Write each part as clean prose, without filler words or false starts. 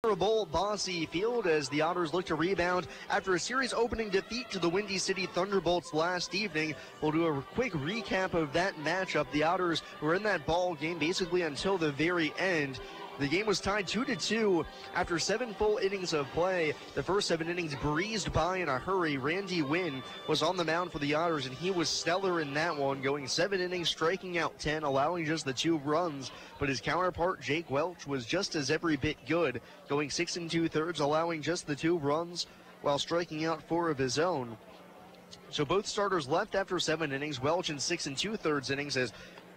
memorable Bossy Field as the Otters look to rebound after a series opening defeat to the Windy City Thunderbolts last evening. We'll do a quick recap of that matchup. The Otters were in that ball game basically until the very end. The game was tied 2-2 after 7 full innings of play. The first 7 innings breezed by in a hurry. Randy Wynn was on the mound for the Otters, and he was stellar in that one, going 7 innings, striking out 10, allowing just the 2 runs. But his counterpart, Jake Welch, was just as every bit good, going 6 2/3, allowing just the 2 runs while striking out 4 of his own. So both starters left after 7 innings. Welch in 6 2/3 innings as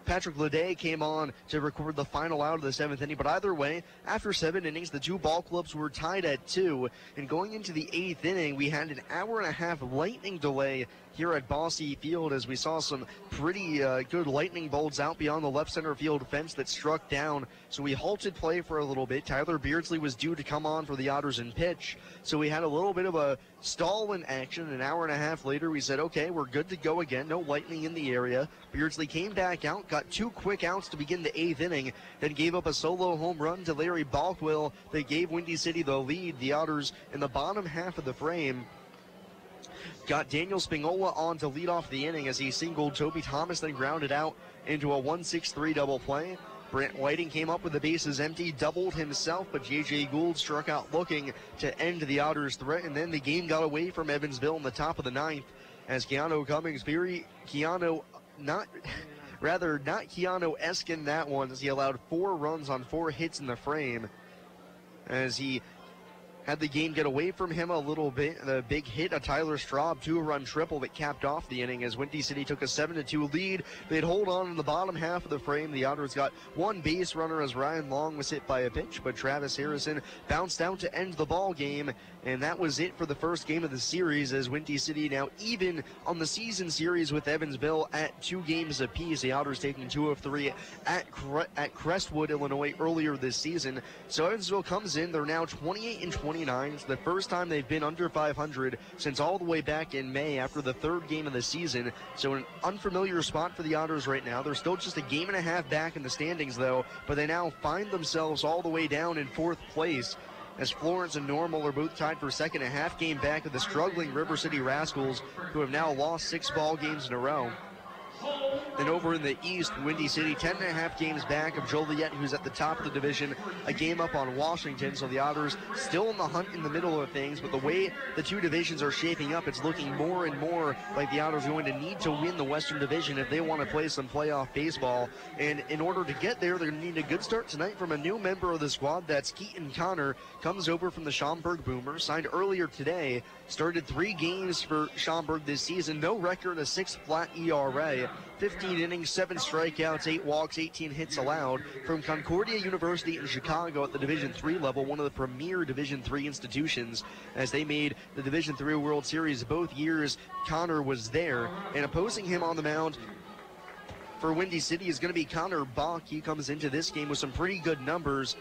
Patrick Leday came on to record the final out of the 7th inning. But either way, after 7 innings, the 2 ball clubs were tied at 2. And going into the 8th inning, we had an hour-and-a-half lightning delay here at Bossy Field as we saw some pretty good lightning bolts out beyond the left center field fence that struck down. So we halted play for a little bit. Tyler Beardsley was due to come on for the Otters and pitch. So we had a little bit of a stall in action. An hour-and-a-half later, we said, okay, we're good to go again. No lightning in the area. Beardsley came back out, got 2 quick outs to begin the 8th inning, then gave up a solo home run to Larry Balkwell that gave Windy City the lead. The Otters in the bottom half of the frame got Daniel Spingola on to lead off the inning as he singled. Toby Thomas then grounded out into a 1-6-3 double play. Brant Whiting came up with the bases empty, doubled himself, but J.J. Gould struck out looking to end the Otters' threat, and then the game got away from Evansville in the top of the 9th as Keanu Cummings, not Keanu-esque in that one, as he allowed 4 runs on 4 hits in the frame as he had the game get away from him a little bit. The big hit, a Tyler Straub 2-run triple that capped off the inning as Windy City took a 7-2 lead. They'd hold on in the bottom half of the frame. The Otters got 1 base runner as Ryan Long was hit by a pitch, but Travis Harrison bounced out to end the ball game, and that was it for the first game of the series as Windy City now even on the season series with Evansville at 2 games apiece. The Otters taking 2 of 3 at Crestwood, Illinois earlier this season. So Evansville comes in. They're now 28-29. It's the first time they've been under 500 since all the way back in May after the 3rd game of the season. So an unfamiliar spot for the Otters right now. They're still just a game and a half back in the standings, though, but they now find themselves all the way down in 4th place as Florence and Normal are both tied for 2nd, a half game back of the struggling River City Rascals, who have now lost 6 ball games in a row. Then over in the East, Windy City 10.5 games back of Joliet, who's at the top of the division, a game up on Washington. So the Otters still in the hunt in the middle of things, but the way the 2 divisions are shaping up, it's looking more and more like the Otters are going to need to win the Western Division if they want to play some playoff baseball. And in order to get there, they're going to need a good start tonight from a new member of the squad. That's Keaton Connor, comes over from the Schaumburg Boomers, signed earlier today, started 3 games for Schaumburg this season, no record, a 6 flat ERA. 15 innings, 7 strikeouts, 8 walks, 18 hits allowed from Concordia University in Chicago at the Division III level, one of the premier Division III institutions, as they made the Division III World Series both years Connor was there. And opposing him on the mound for Windy City is going to be Connor Bach. He comes into this game with some pretty good numbers,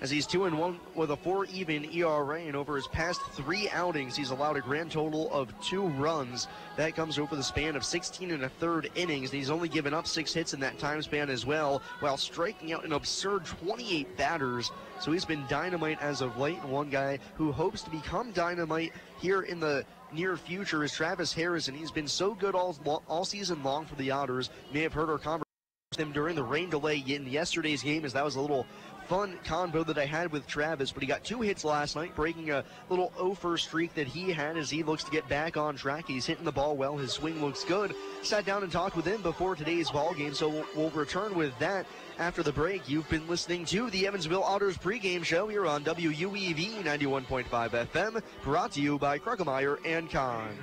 as he's 2-1 with a 4 even ERA, and over his past 3 outings, he's allowed a grand total of 2 runs. That comes over the span of 16 1/3 innings, and he's only given up 6 hits in that time span as well, while striking out an absurd 28 batters. So he's been dynamite as of late, and one guy who hopes to become dynamite here in the near future is Travis Harrison. He's been so good all season long for the Otters. You may have heard our conversation with him during the rain delay in yesterday's game, as that was a little fun convo that I had with Travis, but he got 2 hits last night, breaking a little 0-for streak that he had as he looks to get back on track. He's hitting the ball well. His swing looks good. Sat down and talked with him before today's ball game, so we'll return with that after the break. You've been listening to the Evansville Otters pregame show here on WUEV 91.5 FM, brought to you by Krugemeyer and Kahn.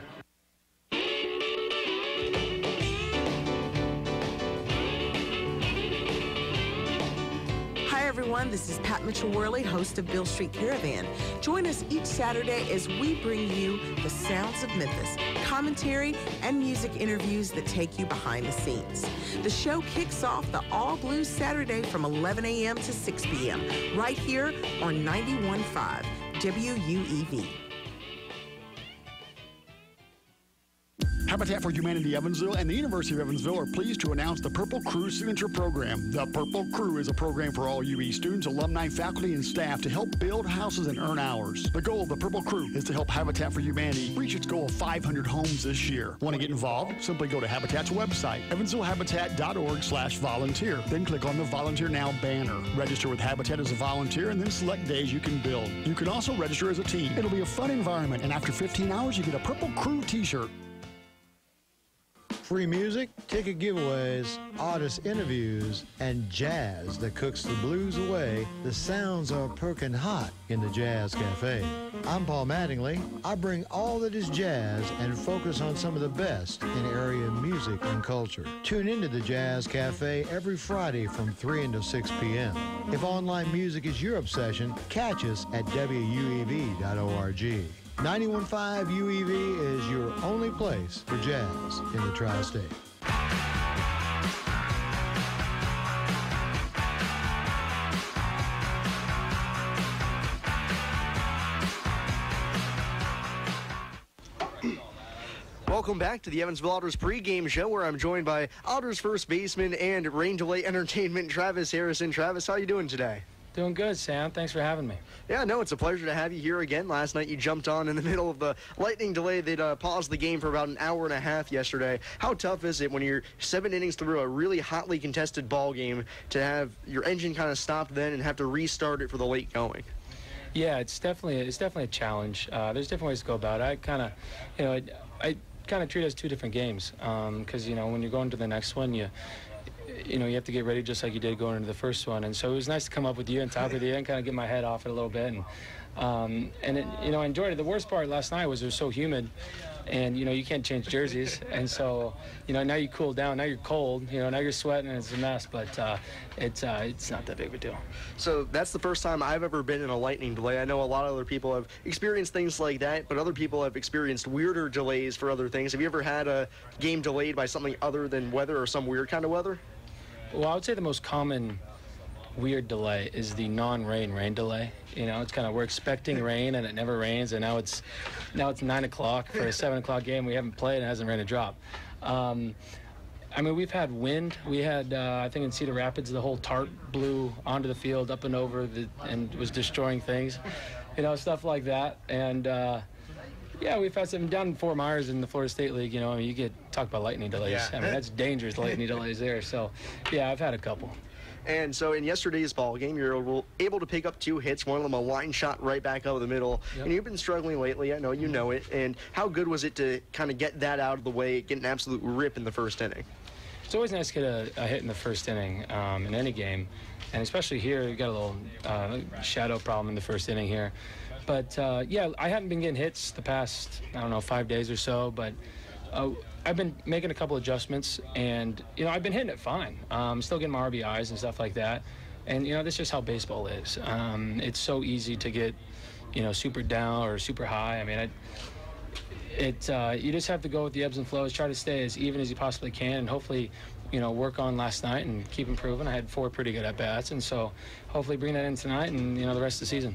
Hi everyone, this is Pat Mitchell-Worley, host of Bill Street Caravan. Join us each Saturday as we bring you the sounds of Memphis, commentary, and music interviews that take you behind the scenes. The show kicks off the All Blues Saturday from 11 a.m. to 6 p.m. right here on 91.5 WUEV. Habitat for Humanity Evansville and the University of Evansville are pleased to announce the Purple Crew Signature Program. The Purple Crew is a program for all UE students, alumni, faculty, and staff to help build houses and earn hours. The goal of the Purple Crew is to help Habitat for Humanity reach its goal of 500 homes this year. Want to get involved? Simply go to Habitat's website, evansvillehabitat.org/volunteer. Then click on the Volunteer Now banner. Register with Habitat as a volunteer and then select days you can build. You can also register as a team. It'll be a fun environment, and after 15 hours, you get a Purple Crew t-shirt. Free music, ticket giveaways, artist interviews, and jazz that cooks the blues away. The sounds are perking hot in the Jazz Cafe. I'm Paul Mattingly. I bring all that is jazz and focus on some of the best in area music and culture. Tune into the Jazz Cafe every Friday from 3 until 6 p.m. If online music is your obsession, catch us at WUEV.org. 91.5 UEV is your only place for jazz in the tri-state. Welcome back to the Evansville Otters pregame show, where I'm joined by Otters first baseman and Rain Delay Entertainment, Travis Harrison. Travis, how are you doing today? Doing good, Sam. Thanks for having me. Yeah, no, it's a pleasure to have you here again. Last night you jumped on in the middle of the lightning delay. They'd paused the game for about an hour and a half yesterday. How tough is it when you're 7 innings through a really hotly contested ball game to have your engine kind of stopped then and have to restart it for the late going? Yeah, it's definitely a challenge. There's different ways to go about it. I kind of treat it as two different games because when you're going to the next one, you have to get ready just like you did going into the first one. And so it was nice to come up with you and talk with you and kind of get my head off it a little bit. And I enjoyed it. The worst part last night was it was so humid, and you can't change jerseys. And so now you cool down. Now you're cold. Now you're sweating and it's a mess. But it's not that big of a deal. So that's the first time I've ever been in a lightning delay. I know a lot of other people have experienced things like that, but other people have experienced weirder delays for other things. Have you ever had a game delayed by something other than weather or some weird kind of weather? Well, I would say the most common weird delay is the rain delay. It's kind of, we're expecting rain and it never rains, and now it's 9 o'clock for a 7 o'clock game. We haven't played and it hasn't rained a drop. We've had wind. We had, I think in Cedar Rapids, the whole tarp blew onto the field up and over and was destroying things, stuff like that. And yeah, we've had some down in Fort Myers in the Florida State League. You get talk about lightning delays. Yeah. That's dangerous lightning delays there. So, yeah, I've had a couple. And so in yesterday's ball game, you're able to pick up 2 hits, one of them a line shot right back out of the middle. Yep. And you've been struggling lately. I know you know it. And how good was it to kind of get that out of the way, get an absolute rip in the first inning? It's always nice to get a hit in the first inning in any game. And especially here, you've got a little shadow problem in the first inning here. But, yeah, I haven't been getting hits the past, 5 days or so. But I've been making a couple adjustments, and, I've been hitting it fine. Still getting my RBIs and stuff like that. And, that's just how baseball is. It's so easy to get, super down or super high. You just have to go with the ebbs and flows, try to stay as even as you possibly can, and hopefully, work on last night and keep improving. I had 4 pretty good at-bats, and so hopefully bring that in tonight and, the rest of the season.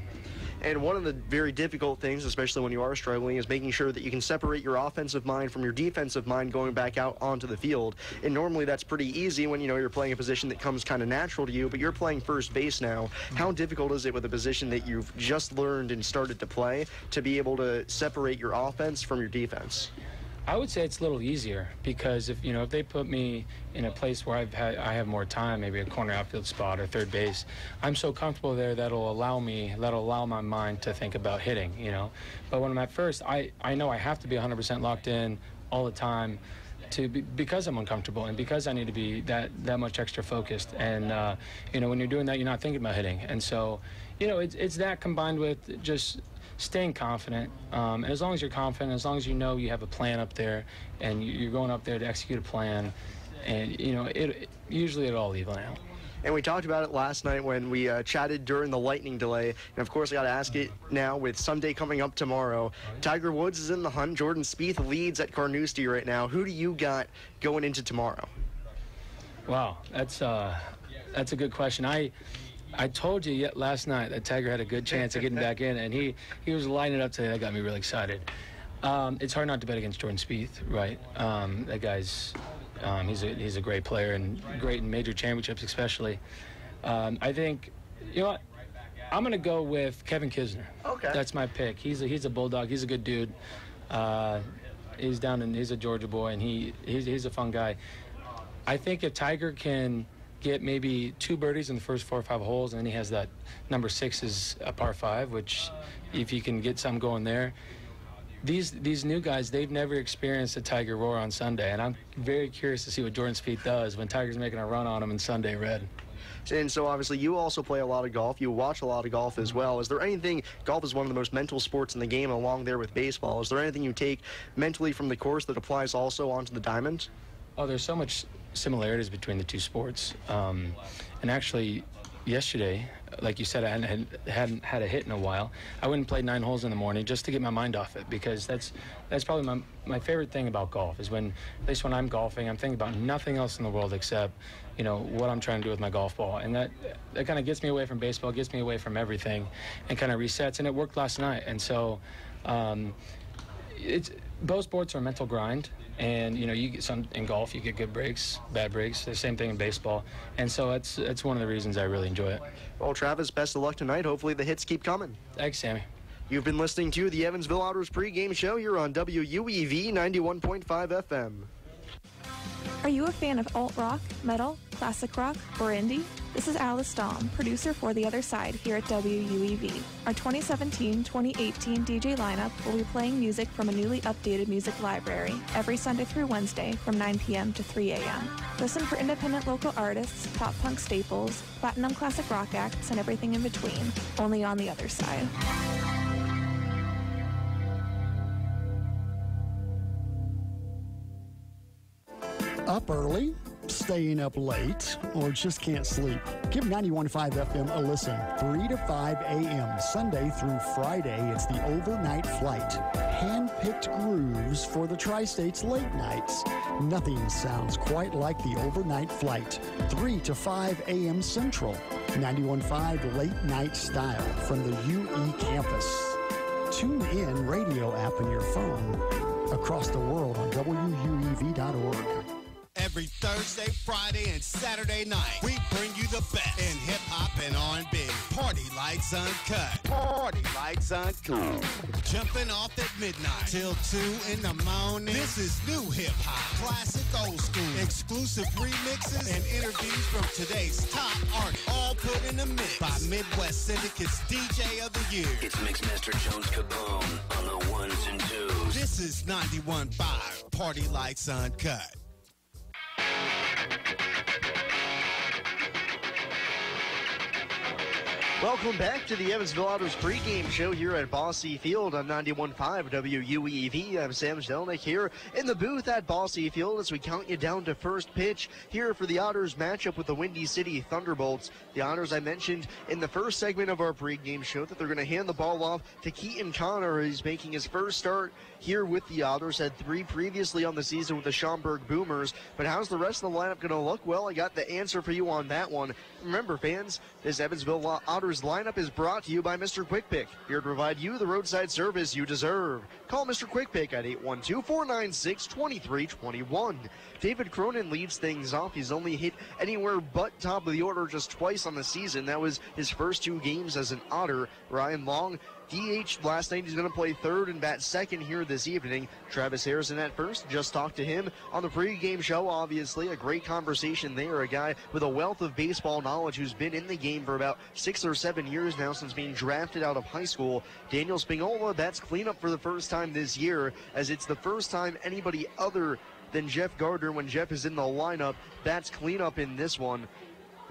And one of the very difficult things, especially when you are struggling, is making sure that you can separate your offensive mind from your defensive mind going back out onto the field. And normally that's pretty easy when, you're playing a position that comes kind of natural to you, but you're playing first base now. How difficult is it with a position that you've just learned and started to play to be able to separate your offense from your defense? I would say it's a little easier because if they put me in a place where I have more time, maybe a corner outfield spot or third base, I'm so comfortable there that'll allow my mind to think about hitting, But when I'm at first, I know I have to be 100% locked in all the time because I'm uncomfortable and because I need to be that much extra focused. And when you're doing that, you're not thinking about hitting. And so, it's that combined with just staying confident, and as long as you're confident, as long as you have a plan up there, and you're going up there to execute a plan, and usually it'll all even out. And we talked about it last night when we chatted during the lightning delay. And of course, I got to ask it now with Sunday coming up tomorrow. Tiger Woods is in the hunt. Jordan Spieth leads at Carnoustie right now. Who do you got going into tomorrow? Wow, that's a good question. I told you last night that Tiger had a good chance of getting back in, and he was lining up today. That got me really excited. It's hard not to bet against Jordan Spieth, right? That guy's he's a great player and great in major championships, especially. I think, you know what? I'm gonna go with Kevin Kisner. Okay. That's my pick. He's a bulldog. He's a good dude. He's a Georgia boy, and he's a fun guy. I think if Tiger can get maybe 2 birdies in the first 4 or 5 holes, and then he has that number 6 is a par 5, which if you can get some going there. These new guys, they've never experienced a Tiger roar on Sunday, and I'm very curious to see what Jordan Spieth does when Tiger's making a run on him in Sunday red. And so obviously you also play a lot of golf. You watch a lot of golf as well. Is there anything, golf is one of the most mental sports in the game along there with baseball. Is there anything you take mentally from the course that applies also onto the diamond? Oh, there's so much similarities between the two sports. And actually, yesterday, like you said, I hadn't had a hit in a while. I went and played 9 holes in the morning just to get my mind off it, because that's probably my favorite thing about golf is when, at least when I'm golfing, I'm thinking about nothing else in the world except, you know, what I'm trying to do with my golf ball. And that kind of gets me away from baseball, gets me away from everything, and kind of resets. And it worked last night. And so both sports are a mental grind. And, you know, you get some in golf, you get good breaks, bad breaks. The same thing in baseball. And so it's one of the reasons I really enjoy it. Well, Travis, best of luck tonight. Hopefully the hits keep coming. Thanks, Sammy. You've been listening to the Evansville Otters pregame show. You're on WUEV 91.5 FM. Are you a fan of alt-rock, metal, classic rock, or indie? This is Alice Dahm, producer for The Other Side here at WUEV. Our 2017-2018 DJ lineup will be playing music from a newly updated music library every Sunday through Wednesday from 9 p.m. to 3 a.m. Listen for independent local artists, pop punk staples, platinum classic rock acts, and everything in between, only on The Other Side. Up early, staying up late, or just can't sleep? Give 91.5 FM a listen. 3 to 5 a.m. Sunday through Friday. It's the overnight flight. Hand-picked grooves for the Tri-States late nights. Nothing sounds quite like the overnight flight. 3 to 5 a.m. Central. 91.5 late night style from the UE campus. Tune in radio app on your phone. Across the world on WUEV.org. Every Thursday, Friday, and Saturday night, we bring you the best in hip-hop and R&B. Party Lights Uncut. Party Lights Uncut. Jumping off at midnight till 2 in the morning. This is new hip-hop, classic old school, exclusive remixes, and interviews from today's top artists, all put in a mix by Midwest Syndicate's DJ of the Year. It's Mixmaster Jones Capone on the 1s and 2s. This is 91.5 Party Lights Uncut. Welcome back to the Evansville Otters pregame show here at Bosse Field on 91.5 WUEV. I'm Sam Zelnick here in the booth at Bosse Field as we count you down to first pitch here for the Otters matchup with the Windy City Thunderbolts. The Otters, I mentioned in the first segment of our pregame show that they're going to hand the ball off to Keaton Connor. He's making his first start here with the Otters. Had 3 previously on the season with the Schaumburg Boomers. But how's the rest of the lineup going to look? Well, I got the answer for you on that one. Remember, fans, this Evansville Otters lineup is brought to you by Mr. Quick Pick, here to provide you the roadside service you deserve. Call Mr. Quick Pick at 812-496-2321. David Cronin leads things off. He's only hit anywhere but top of the order just twice on the season. That was his first 2 games as an Otter. Ryan Long DH last night. He's going to play third and bat second here this evening. Travis Harrison at first. Just talked to him on the pregame show, obviously. A great conversation there. A guy with a wealth of baseball knowledge who's been in the game for about 6 or 7 years now since being drafted out of high school. Daniel Spingola bats cleanup for the first time this year, as it's the first time anybody other than Jeff Gardner, when Jeff is in the lineup, bats cleanup in this one.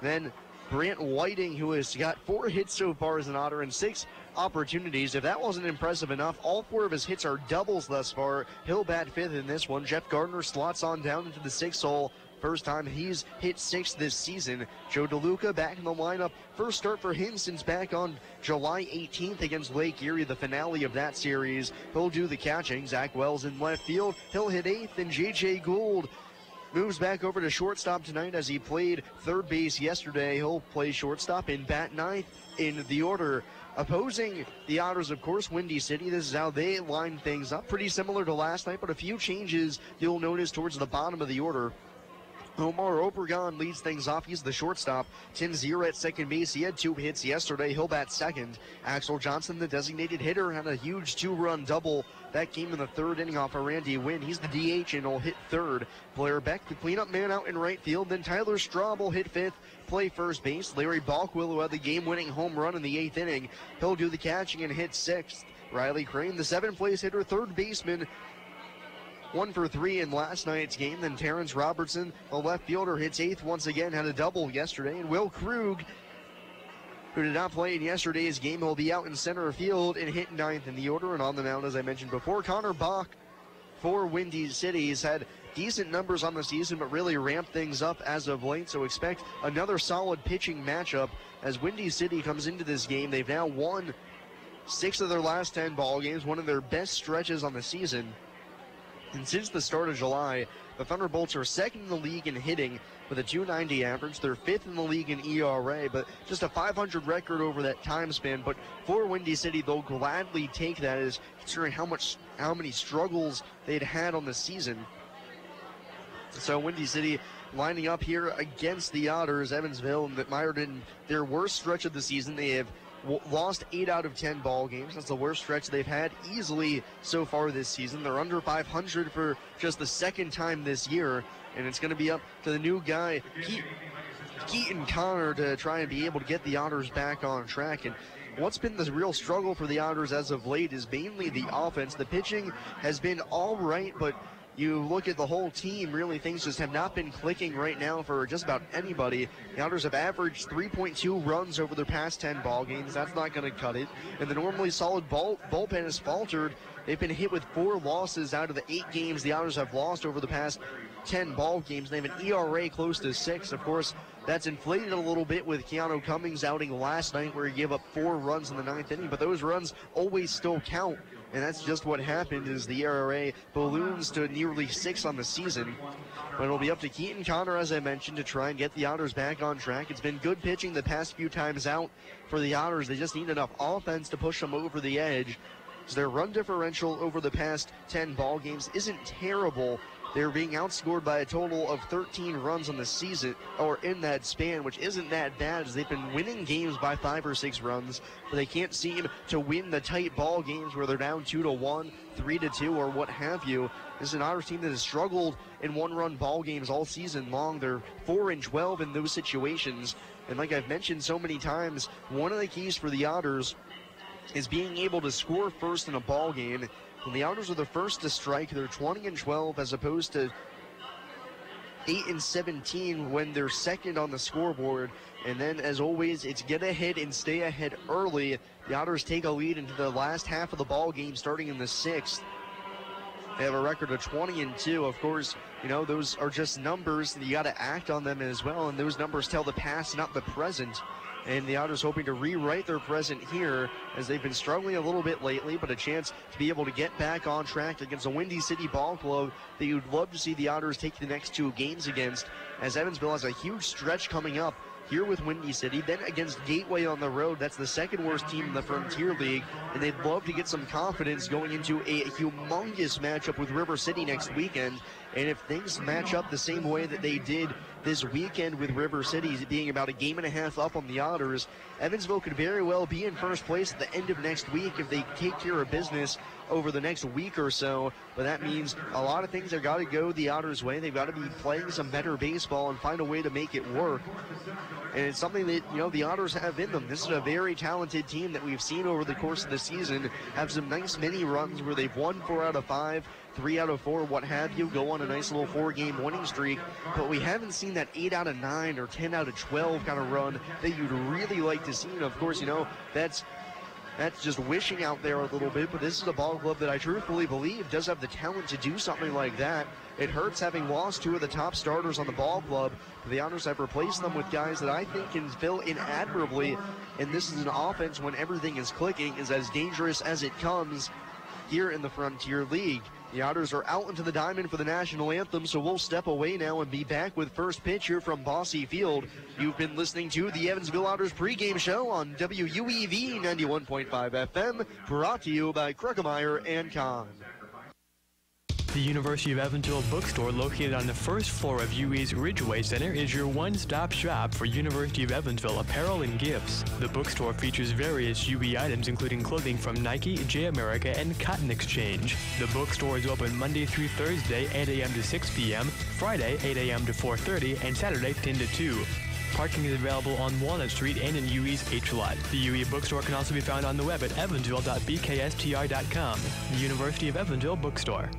Then Brant Whiting, who has got 4 hits so far as an Otter and 6 opportunities. If that wasn't impressive enough, all 4 of his hits are doubles thus far. He'll bat 5th in this one. Jeff Gardner slots on down into the 6th hole. First time he's hit 6 this season. Joe DeLuca back in the lineup. First start for him since back on July 18th against Lake Erie, the finale of that series. He'll do the catching. Zach Wells in left field. He'll hit 8th, and J.J. Gould moves back over to shortstop tonight as he played third base yesterday. He'll play shortstop and bat 9th in the order. Opposing the Otters, of course, Windy City. This is how they line things up. Pretty similar to last night, but a few changes you'll notice towards the bottom of the order. Omar Obregon leads things off. He's the shortstop. Tim Zira at second base. He had 2 hits yesterday. He'll bat second. Axel Johnson, the designated hitter, had a huge 2-run double. That came in the 3rd inning off of Randy Wynn. He's the DH and will hit 3rd. Blair Beck, the cleanup man, out in right field. Then Tyler Straub will hit 5th, play first base. Larry Balkwill, who had the game-winning home run in the 8th inning, he'll do the catching and hit 6th. Riley Crane, the 7th-place hitter, 3rd baseman, 1 for 3 in last night's game. Then Terrence Robertson, the left fielder, hits 8th once again, had a double yesterday. And Will Krug, who did not play in yesterday's game, will be out in center field and hit 9th in the order. And on the mound, as I mentioned before, Connor Bach for Windy City has had decent numbers on the season, but really ramped things up as of late. So expect another solid pitching matchup as Windy City comes into this game. They've now won 6 of their last 10 ball games, one of their best stretches on the season. And since the start of July, the Thunderbolts are 2nd in the league in hitting with a .290 average. They're 5th in the league in ERA, but just a .500 record over that time span. But for Windy City, they'll gladly take that, as considering how many struggles they'd had on the season. So Windy City lining up here against the Otters. Evansville that mired in their worst stretch of the season. They have lost 8 out of 10 ball games. That's the worst stretch they've had easily so far this season. They're under .500 for just the 2nd time this year, and it's going to be up to the new guy, Keaton Connor, to try and be able to get the Otters back on track. And what's been the real struggle for the Otters as of late is mainly the offense. The pitching has been all right, but you look at the whole team, really things just have not been clicking right now for just about anybody. The Otters have averaged 3.2 runs over their past 10 ball games. That's not going to cut it. And the normally solid bullpen has faltered. They've been hit with 4 losses out of the 8 games the Otters have lost over the past 10 ball games. They have an ERA close to 6. Of course, that's inflated a little bit with Keanu Cummings' outing last night, where he gave up 4 runs in the 9th inning, but those runs always still count. And that's just what happened, is the ERA balloons to nearly 6 on the season. But it'll be up to Keaton Connor, as I mentioned, to try and get the Otters back on track. It's been good pitching the past few times out for the Otters. They just need enough offense to push them over the edge. So their run differential over the past 10 ball games isn't terrible. They're being outscored by a total of 13 runs on the season, or in that span, which isn't that bad, as they've been winning games by 5 or 6 runs, but they can't seem to win the tight ball games where they're down 2-1, 3-2, or what have you. This is an Otters team that has struggled in 1-run ball games all season long. They're 4-12 in those situations, and like I've mentioned so many times, one of the keys for the Otters is being able to score first in a ball game. When the Otters are the first to strike, they're 20-12 as opposed to 8-17 when they're second on the scoreboard. And then, as always, it's get ahead and stay ahead early. The Otters take a lead into the last half of the ball game, starting in the 6th. They have a record of 20-2. Of course, you know, those are just numbers. You got to act on them as well, and those numbers tell the past, not the present. And the Otters hoping to rewrite their present here, as they've been struggling a little bit lately, but a chance to be able to get back on track against a Windy City ball club that you'd love to see the Otters take the next 2 games against, as Evansville has a huge stretch coming up here with Windy City, then against Gateway on the road. That's the 2nd worst team in the Frontier League, and they'd love to get some confidence going into a humongous matchup with River City next weekend. And if things match up the same way that they did this weekend with River City being about a game and a half up on the Otters, Evansville could very well be in first place at the end of next week if they take care of business over the next week or so. But that means a lot of things have got to go the Otters' way. They've got to be playing some better baseball and find a way to make it work. And it's something that, you know, the Otters have in them. This is a very talented team that we've seen over the course of the season have some nice mini runs where they've won 4 out of 5, 3 out of 4, what have you, go on a nice little 4-game winning streak. But we haven't seen that 8 out of 9 or 10 out of 12 kind of run that you'd really like to see. And of course, you know, that's just wishing out there a little bit, but this is a ball club that I truthfully believe does have the talent to do something like that. It hurts having lost 2 of the top starters on the ball club. The Otters have replaced them with guys that I think can fill in admirably, and this is an offense, when everything is clicking, is as dangerous as it comes here in the Frontier League. The Otters are out into the diamond for the national anthem, so we'll step away now and be back with first pitch here from Bosse Field. You've been listening to the Evansville Otters pregame show on WUEV 91.5 FM, brought to you by Kruckemeyer and Kahn. The University of Evansville bookstore, located on the first floor of UE's Ridgeway Center, is your one-stop shop for University of Evansville apparel and gifts. The bookstore features various UE items, including clothing from Nike, J America, and Cotton Exchange. The bookstore is open Monday through Thursday, 8 a.m. to 6 p.m., Friday, 8 a.m. to 4:30, and Saturday, 10 to 2. Parking is available on Walnut Street and in UE's H-Lot. The UE bookstore can also be found on the web at evansville.bkstr.com. The University of Evansville bookstore.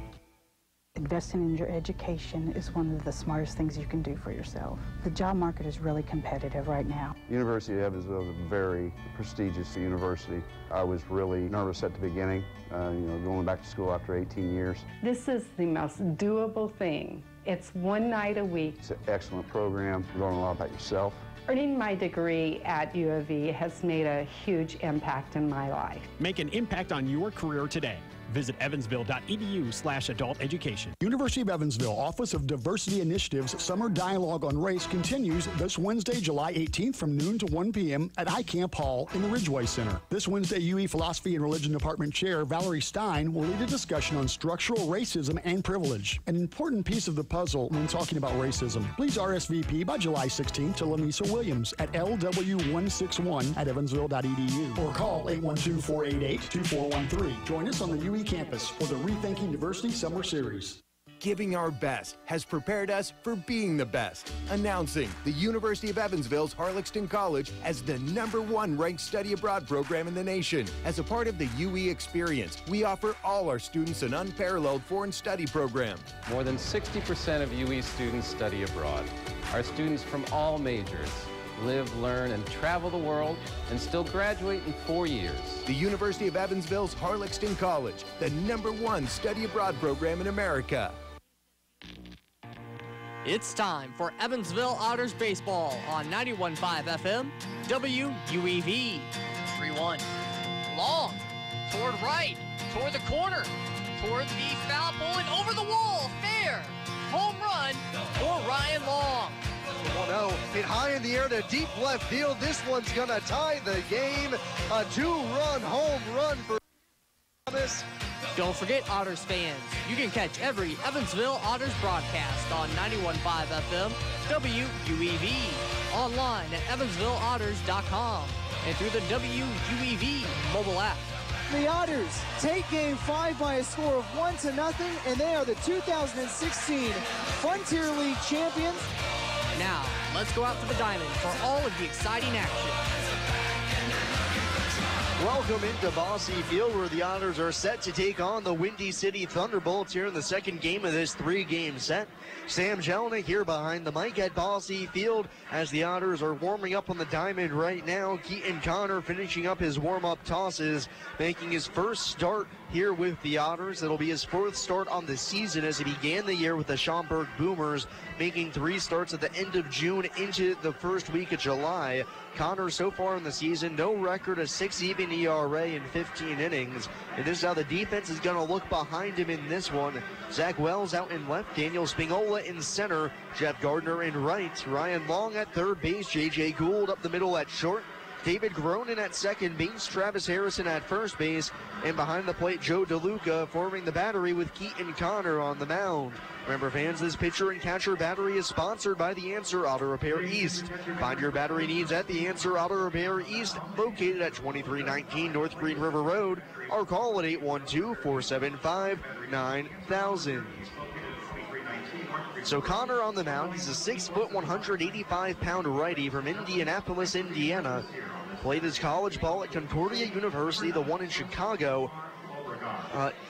Investing in your education is one of the smartest things you can do for yourself. The job market is really competitive right now. University of Evansville is a very prestigious university. I was really nervous at the beginning, going back to school after 18 years. This is the most doable thing. It's one night a week. It's an excellent program. You learn a lot about yourself. Earning my degree at U of E has made a huge impact in my life. Make an impact on your career today. Visit evansville.edu/adult education. University of Evansville Office of Diversity Initiatives Summer Dialogue on Race continues this Wednesday, July 18th from noon to 1 p.m. at iCamp Hall in the Ridgeway Center. This Wednesday, UE Philosophy and Religion Department Chair Valerie Stein will lead a discussion on structural racism and privilege, an important piece of the puzzle when talking about racism. Please RSVP by July 16th to Lamisa Williams at LW161 at evansville.edu or call 812-488-2413. Join us on the UE campus for the Rethinking Diversity Summer Series. Giving our best has prepared us for being the best. Announcing the University of Evansville's Harlaxton College as the #1 ranked study abroad program in the nation. As a part of the UE experience, we offer all our students an unparalleled foreign study program. More than 60% of UE students study abroad. Our students from all majors live, learn, and travel the world, and still graduate in 4 years. The University of Evansville's Harlaxton College, the #1 study abroad program in America. It's time for Evansville Otters baseball on 91.5 FM, WUEV. 3-1. Long, toward right, toward the corner, toward the foul pole, and over the wall. Fair. Home run for Ryan Long. 1-0, hit high in the air to deep left field. This one's gonna tie the game. A 2-run home run for Thomas. Don't forget, Otters fans, you can catch every Evansville Otters broadcast on 91.5 FM, WUEV, online at evansvilleotters.com, and through the WUEV mobile app. The Otters take Game 5 by a score of 1-0, and they are the 2016 Frontier League champions. Now, let's go out to the diamond for all of the exciting action. Welcome into Bosse Field, where the Otters are set to take on the Windy City Thunderbolts here in the second game of this 3-game set. Sam Jelinek here behind the mic at Bosse Field as the Otters are warming up on the diamond right now. Keaton Connor finishing up his warm-up tosses, making his first start here with the Otters. It'll be his 4th start on the season as he began the year with the Schaumburg Boomers, making 3 starts at the end of June into the first week of July. Connor so far in the season, no record, a 6 even ERA in 15 innings. And this is how the defense is going to look behind him in this one. Zach Wells out in left, Daniel Spingola in center, Jeff Gardner in right, Ryan Long at third base, J.J. Gould up the middle at short, David Gronin at second base, Travis Harrison at first base, and behind the plate, Joe DeLuca forming the battery with Keaton Connor on the mound. Remember, fans, this pitcher and catcher battery is sponsored by The Answer Auto Repair East. Find your battery needs at The Answer Auto Repair East, located at 2319 North Green River Road, or call at 812-475-9000. So Connor on the mound. He's a 6-foot, 185-pound righty from Indianapolis, Indiana. Played his college ball at Concordia University, the one in Chicago,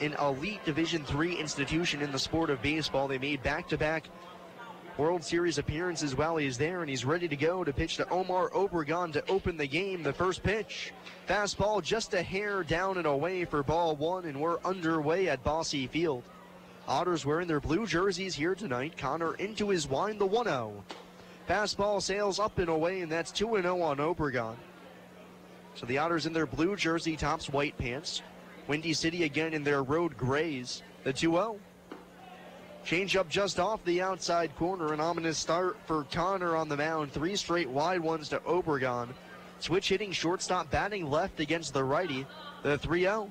an elite Division III institution in the sport of baseball. They made back-to-back World Series appearances while he's there, and he's ready to go to pitch to Omar Obregon to open the game. The first pitch, fastball just a hair down and away for ball 1, and we're underway at Bosse Field. Otters wearing their blue jerseys here tonight. Connor into his wind, the 1-0. Fastball sails up and away, and that's 2-0 on Obregon. So the Otters in their blue jersey tops, white pants. Windy City again in their road grays. The 2-0. Change up just off the outside corner. An ominous start for Connor on the mound. 3 straight wide ones to Obregon. Switch hitting shortstop, batting left against the righty. The 3-0.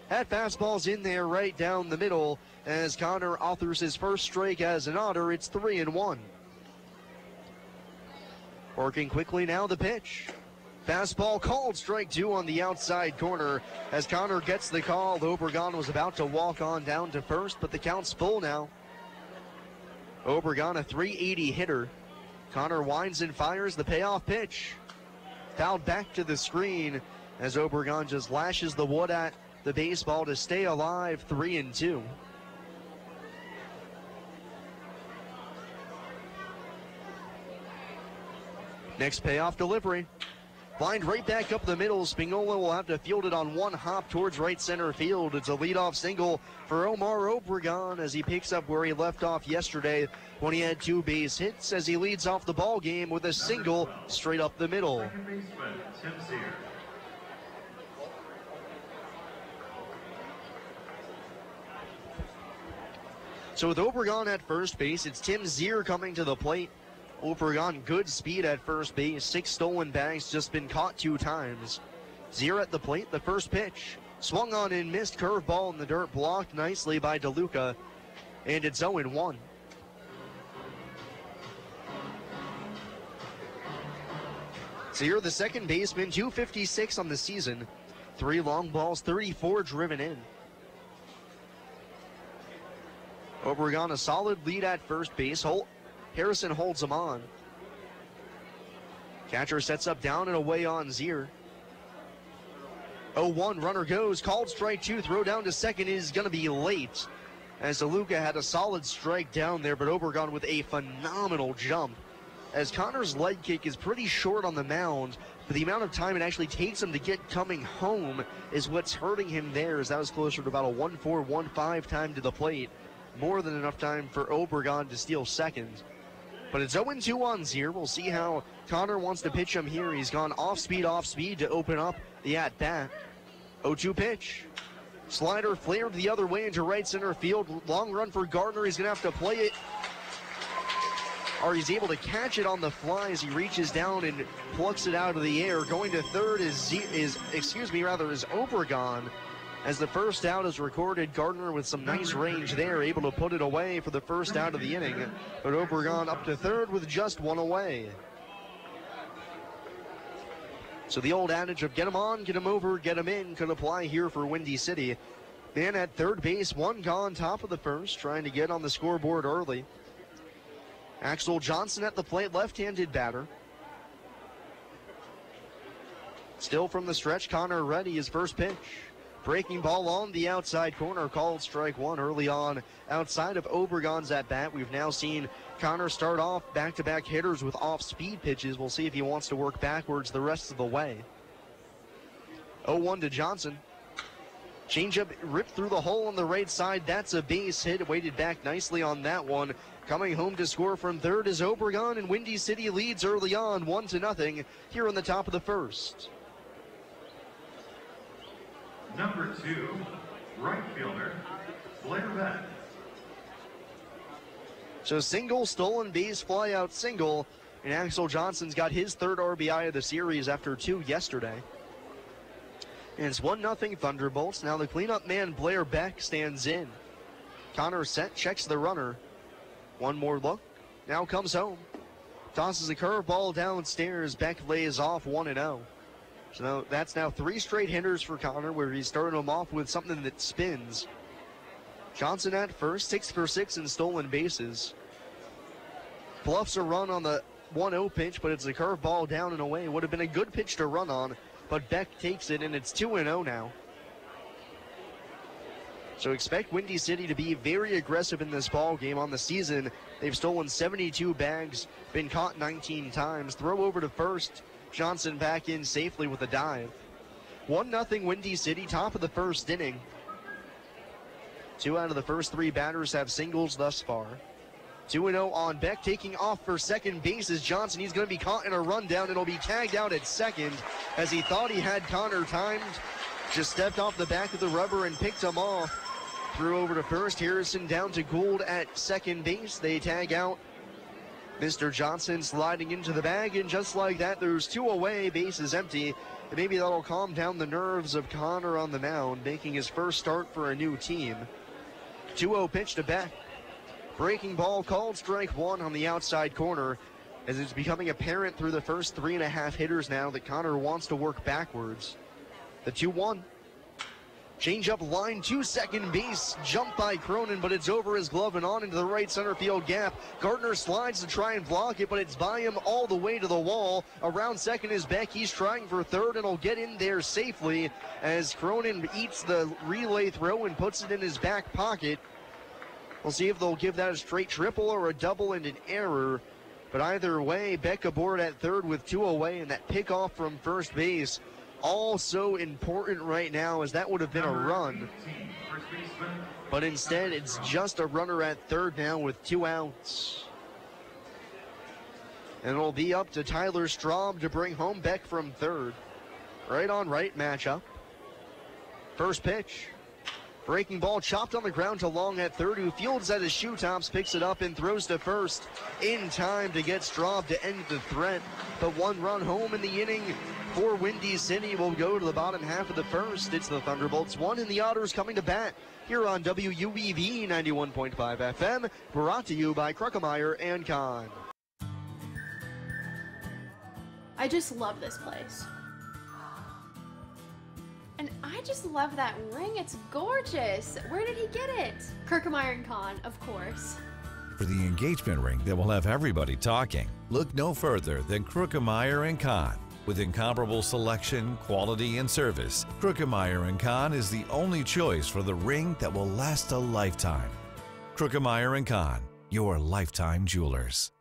That fastball's in there right down the middle as Connor authors his first strike as an Otter. It's 3-1. Working quickly now the pitch. Fastball called, strike 2 on the outside corner. As Connor gets the call, Obregon was about to walk on down to first, but the count's full now. Obregon, a .380 hitter. Connor winds and fires the payoff pitch. Fouled back to the screen as Obregon just lashes the wood at the baseball to stay alive. 3-2. Next payoff delivery. Lined right back up the middle. Spignola will have to field it on one hop towards right center field. It's a leadoff single for Omar Obregon as he picks up where he left off yesterday when he had 2 base hits, as he leads off the ball game with a single straight up the middle. So with Obregon at first base, it's Tim Zier coming to the plate. Obregon, good speed at first base. 6 stolen bags, just been caught 2 times. Zier at the plate, the first pitch. Swung on and missed, curveball in the dirt, blocked nicely by DeLuca. And it's 0-1. Zier, the second baseman, 256 on the season. 3 long balls, 34 driven in. Obregon, a solid lead at first base. Harrison holds him on. Catcher sets up down and away on Zier. 0-1, runner goes, called strike 2, throw down to second is going to be late. As DeLuca had a solid strike down there, but Obregon with a phenomenal jump. As Connor's leg kick is pretty short on the mound, but the amount of time it actually takes him to get coming home is what's hurting him there, as that was closer to about a 1-4, 1-5 time to the plate. More than enough time for Obregon to steal second. But it's 0-2 on Zier. We'll see how Connor wants to pitch him here. He's gone off speed to open up the at-bat. 0-2 pitch. Slider flared the other way into right center field. Long run for Gardner. He's going to have to play it. Or he's able to catch it on the fly as he reaches down and plucks it out of the air. Going to third is Obregon. As the first out is recorded, Gardner with some nice range there, able to put it away for the first out of the inning. But Obregon up to third with just 1 away. So the old adage of get him on, get him over, get him in could apply here for Windy City. Man at third base, 1 gone, top of the first, trying to get on the scoreboard early. Axel Johnson at the plate, left-handed batter. Still from the stretch, Connor ready, his first pitch. Breaking ball on the outside corner, called strike 1 early on outside of Obregon's at bat. We've now seen Connor start off back-to-back hitters with off-speed pitches. We'll see if he wants to work backwards the rest of the way. 0-1 to Johnson. Changeup ripped through the hole on the right side. That's a base hit. Weighted back nicely on that one. Coming home to score from third is Obregon, and Windy City leads early on 1-0 here on the top of the first. Number 2, right fielder, Blair Beck. So single, stolen base, fly out single, and Axel Johnson's got his 3rd RBI of the series after 2 yesterday. And it's 1-0 Thunderbolts. Now the cleanup man, Blair Beck, stands in. Connor set, checks the runner. One more look, now comes home. Tosses a curveball downstairs, Beck lays off 1-0. So that's now 3 straight hitters for Connor, where he's starting them off with something that spins. Johnson at first, 6 for 6 in stolen bases. Bluffs a run on the 1-0 pitch, but it's a curveball down and away. Would have been a good pitch to run on, but Beck takes it, and it's 2-0 now. So expect Windy City to be very aggressive in this ball game. On the season, they've stolen 72 bags, been caught 19 times. Throw over to first. Johnson back in safely with a dive. 1-0 Windy City, top of the first inning. 2 out of the first 3 batters have singles thus far. 2-0 on Beck, taking off for second base is Johnson. He's going to be caught in a rundown. It'll be tagged out at second as he thought he had Connor timed. Just stepped off the back of the rubber and picked him off. threw over to first. Harrison down to Gould at second base. They tag out Mr. Johnson sliding into the bag, and just like that, there's 2 away, base is empty. And maybe that'll calm down the nerves of Connor on the mound, making his first start for a new team. 2-0 pitch to Beck. Breaking ball called, strike 1 on the outside corner, as it's becoming apparent through the first 3.5 hitters now that Connor wants to work backwards. The 2-1. Change up line to second base, jump by Cronin, but it's over his glove and on into the right center field gap. Gardner slides to try and block it, but it's by him all the way to the wall. Around second is Beck. He's trying for third and will get in there safely as Cronin eats the relay throw and puts it in his back pocket. We'll see if they'll give that a straight triple or a double and an error. But either way, Beck aboard at third with 2 away, and that pickoff from first base all so important right now, as that would have been a run. But instead, it's just a runner at third now with 2 outs. And it'll be up to Tyler Straub to bring home Beck from third. Right on right matchup. First pitch. Breaking ball chopped on the ground to Long at third, who fields at his shoe tops, picks it up and throws to first in time to get Straub to end the threat. But 1 run home in the inning for Windy City will go to the bottom half of the first. It's the Thunderbolts 1 and the Otters coming to bat here on WUEV 91.5 FM, brought to you by Kruckemeyer and Kahn. I just love this place. And I just love that ring. It's gorgeous. Where did he get it? Kruckemeyer & Kahn, of course. For the engagement ring that will have everybody talking, look no further than Kruckemeyer & Kahn. With incomparable selection, quality, and service, Kruckemeyer & Kahn is the only choice for the ring that will last a lifetime. Kruckemeyer & Kahn, your lifetime jewelers.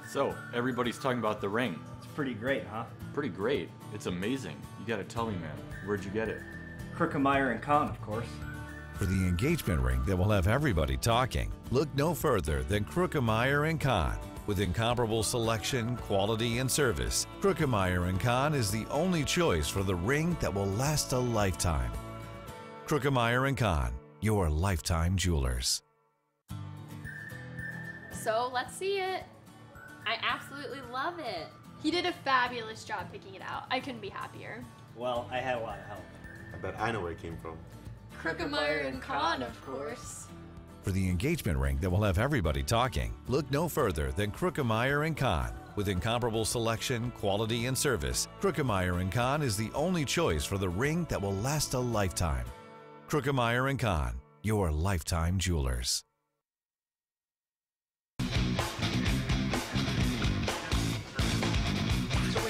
So, everybody's talking about the ring. It's pretty great, huh? Pretty great. It's amazing. You gotta tell me, man. Where'd you get it? Kruckemeyer & Kahn, of course. For the engagement ring that will have everybody talking, look no further than Kruckemeyer & Kahn. With incomparable selection, quality, and service, Kruckemeyer & Kahn is the only choice for the ring that will last a lifetime. Kruckemeyer & Kahn, your lifetime jewelers. So let's see it. I absolutely love it. He did a fabulous job picking it out. I couldn't be happier. Well, I had a lot of help. I bet I know where it came from. Kruckemeyer & Kahn, of course. For the engagement ring that will have everybody talking, look no further than Kruckemeyer & Kahn. With incomparable selection, quality, and service, Kruckemeyer & Kahn is the only choice for the ring that will last a lifetime. Kruckemeyer & Kahn, your lifetime jewelers.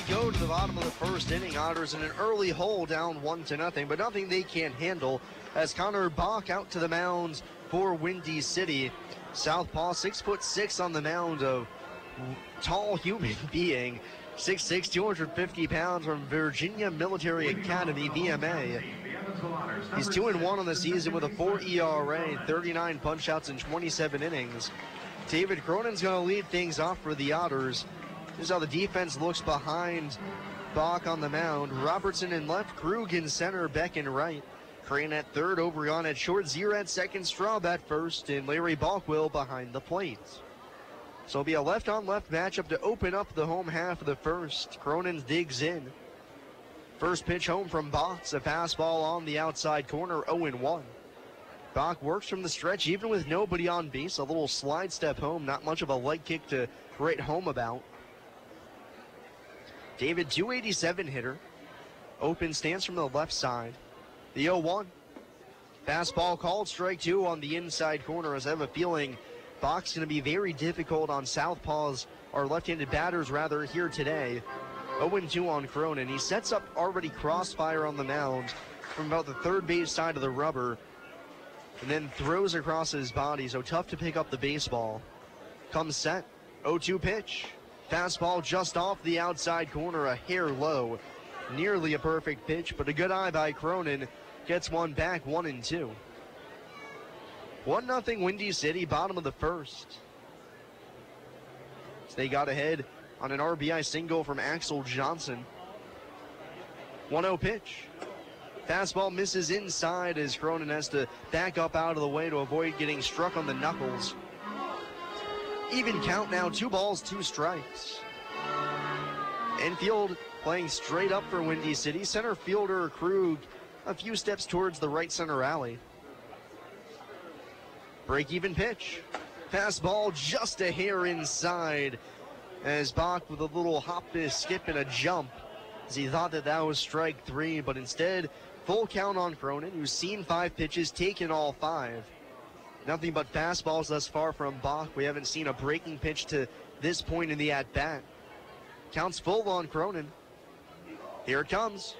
Go to the bottom of the first inning. Otters in an early hole, down 1-0, but nothing they can't handle as Connor Bach out to the mound for Windy City. Southpaw, 6'6" on the mound, of tall human being, 6'6", 250 pounds, from Virginia Military Academy, VMA. He's 2-1 on the season with a 4 ERA, 39 punch-outs in 27 innings. David Cronin's going to lead things off for the Otters. This is how the defense looks behind Bach on the mound. Robertson in left, Krug in center, Beck in right. Crane at third, Obregon at short, Zier at second, Straub at first, and Larry Balkwill behind the plate. So it'll be a left-on-left matchup to open up the home half of the first. Cronin digs in. First pitch home from Bach, a fastball on the outside corner, 0-1. Bach works from the stretch even with nobody on base. A little slide step home, not much of a leg kick to write home about. David, 287 hitter. Open stance from the left side. The 0-1. Fastball called, strike 2 on the inside corner, as I have a feeling Bach's going to be very difficult on southpaws, or left-handed batters rather, here today. 0-2 on Cronin. He sets up already crossfire on the mound from about the third base side of the rubber, and then throws across his body, so tough to pick up the baseball. Comes set. 0-2 pitch. Fastball just off the outside corner, a hair low. Nearly a perfect pitch, but a good eye by Cronin. Gets one back, 1-2. 1-0 Windy City, bottom of the first. So they got ahead on an RBI single from Axel Johnson. 1-0 pitch. Fastball misses inside as Cronin has to back up out of the way to avoid getting struck on the knuckles. Even count now, 2 balls, 2 strikes. Infield playing straight up for Windy City. Center fielder Krug a few steps towards the right center alley. Break-even pitch. Fastball just a hair inside as Bach with a little hop, a skip, and a jump as he thought that was strike 3, but instead full count on Cronin, who's seen 5 pitches, taken all 5. Nothing but fastballs thus far from Bach. We haven't seen a breaking pitch to this point in the at-bat. Counts full on Cronin. Here it comes.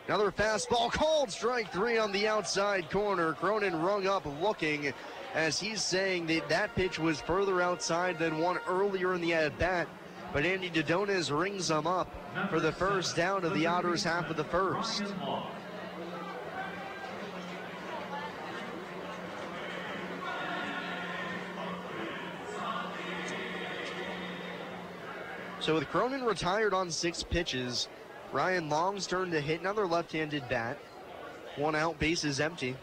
Another fastball called strike 3 on the outside corner. Cronin rung up looking as he's saying that that pitch was further outside than one earlier in the at-bat. But Andy Dodones rings him up for the first down of the Otters half of the first. So with Cronin retired on 6 pitches, Ryan Long's turn to hit another left-handed bat. 1 out, bases empty.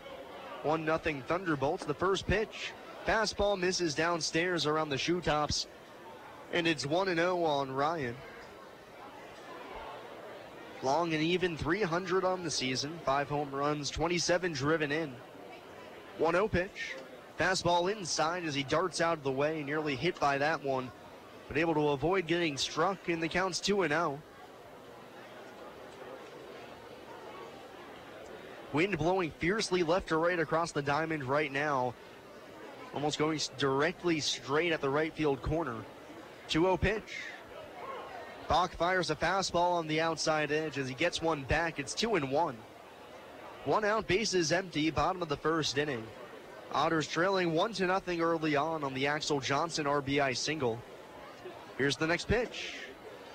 1-0 Thunderbolts. The first pitch. Fastball misses downstairs around the shoe tops. And it's 1-0 on Ryan. Long and even 300 on the season. 5 home runs, 27 driven in. 1-0 pitch. Fastball inside as he darts out of the way. Nearly hit by that one, but able to avoid getting struck, and the count's 2-0. Wind blowing fiercely left to right across the diamond right now. Almost going directly straight at the right field corner. 2-0 pitch. Bach fires a fastball on the outside edge as he gets one back. It's 2-1. 1 out, bases empty, bottom of the first inning. Otters trailing 1-0 early on the Axel Johnson RBI single. Here's the next pitch.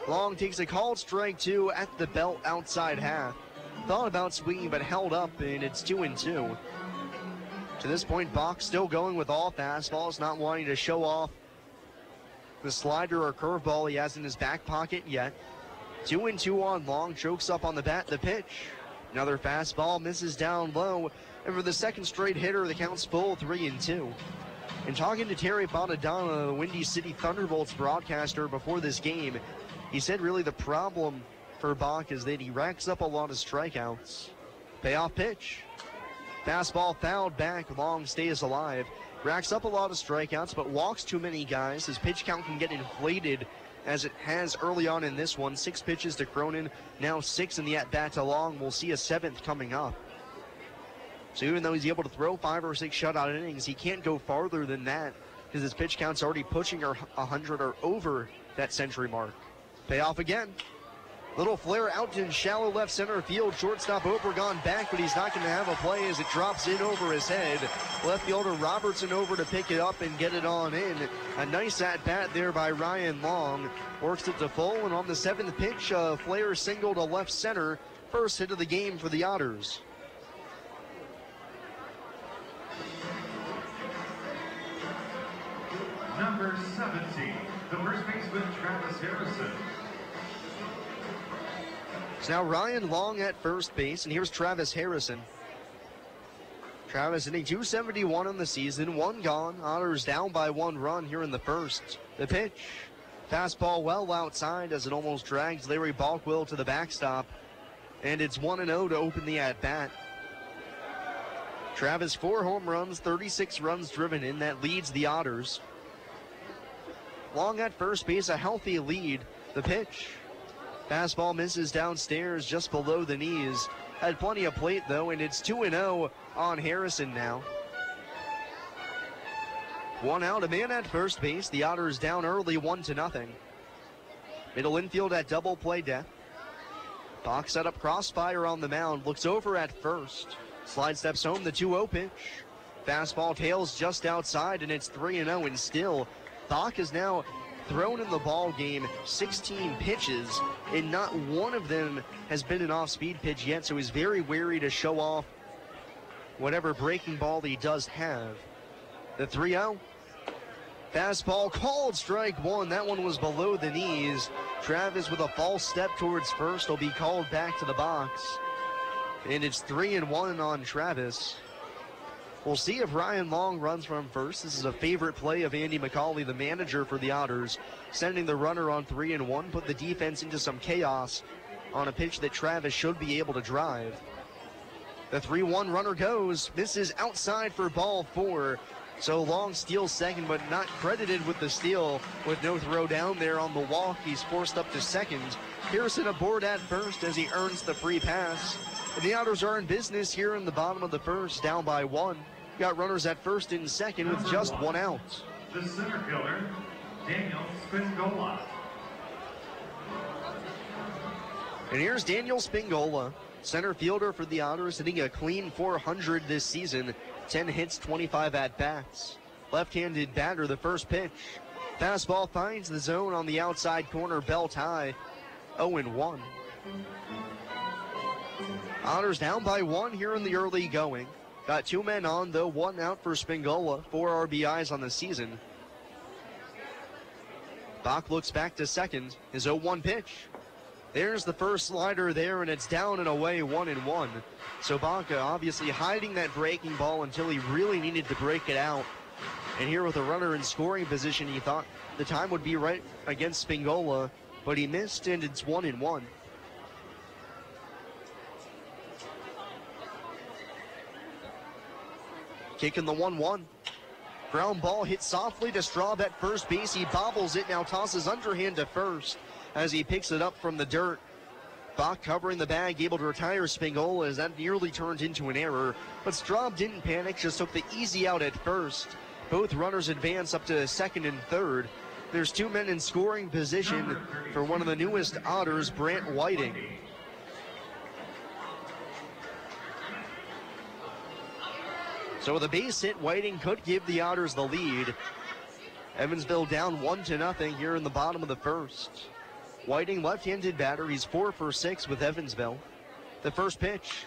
Long takes a called strike 2 at the belt outside half. Thought about swinging but held up, and it's 2-2. To this point, Bach still going with all fastballs, not wanting to show off the slider or curveball he has in his back pocket yet. 2-2 on Long, chokes up on the bat. The pitch. Another fastball misses down low, and for the second straight hitter, the count's full, 3-2. And talking to Terry Bonadonna, the Windy City Thunderbolts broadcaster, before this game, he said really the problem for Bach is that he racks up a lot of strikeouts. Payoff pitch. Fastball fouled back. Long stays alive. Racks up a lot of strikeouts, but walks too many guys. His pitch count can get inflated as it has early on in this one. 6 pitches to Cronin, now 6 in the at-bat to Long. We'll see a 7th coming up. So even though he's able to throw 5 or 6 shutout innings, he can't go farther than that because his pitch count's already pushing 100 or over that century mark. Payoff again. Little flare out to shallow left center field. Shortstop Obregon back, but he's not going to have a play as it drops in over his head. Left fielder Robertson over to pick it up and get it on in. A nice at-bat there by Ryan Long. Works it to full, and on the 7th pitch, a flare single to left center. First hit of the game for the Otters. Number 17, the first baseman Travis Harrison. So now Ryan Long at first base, and here's Travis Harrison. Travis hitting .271 on the season, 1 gone. Otters down by 1 run here in the first. The pitch. Fastball well outside as it almost drags Larry Balkwill to the backstop. And it's 1-0 to open the at-bat. Travis 4 home runs, 36 runs driven in. That leads the Otters. Long at first base, a healthy lead. The pitch. Fastball misses downstairs just below the knees. Had plenty of plate though, and it's 2-0 on Harrison now. 1 out, a man at first base. The Otters down early, 1-0. Middle infield at double play depth. Bach set up crossfire on the mound, looks over at first. Slide steps home, the 2-0 pitch. Fastball tails just outside, and it's 3-0, and still Bach has now thrown in the ball game 16 pitches, and not one of them has been an off-speed pitch yet, so he's very wary to show off whatever breaking ball he does have. The 3-0. Fastball called strike 1. That one was below the knees. Travis with a false step towards first will be called back to the box. And it's 3-1 on Travis. We'll see if Ryan Long runs from first. This is a favorite play of Andy McCauley, the manager for the Otters, sending the runner on 3-1, put the defense into some chaos on a pitch that Travis should be able to drive. The 3-1 runner goes, misses outside for ball 4. So Long steals second, but not credited with the steal. With no throw down there on the walk, he's forced up to second. Pearson aboard at first as he earns the free pass. And the Otters are in business here in the bottom of the first, down by 1. Got runners at first and second with just 1 out. The center fielder, Daniel Spingola. And here's Daniel Spingola, center fielder for the Otters, hitting a clean .400 this season. 10 hits, 25 at-bats. Left-handed batter, the first pitch. Fastball finds the zone on the outside corner, belt high, 0-1. Otters down by 1 here in the early going. Got 2 men on, though, 1 out for Spingola, 4 RBIs on the season. Bach looks back to second, his 0-1 pitch. There's the first slider there, and it's down and away, 1-1. So Baca obviously hiding that breaking ball until he really needed to break it out. And here with a runner in scoring position, he thought the time would be right against Spingola, but he missed, and it's 1-1. Kicking the 1-1. Ground ball hit softly to Straub at first base. He bobbles it, now tosses underhand to first as he picks it up from the dirt. Bach covering the bag, able to retire Spingola as that nearly turned into an error. But Straub didn't panic, just took the easy out at first. Both runners advance up to second and third. There's 2 men in scoring position for one of the newest Otters, Brant Whiting. So with a base hit, Whiting could give the Otters the lead. Evansville down 1-0 here in the bottom of the first. Whiting, left-handed batter, he's 4 for 6 with Evansville. The first pitch.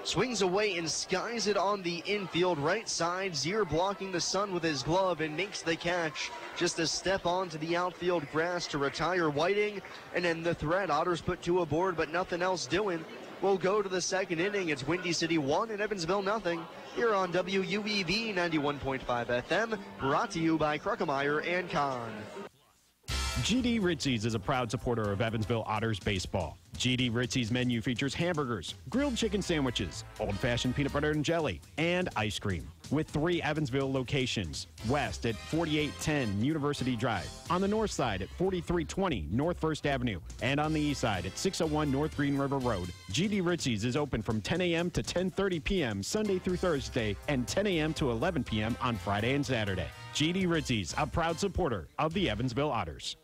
Swings away and skies it on the infield right side. Zier blocking the sun with his glove and makes the catch. Just a step onto the outfield grass to retire Whiting. And then the threat, Otters put 2 aboard, but nothing else doing. We'll go to the second inning. It's Windy City 1 and Evansville nothing. Here on WUEV 91.5 FM, brought to you by Kruckemeyer and Kahn. GD Ritzy's is a proud supporter of Evansville Otters baseball. GD Ritzy's menu features hamburgers, grilled chicken sandwiches, old-fashioned peanut butter and jelly, and ice cream. With 3 Evansville locations, west at 4810 University Drive, on the north side at 4320 North First Avenue, and on the east side at 601 North Green River Road. GD Ritzy's is open from 10 a.m. to 10:30 p.m. Sunday through Thursday, and 10 a.m. to 11 p.m. on Friday and Saturday. GD Ritzy's, a proud supporter of the Evansville Otters.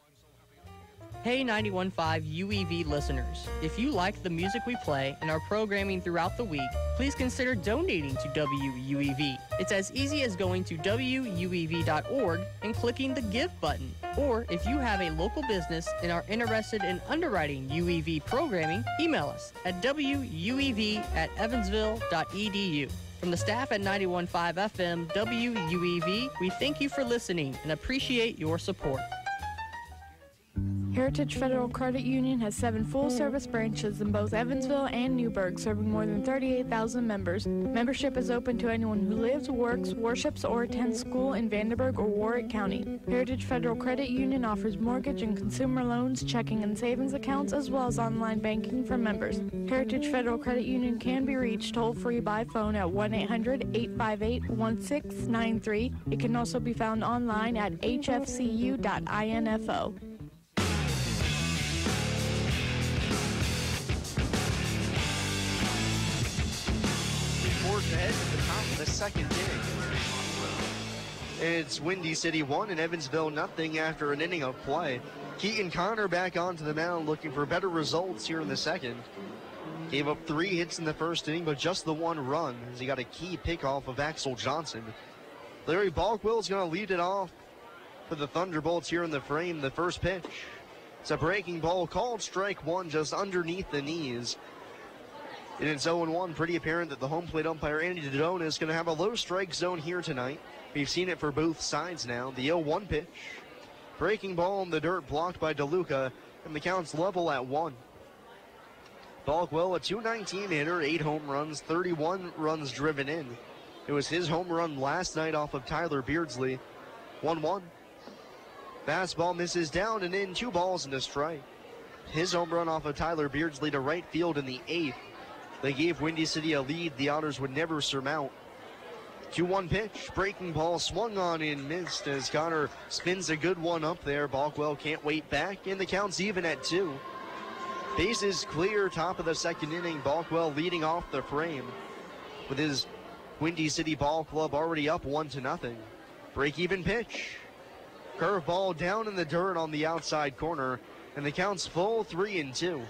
Hey 91.5 UEV listeners, if you like the music we play and our programming throughout the week, please consider donating to WUEV. It's as easy as going to WUEV.org and clicking the Give button. Or if you have a local business and are interested in underwriting UEV programming, email us at wuev@evansville.edu. From the staff at 91.5 FM WUEV, we thank you for listening and appreciate your support. Heritage Federal Credit Union has 7 full-service branches in both Evansville and Newburgh, serving more than 38,000 members. Membership is open to anyone who lives, works, worships, or attends school in Vanderburgh or Warwick County. Heritage Federal Credit Union offers mortgage and consumer loans, checking and savings accounts, as well as online banking for members. Heritage Federal Credit Union can be reached toll-free by phone at 1-800-858-1693. It can also be found online at hfcu.info. Ahead at the top of the second inning. It's Windy City 1 and Evansville nothing after an inning of play. Keaton Connor back onto the mound looking for better results here in the second. Gave up 3 hits in the first inning, but just the 1 run as he got a key pickoff of Axel Johnson. Larry Balkwell is going to lead it off for the Thunderbolts here in the frame. The first pitch. It's a breaking ball called strike 1 just underneath the knees. And it's 0-1, pretty apparent that the home plate umpire, Andy Dodona, is going to have a low strike zone here tonight. We've seen it for both sides now. The 0-1 pitch. Breaking ball in the dirt blocked by DeLuca, and the count's level at 1. Balkwell, a .219 hitter, 8 home runs, 31 runs driven in. It was his home run last night off of Tyler Beardsley. 1-1. Fastball misses down and in, 2 balls and a strike. His home run off of Tyler Beardsley to right field in the 8th. They gave Windy City a lead the Otters would never surmount. 2-1 pitch, breaking ball swung on and missed as Connor spins a good one up there. Balkwell can't wait back, and the count's even at 2. Bases clear, top of the second inning. Balkwell leading off the frame with his Windy City Ball Club already up 1-0. Break-even pitch. Curveball down in the dirt on the outside corner, and the count's full, 3-2.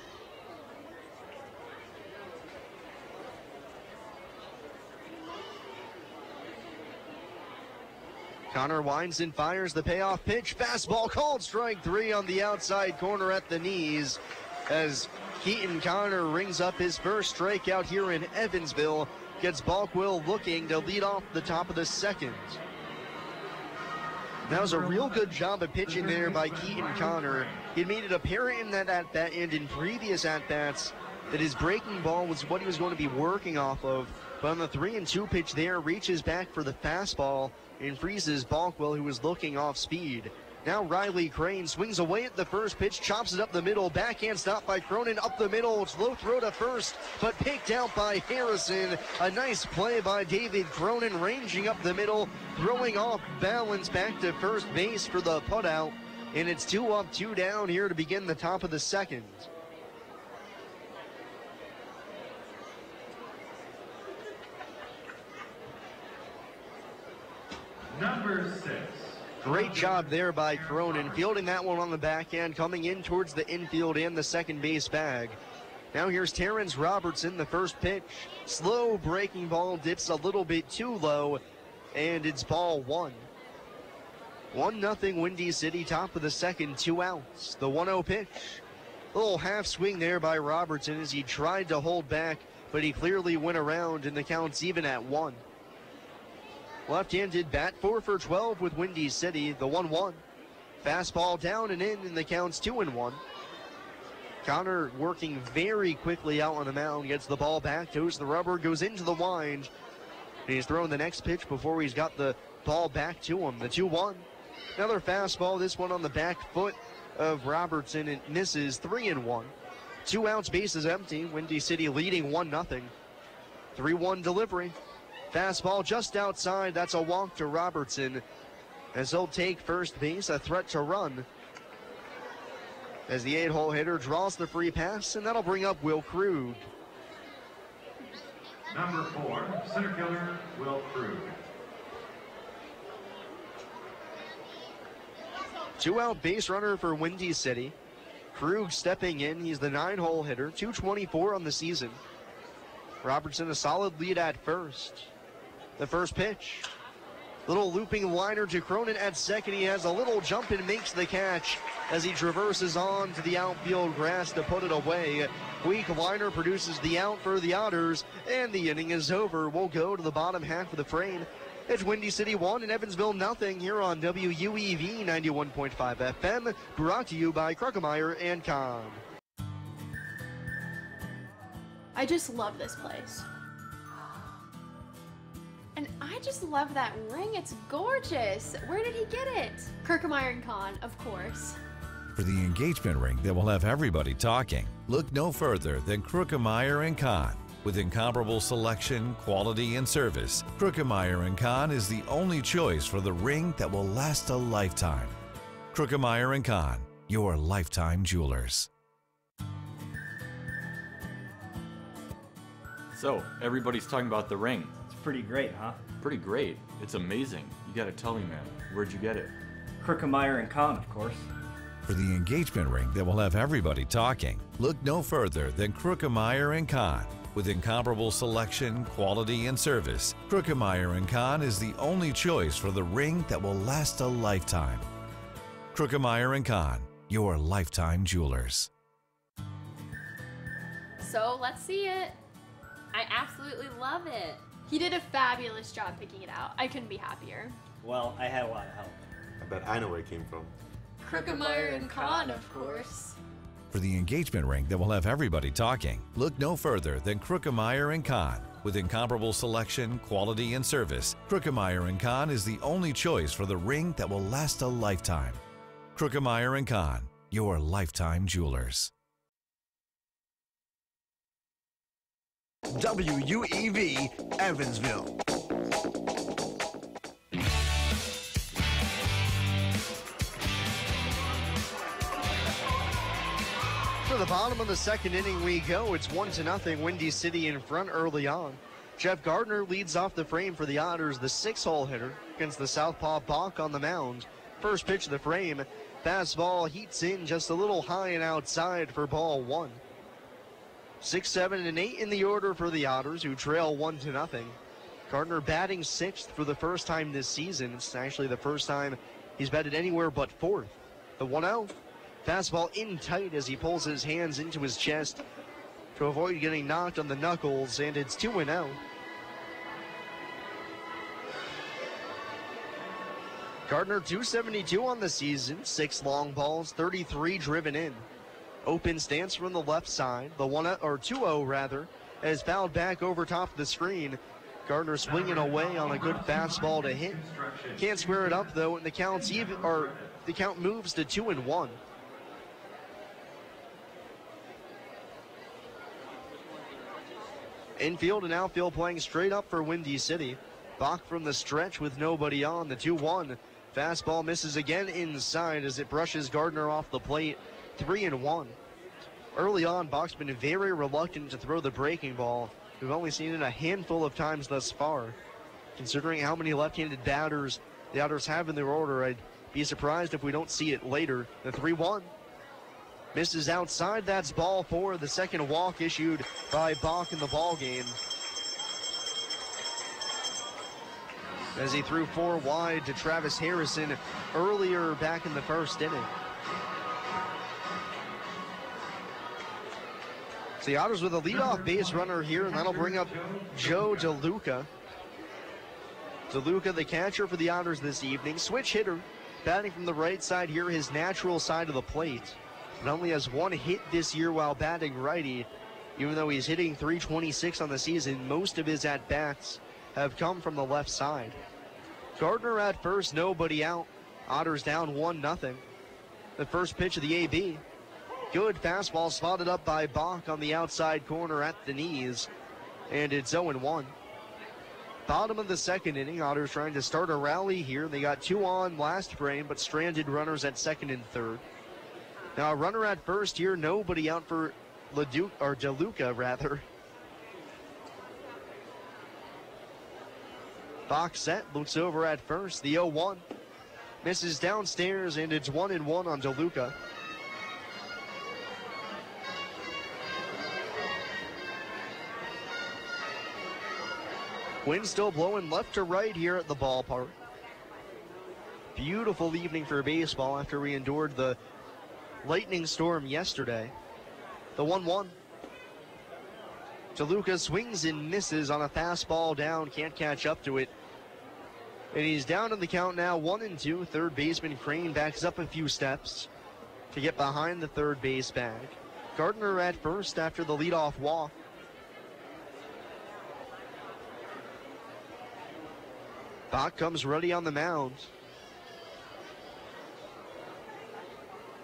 Connor winds and fires the payoff pitch. Fastball called strike 3 on the outside corner at the knees as Keaton Connor rings up his first strikeout here in Evansville. Gets Balkwell looking to lead off the top of the second. That was a real good job of pitching there by Keaton Connor. He made it apparent in that at-bat and in previous at-bats that his breaking ball was what he was going to be working off of. But on the 3-2 pitch there, reaches back for the fastball and freezes Balkwell, who was looking off speed. Now Riley Crane swings away at the first pitch, chops it up the middle, backhand stop by Cronin up the middle, slow throw to first, but picked out by Harrison. A nice play by David Cronin, ranging up the middle, throwing off balance back to first base for the putout, and it's 2 up, 2 down here to begin the top of the second. Number 6. Great job there by Cronin, fielding that one on the backhand, coming in towards the infield and the second base bag. Now here's Terrence Robertson, the first pitch. Slow breaking ball, dips a little bit too low, and it's ball 1. 1-0 Windy City, top of the second, 2 outs. The 1-0 pitch. Little half swing there by Robertson as he tried to hold back, but he clearly went around, and the count's even at 1. Left-handed bat, 4 for 12 with Windy City, the 1-1. Fastball down and in, and the count's 2-1. Connor working very quickly out on the mound, gets the ball back, toes the rubber, goes into the wind, and he's throwing the next pitch before he's got the ball back to him, the 2-1. Another fastball, this one on the back foot of Robertson, and misses, 3-1. 2 outs, bases empty, Windy City leading 1-0. 3-1 delivery. Fastball just outside, that's a walk to Robertson as he'll take first base, a threat to run. As the 8-hole hitter draws the free pass, and that'll bring up Will Krug. Number 4, center fielder Will Krug. 2-out base runner for Windy City. Krug stepping in, he's the 9-hole hitter, 224 on the season. Robertson a solid lead at first. The first pitch. Little looping liner to Cronin at second. He has a little jump and makes the catch as he traverses on to the outfield grass to put it away. Weak liner produces the out for the Otters, and the inning is over. We'll go to the bottom half of the frame. It's Windy City 1 and Evansville nothing here on WUEV 91.5 FM, brought to you by Kruckemeyer and Kahn. I just love this place. And I just love that ring. It's gorgeous. Where did he get it? Kruckemeyer & Kahn, of course. For the engagement ring that will have everybody talking, look no further than Kruckemeyer & Kahn. With incomparable selection, quality, and service, Kruckemeyer & Kahn is the only choice for the ring that will last a lifetime. Kruckemeyer & Kahn, your lifetime jewelers. So, everybody's talking about the ring. It's pretty great, huh? Pretty great. It's amazing. You gotta tell me, man. Where'd you get it? Kruckemeyer & Kahn, of course. For the engagement ring that will have everybody talking, look no further than Kruckemeyer & Kahn. With incomparable selection, quality, and service, Kruckemeyer & Kahn is the only choice for the ring that will last a lifetime. Kruckemeyer & Kahn, your lifetime jewelers. So let's see it. I absolutely love it. He did a fabulous job picking it out. I couldn't be happier. Well, I had a lot of help. I bet I know where it came from. Kruckemeyer & Kahn, of course. For the engagement ring that will have everybody talking, look no further than Krookemeyer & Kahn. With incomparable selection, quality, and service, Krookemeyer & Kahn is the only choice for the ring that will last a lifetime. Krookemeyer & Kahn, your lifetime jewelers. WUEV, Evansville. To the bottom of the second inning we go. It's 1-0, Windy City in front early on. Jeff Gardner leads off the frame for the Otters, the 6-hole hitter, against the southpaw Bach on the mound. First pitch of the frame, fastball heats in just a little high and outside for ball 1. 6, 7, and 8 in the order for the Otters, who trail 1-0. Gardner batting 6th for the first time this season. It's actually the first time he's batted anywhere but 4th. The 1-0. Fastball in tight as he pulls his hands into his chest to avoid getting knocked on the knuckles, and it's 2-0. Gardner 272 on the season, 6 long balls, 33 driven in. Open stance from the left side. The 2-0 rather, is fouled back over top of the screen. Gardner swinging away on a good fastball to hit. Can't square it up though, and the count moves to 2-1. Infield and outfield playing straight up for Windy City. Bach from the stretch with nobody on. The 2-1. Fastball misses again inside as it brushes Gardner off the plate. 3-1. Early on, Bach's been very reluctant to throw the breaking ball. We've only seen it a handful of times thus far. Considering how many left-handed batters the Otters have in their order, I'd be surprised if we don't see it later. The 3-1. Misses outside, that's ball 4. The second walk issued by Bach in the ball game, as he threw 4 wide to Travis Harrison earlier back in the first inning. So the Otters with a leadoff base runner here, and that'll bring up Joe DeLuca. DeLuca, the catcher for the Otters this evening. Switch hitter, batting from the right side here, his natural side of the plate. But only has 1 hit this year while batting righty. Even though he's hitting .326 on the season, most of his at-bats have come from the left side. Gardner at first, nobody out. Otters down 1-0. The first pitch of the AB. Good fastball spotted up by Bach on the outside corner at the knees. And it's 0-1. Bottom of the second inning, Otters trying to start a rally here. They got 2 on last frame, but stranded runners at second and third. Now a runner at first here, nobody out for DeLuca rather. Bach set, looks over at first, the 0-1. Misses downstairs, and it's 1-1 on DeLuca. Wind still blowing left to right here at the ballpark. Beautiful evening for baseball after we endured the lightning storm yesterday. The 1-1. DeLuca swings and misses on a fastball down, can't catch up to it. And he's down in the count now, 1-2. Third baseman Crane backs up a few steps to get behind the third base bag. Gardner at first after the leadoff walk. Bach comes ready on the mound.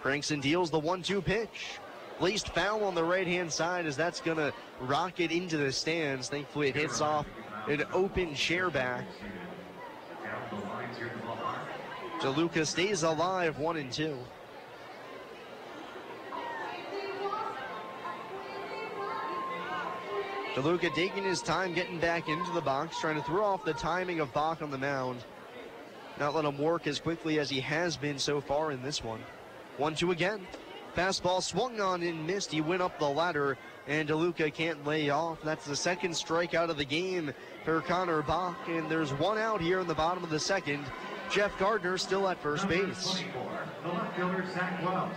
Cranks and deals the 1-2 pitch. Placed foul on the right-hand side as that's going to rocket into the stands. Thankfully, it hits off an open chair back. DeLuca stays alive, 1-2. DeLuca taking his time getting back into the box, trying to throw off the timing of Bach on the mound. Not let him work as quickly as he has been so far in this one. 1-2 again. Fastball swung on and missed. He went up the ladder, and DeLuca can't lay off. That's the second strikeout of the game for Connor Bach, and there's 1 out here in the bottom of the second. Jeff Gardner still at first base. The left fielder, Zach Wells.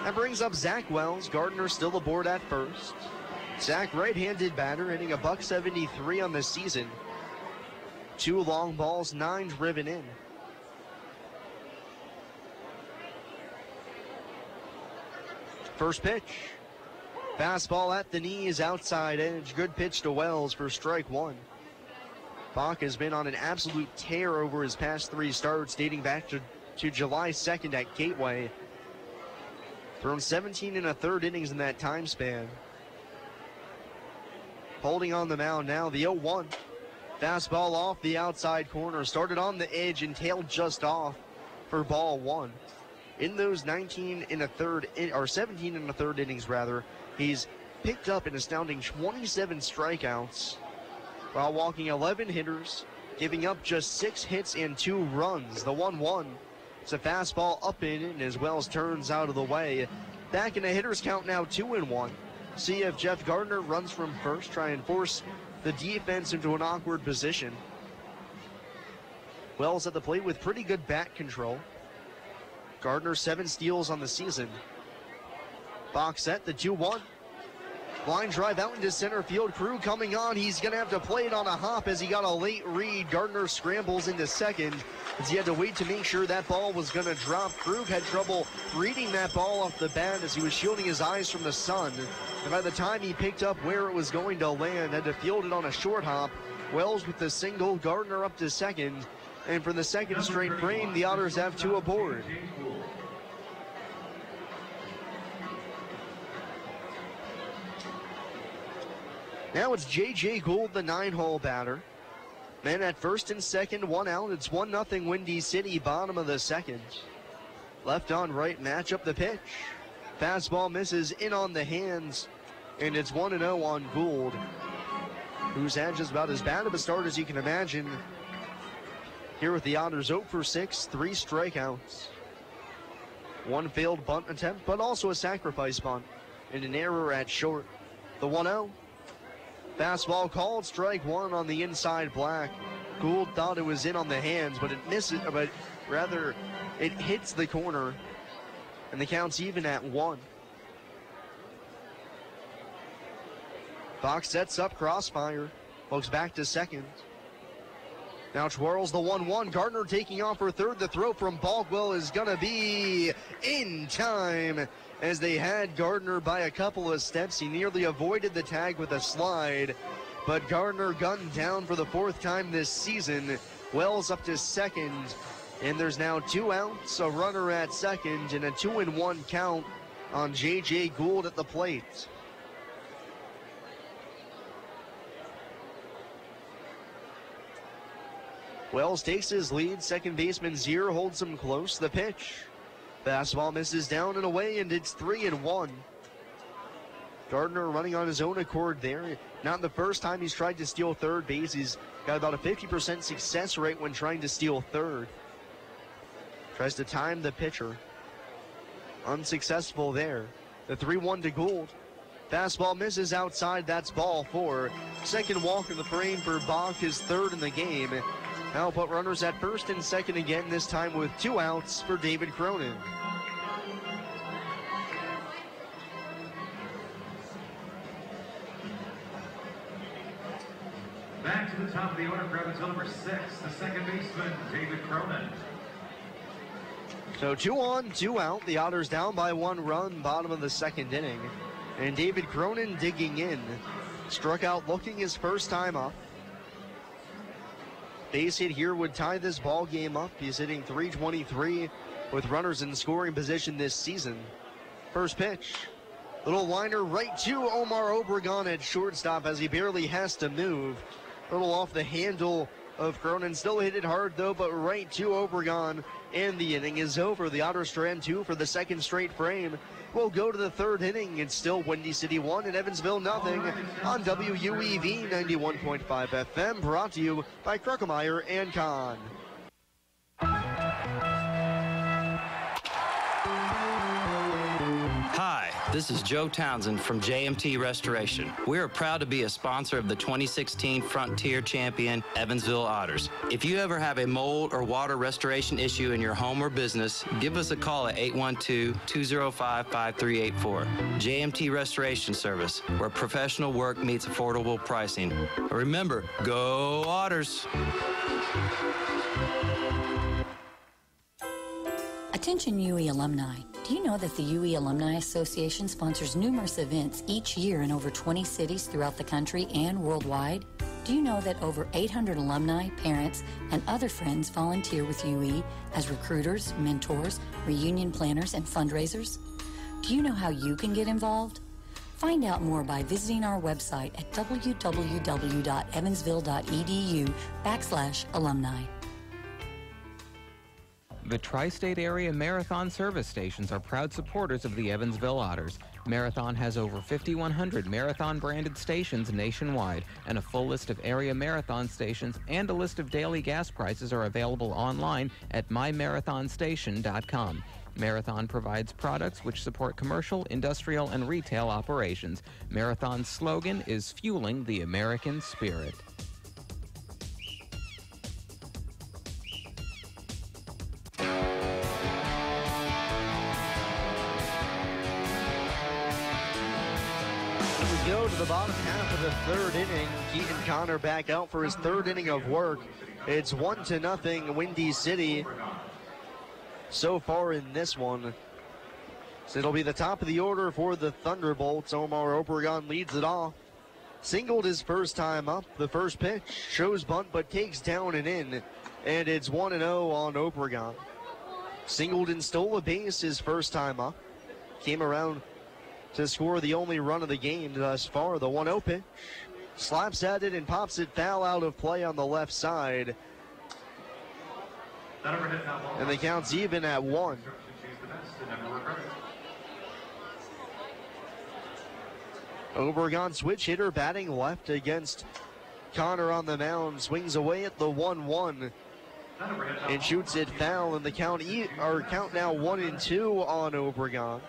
That brings up Zach Wells. Gardner still aboard at first. Zach, right-handed batter, hitting $173 on the season. 2 long balls, 9 driven in. First pitch. Fastball at the knees, outside edge. Good pitch to Wells for strike one. Bach has been on an absolute tear over his past 3 starts, dating back to July 2nd at Gateway. Thrown 17 1/3 innings in that time span. Holding on the mound now, the 0-1. Fastball off the outside corner, started on the edge and tailed just off for ball 1. In those 17 1/3 innings rather, he's picked up an astounding 27 strikeouts while walking 11 hitters, giving up just 6 hits and 2 runs. The 1-1. It's a fastball up in it, and as Wells turns out of the way. Back in a hitter's count now, 2-1. See if Jeff Gardner runs from first, try and force the defense into an awkward position. Wells at the plate with pretty good bat control. Gardner 7 steals on the season. Box set, the 2-1. Line drive out into center field. Crew coming on. He's going to have to play it on a hop as he got a late read. Gardner scrambles into second as he had to wait to make sure that ball was going to drop. Krug had trouble reading that ball off the bat as he was shielding his eyes from the sun. And by the time he picked up where it was going to land, had to field it on a short hop. Wells with the single, Gardner up to second. And for the second straight frame, the Otters have 2 aboard. Now it's J.J. Gould, the 9-hole batter. Men at first and second, 1 out. It's 1-0 Windy City, bottom of the second. Left on right, match up the pitch. Fastball misses in on the hands, and it's 1-0 on Gould, who's had just about as bad of a start as you can imagine. Here with the Otters, 0 for 6, 3 strikeouts. 1 failed bunt attempt, but also a sacrifice bunt, and an error at short. The 1-0. Fastball called, strike 1 on the inside black. Gould thought it was in on the hands, but it misses, but rather it hits the corner, and the count's even at 1. Fox sets up crossfire, looks back to second. Now twirls the 1-1. Gardner taking off for third. The throw from Balkwell is going to be in time, as they had Gardner by a couple of steps. He nearly avoided the tag with a slide, but Gardner gunned down for the 4th time this season. Wells up to second, and there's now 2 outs, a runner at second, and a 2-1 count on J.J. Gould at the plate. Wells takes his lead. Second baseman Zier holds him close. The pitch. Fastball misses down and away, and it's 3-1. Gardner running on his own accord there. Not the first time he's tried to steal third base. He's got about a 50% success rate when trying to steal third. Tries to time the pitcher. Unsuccessful there. The 3-1 to Gould. Fastball misses outside. That's ball 4. Second walk in the frame for Bach, his 3rd in the game. Now put runners at first and second again, this time with 2 outs for David Cronin. Back to the top of the order, grab until number 6, the second baseman, David Cronin. So 2 on, 2 out. The Otters down by 1 run, bottom of the second inning. And David Cronin digging in. Struck out looking his first time up. Base hit here would tie this ball game up. He's hitting .323 with runners in scoring position this season. First pitch. Little liner right to Omar Obregon at shortstop as he barely has to move. Little off the handle of Cronin. Still hit it hard though, but right to Obregon. And the inning is over. The Otters strand 2 for the second straight frame. We'll go to the 3rd inning. It's still Windy City 1 and Evansville nothing on WUEV 91.5 FM. Brought to you by Kruckemeyer and Kahn. Hi, this is Joe Townsend from JMT Restoration. We are proud to be a sponsor of the 2016 Frontier Champion Evansville Otters. If you ever have a mold or water restoration issue in your home or business, give us a call at 812-205-5384. JMT Restoration Service, where professional work meets affordable pricing. Remember, go Otters! Attention UE alumni. Do you know that the UE Alumni Association sponsors numerous events each year in over 20 cities throughout the country and worldwide? Do you know that over 800 alumni, parents, and other friends volunteer with UE as recruiters, mentors, reunion planners, and fundraisers? Do you know how you can get involved? Find out more by visiting our website at www.evansville.edu/alumni. The Tri-State Area Marathon service stations are proud supporters of the Evansville Otters. Marathon has over 5,100 Marathon-branded stations nationwide, and a full list of area Marathon stations and a list of daily gas prices are available online at mymarathonstation.com. Marathon provides products which support commercial, industrial, and retail operations. Marathon's slogan is Fueling the American Spirit. We go to the bottom half of the third inning. Keaton Connor back out for his third inning of work. It's 1-0 Windy City so far in this one. So it'll be the top of the order for the Thunderbolts. Omar Obregon leads it off. Singled his first time up. The first pitch shows bunt but takes down and in. And it's 1-0 on Obregon. Singled and stole a base his first time up. Came around to score the only run of the game thus far. The 1-0 pitch. Slaps at it and pops it foul out of play on the left side. And the count's even at 1. Obregon switch hitter batting left against Connor on the mound. Swings away at the 1-1 and shoots it foul. And the count now 1-2 on Obregon.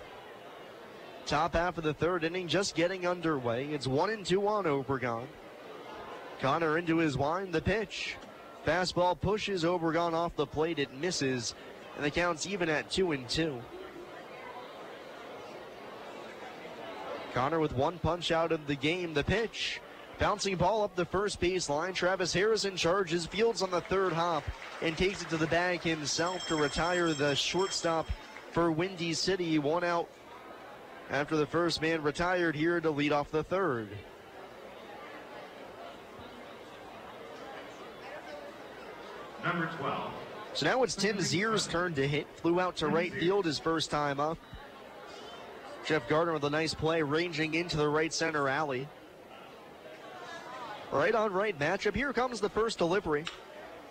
Top half of the third inning just getting underway. It's 1-2 on Obregon. Connor into his wind. The pitch. Fastball pushes Obregon off the plate. It misses. And the count's even at 2-2. Connor with one punch out of the game. The pitch. Bouncing ball up the first base line. Travis Harrison charges, fields on the third hop, and takes it to the bag himself to retire the shortstop for Windy City. One out after the first man retired here to lead off the third. Number 12. So now it's Tim Zier's turn to hit. Flew out to right field his first time up. Jeff Gardner with a nice play, ranging into the right center alley. Right on right matchup. Here comes the first delivery.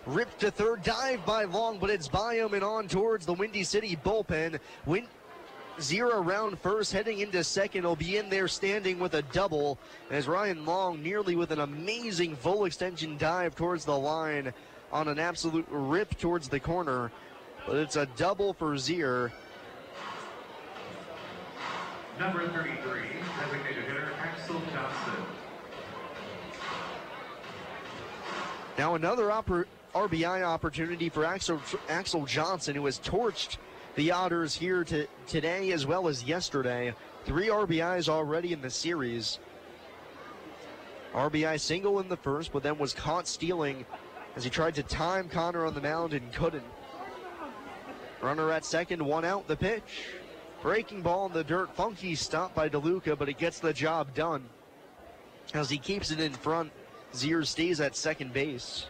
Ripped to third, dive by Long, but it's by him and on towards the Windy City bullpen. Zier around first, heading into second. He'll be in there standing with a double as Ryan Long nearly with an amazing full extension dive towards the line on an absolute rip towards the corner. But it's a double for Zier. Number 33, designated hitter Axel Johnson. Now another RBI opportunity for Axel Johnson, who has torched the Otters here today as well as yesterday. 3 RBIs already in the series. RBI single in the first, but then was caught stealing as he tried to time Connor on the mound and couldn't. Runner at second, one out. The pitch. Breaking ball in the dirt. Funky stop by DeLuca, but it gets the job done. As he keeps it in front, Zier stays at second base.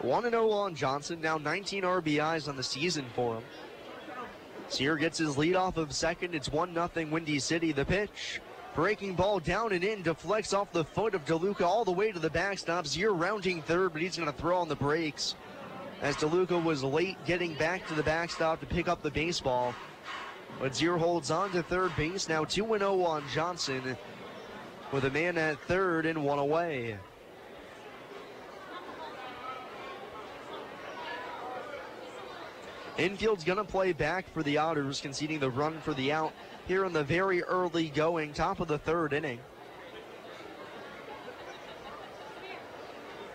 One 1-0 on Johnson. Now 19 RBIs on the season for him. Zier gets his lead off of second. It's 1-0 Windy City. The pitch. Breaking ball down and in, deflects off the foot of DeLuca all the way to the backstop. Zier rounding third, but he's going to throw on the brakes as DeLuca was late getting back to the backstop to pick up the baseball. But Zier holds on to third base. Now 2-0 on Johnson with a man at third and one away. Infield's going to play back for the Otters, conceding the run for the out here in the very early going, top of the third inning.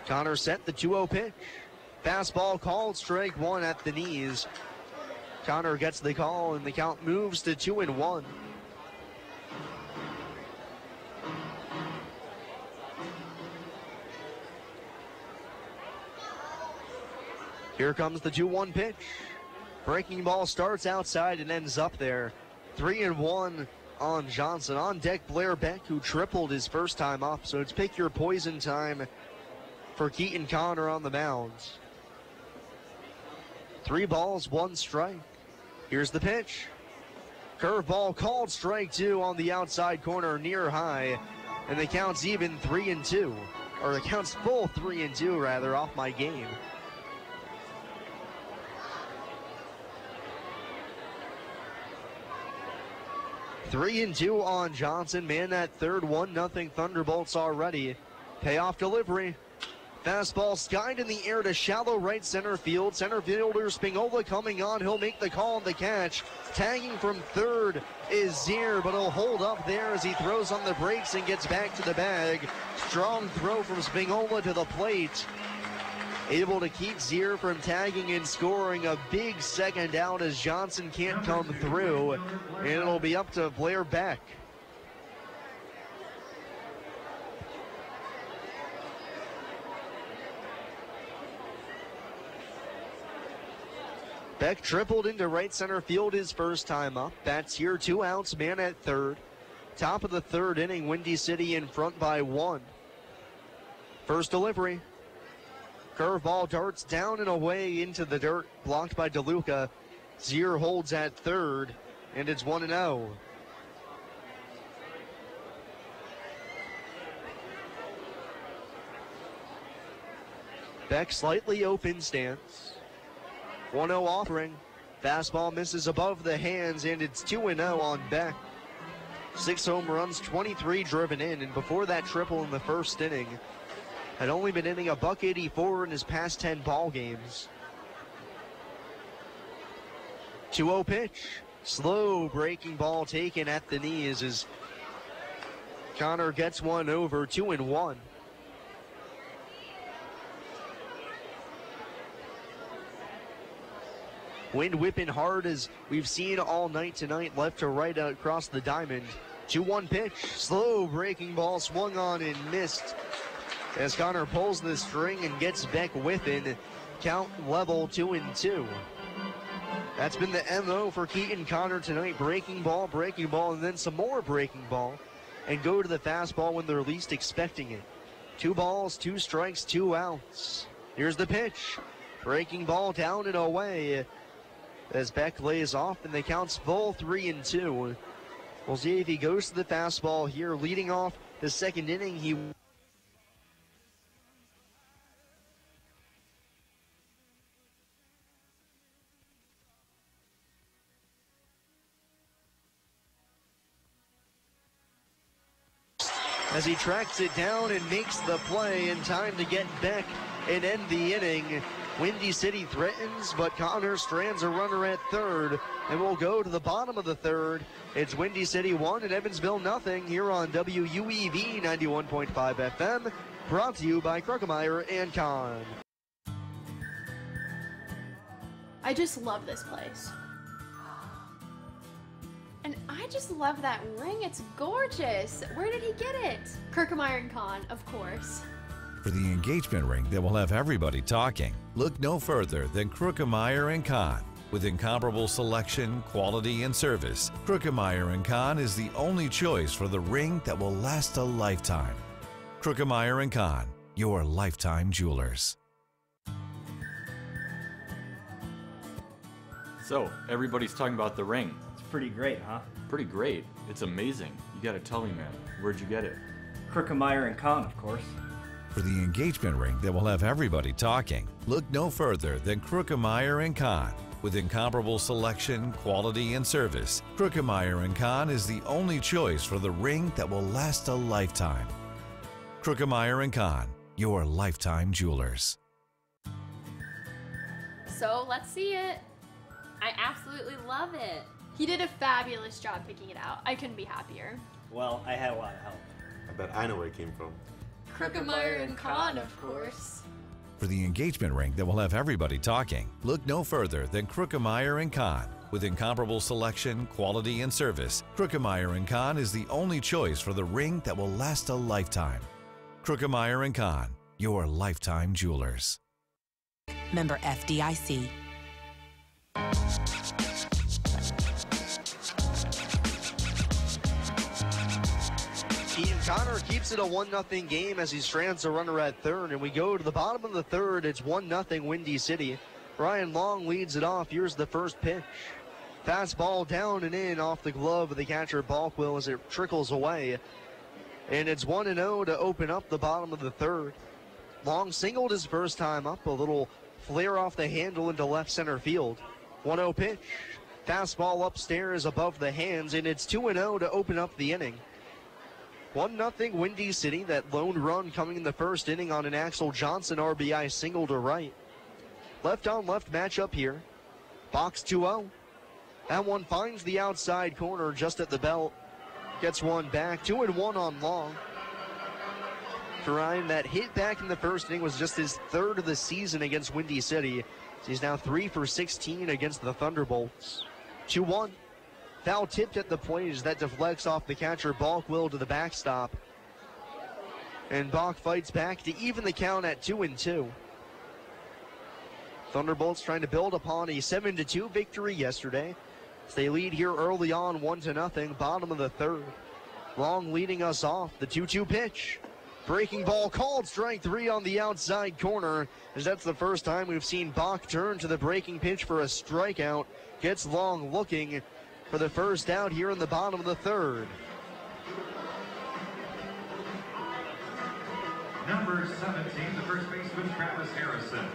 Connor set the 2-0 pitch. Fastball called, strike one at the knees. Connor gets the call, and the count moves to 2-1. Here comes the 2-1 pitch. Breaking ball starts outside and ends up there. 3-1 on Johnson. On deck, Blair Beck, who tripled his first time up. So it's pick your poison time for Keaton Connor on the mound. 3 balls, 1 strike. Here's the pitch. Curveball called, strike 2 on the outside corner near high. And the count's even 3-2. Or the count's full 3-2 rather, off my game. Three and 2 on Johnson. Man at third, 1-0 Thunderbolts already. Payoff delivery. Fastball skied in the air to shallow right center field. Center fielder Spingola coming on. He'll make the call on the catch. Tagging from third is Zier, but he'll hold up there as he throws on the brakes and gets back to the bag. Strong throw from Spingola to the plate. Able to keep Zier from tagging and scoring a big second out as Johnson can't come through. And it'll be up to Blair Beck. Beck tripled into right center field his first time up. Bats here, 2 outs, man at third. Top of the third inning, Windy City in front by 1. First delivery. Curveball darts down and away into the dirt, blocked by DeLuca. Zier holds at third, and it's 1-0. Beck slightly open stance. 1-0 offering. Fastball misses above the hands, and it's 2-0 on Beck. 6 home runs, 23 driven in, and before that triple in the first inning, had only been hitting $184 in his past 10 ball games. 2-0 pitch. Slow breaking ball taken at the knees as Connor gets one over. 2-1. Wind whipping hard as we've seen all night tonight, left to right across the diamond. 2-1 pitch. Slow breaking ball swung on and missed as Connor pulls the string and gets Beck whipping. Count level 2-2. That's been the MO for Keaton Connor tonight. Breaking ball, and then some more breaking ball. And go to the fastball when they're least expecting it. 2 balls, 2 strikes, 2 outs. Here's the pitch. Breaking ball down and away as Beck lays off, and the count's full 3-2. We'll see if he goes to the fastball here. Leading off the second inning, he as he tracks it down and makes the play in time to get Beck and end the inning. Windy City threatens, but Connor strands a runner at third, and we'll go to the bottom of the third. It's Windy City 1 and Evansville nothing here on WUEV 91.5 FM, brought to you by Kruckemeyer and Kahn. I just love this place. And I just love that ring. It's gorgeous. Where did he get it? Kruckemeyer and Kahn, of course. For the engagement ring that will have everybody talking, look no further than Kruckemeyer & Kahn. With incomparable selection, quality, and service, Kruckemeyer & Kahn is the only choice for the ring that will last a lifetime. Kruckemeyer & Kahn, your lifetime jewelers. So, everybody's talking about the ring. It's pretty great, huh? Pretty great. It's amazing. You gotta tell me, man. Where'd you get it? Kruckemeyer & Kahn, of course. For the engagement ring that will have everybody talking, look no further than Kruckemeyer & Kahn. With incomparable selection, quality, and service, Kruckemeyer & Kahn is the only choice for the ring that will last a lifetime. Kruckemeyer & Kahn, your lifetime jewelers. So let's see it. I absolutely love it. He did a fabulous job picking it out. I couldn't be happier. Well, I had a lot of help. I bet I know where it came from. Kruckemeyer and Kahn, of course. For the engagement ring that will have everybody talking, look no further than Kruckemeyer & Kahn. With incomparable selection, quality, and service, Kruckemeyer & Kahn is the only choice for the ring that will last a lifetime. Kruckemeyer & Kahn, your lifetime jewelers. Member FDIC. Keaton Connor keeps it a 1-0 game as he strands the runner at third, and we go to the bottom of the third. It's 1-0 Windy City. Ryan Long leads it off. Here's the first pitch. Fastball down and in off the glove of the catcher Balkwill as it trickles away. And it's 1-0 to open up the bottom of the third. Long singled his first time up. A little flare off the handle into left center field. 1-0 pitch. Fastball upstairs above the hands, and it's 2-0 to open up the inning. 1-0 Windy City. That lone run coming in the first inning on an Axel Johnson RBI single to right. Left on left matchup here. Box 2-0. That one finds the outside corner just at the belt. Gets one back. 2-1 on Long. For Ryan, that hit back in the first inning was just his third of the season against Windy City. So he's now 3 for 16 against the Thunderbolts. 2-1. Foul tipped at the plate as that deflects off the catcher Balkwill to the backstop. And Bach fights back to even the count at 2-2. Thunderbolts trying to build upon a 7-2 victory yesterday. As they lead here early on 1-0, bottom of the third. Long leading us off. The 2-2 pitch. Breaking ball called, strike 3 on the outside corner, as that's the first time we've seen Bach turn to the breaking pitch for a strikeout. Gets Long looking for the first out here in the bottom of the third. Number 17, the first baseman, Travis Harrison.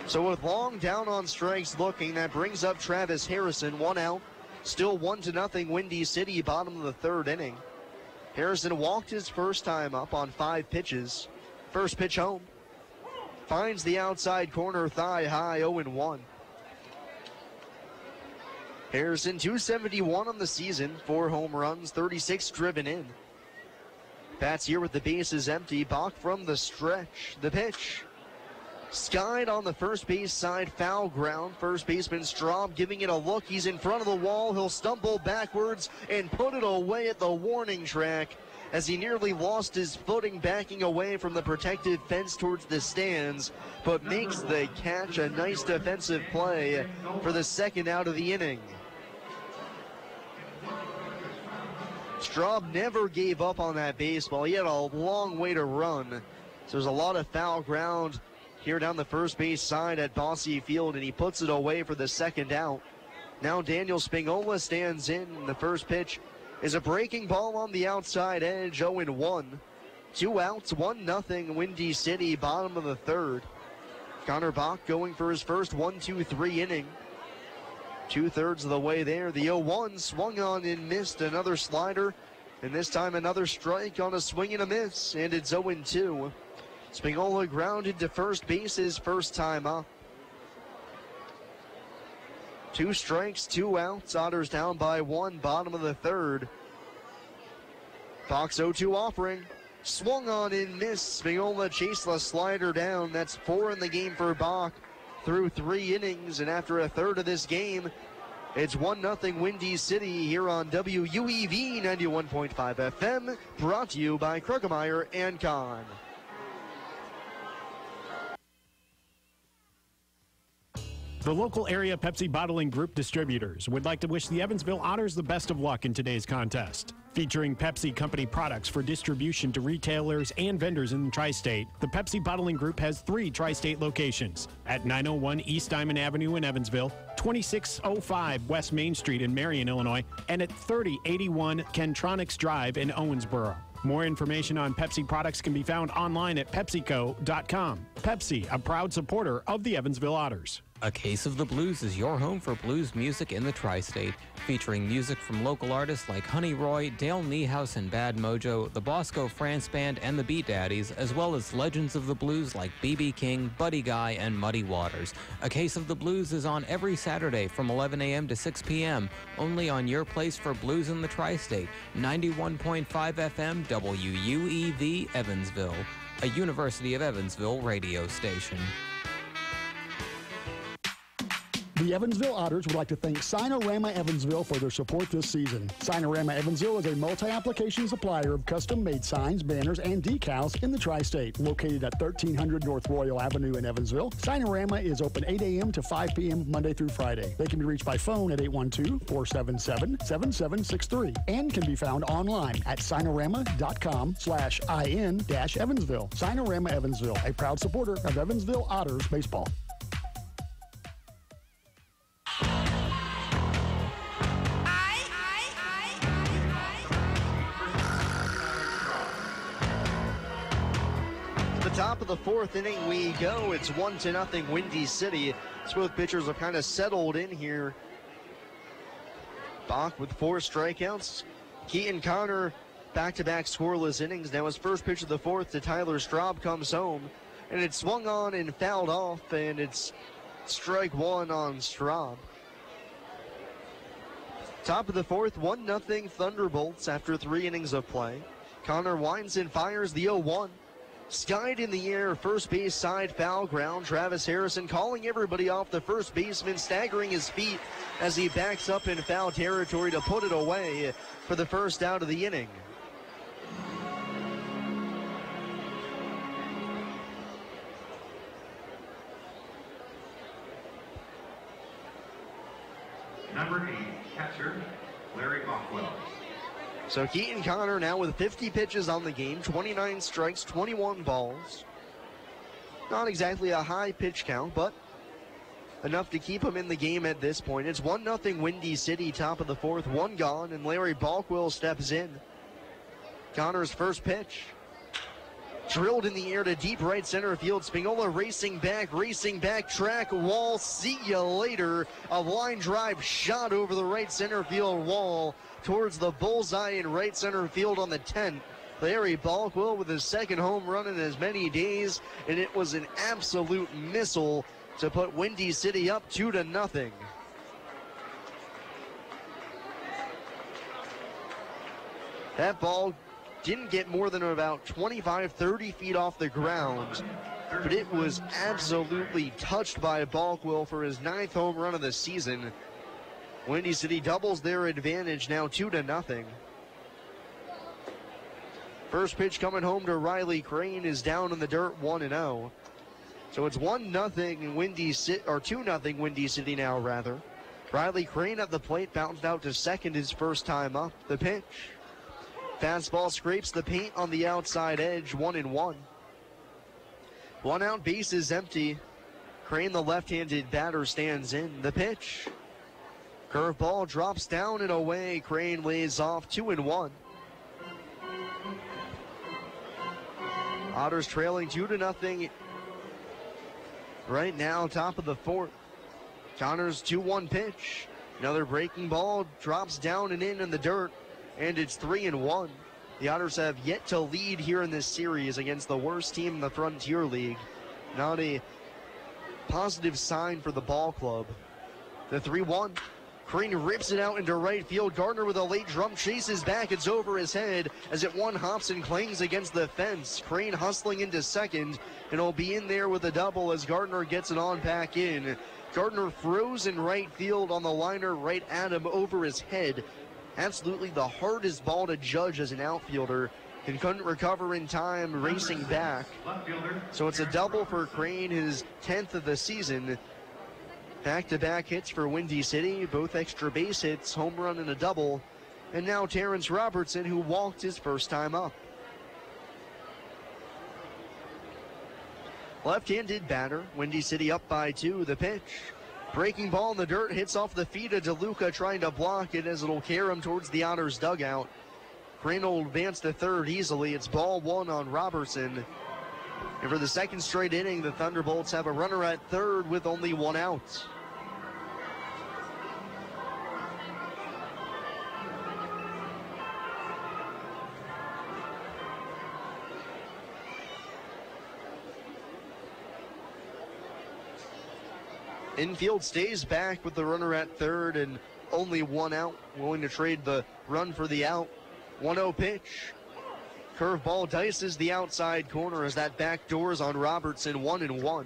So with Long down on strikes looking, that brings up Travis Harrison, 1 out. Still 1-0 Windy City, bottom of the third inning. Harrison walked his first time up on 5 pitches. First pitch home. Finds the outside corner thigh high, 0-1. Harrison, 271 on the season, 4 home runs, 36 driven in. Bats here with the bases empty. Bach from the stretch. The pitch. Skied on the first base side, foul ground. First baseman Straub giving it a look. He's in front of the wall. He'll stumble backwards and put it away at the warning track as he nearly lost his footing backing away from the protected fence towards the stands, but makes the catch. A nice defensive play for the second out of the inning. Straub never gave up on that baseball. He had a long way to run. So there's a lot of foul ground here down the first base side at Bosse Field, and he puts it away for the second out. Now Daniel Spingola stands in. The first pitch is a breaking ball on the outside edge, 0-1. 2 outs, 1-0 Windy City, bottom of the third. Connor Bach going for his first 1-2-3 inning. 2/3 of the way there. The 0-1 swung on and missed. Another slider, and this time another strike on a swing and a miss, and it's 0-2. Spingola grounded to first base his first time up. 2 strikes, 2 outs. Otters down by 1, bottom of the third. Fox 0-2 offering. Swung on and missed. Spingola chased the slider down. That's 4 in the game for Bach through 3 innings. And after a third of this game, it's 1-0 Windy City here on WUEV 91.5 FM. Brought to you by Krugemeyer and Kahn. The local area Pepsi Bottling Group distributors would like to wish the Evansville Otters the best of luck in today's contest. Featuring Pepsi Company products for distribution to retailers and vendors in the Tri-State, the Pepsi Bottling Group has 3 Tri-State locations at 901 East Diamond Avenue in Evansville, 2605 West Main Street in Marion, Illinois, and at 3081 Kentronics Drive in Owensboro. More information on Pepsi products can be found online at PepsiCo.com. Pepsi, a proud supporter of the Evansville Otters. A Case of the Blues is your home for blues music in the Tri-State, featuring music from local artists like Honey Roy, Dale Niehaus and Bad Mojo, the Bosco France Band, and the Beat Daddies, as well as legends of the blues like B.B. King, Buddy Guy, and Muddy Waters. A Case of the Blues is on every Saturday from 11 a.m. to 6 p.m., only on your place for blues in the Tri-State, 91.5 FM WUEV Evansville, a University of Evansville radio station. The Evansville Otters would like to thank Sinorama Evansville for their support this season. Sinorama Evansville is a multi-application supplier of custom-made signs, banners, and decals in the tri-state. Located at 1300 North Royal Avenue in Evansville, Sinorama is open 8 a.m. to 5 p.m. Monday through Friday. They can be reached by phone at 812-477-7763 and can be found online at sinorama.com/in-Evansville. Sinorama Evansville, a proud supporter of Evansville Otters baseball. Top of the fourth inning we go. It's 1-0 Windy City. So both pitchers are kind of settled in here. Bach with 4 strikeouts. Keaton Connor back-to-back scoreless innings. Now his first pitch of the fourth to Tyler Straub comes home, and it's swung on and fouled off, and it's strike 1 on Straub. Top of the fourth, 1-0 Thunderbolts after 3 innings of play. Connor winds and fires the 0-1. Skied in the air, first base side, foul ground. Travis Harrison calling everybody off. The first baseman staggering his feet as he backs up in foul territory to put it away for the first out of the inning. Number 8, catcher, Larry Bockwell. So Keaton Connor now with 50 pitches on the game, 29 strikes, 21 balls. Not exactly a high pitch count, but enough to keep him in the game at this point. It's 1-0 Windy City, top of the fourth, 1 gone, and Larry Balkwell steps in. Connor's first pitch. Drilled in the air to deep right center field. Spinola racing back, track wall. See you later. A line drive shot over the right center field wall towards the bullseye in right center field on the 10th. Larry Balkwell with his second home run in as many days, and it was an absolute missile to put Windy City up 2-0. That ball didn't get more than about 25-30 feet off the ground, but it was absolutely touched by Balkwell for his 9th home run of the season. Windy City doubles their advantage now 2-0. First pitch coming home to Riley Crane is down in the dirt 1-0. So it's 1-0 Windy City, or 2-0 Windy City now rather. Riley Crane at the plate, bounced out to second his first time up. The pitch. Fastball scrapes the paint on the outside edge, 1-1. 1 out, base is empty. Crane, the left-handed batter, stands in. The pitch. Curveball drops down and away. Crane lays off, 2-1. Otters trailing 2-0. Right now, top of the fourth. Connor's 2-1 pitch. Another breaking ball drops down and in the dirt. And it's 3-1. The Otters have yet to lead here in this series against the worst team in the Frontier League. Not a positive sign for the ball club. The 3-1. Crane rips it out into right field. Gardner with a late drum chases back. It's over his head as it one hops and clings against the fence. Crane hustling into second, and will be in there with a double as Gardner gets it on back in. Gardner froze in right field on the liner right at him over his head. Absolutely the hardest ball to judge as an outfielder, and couldn't recover in time, racing back. So it's a double for Crane, his 10th of the season. Back-to-back hits for Windy City, both extra base hits, home run and a double. And now Terrence Robertson, who walked his first time up. Left-handed batter, Windy City up by 2, the pitch. Breaking ball in the dirt, hits off the feet of DeLuca, trying to block it as it'll carry him towards the Otters dugout. Crane will advance to third easily. It's ball 1 on Robertson. And for the second straight inning, the Thunderbolts have a runner at third with only 1 out. Infield stays back with the runner at third and only 1 out. Willing to trade the run for the out. 1-0 pitch. Curveball dices the outside corner as that back doors on Robertson, 1-1.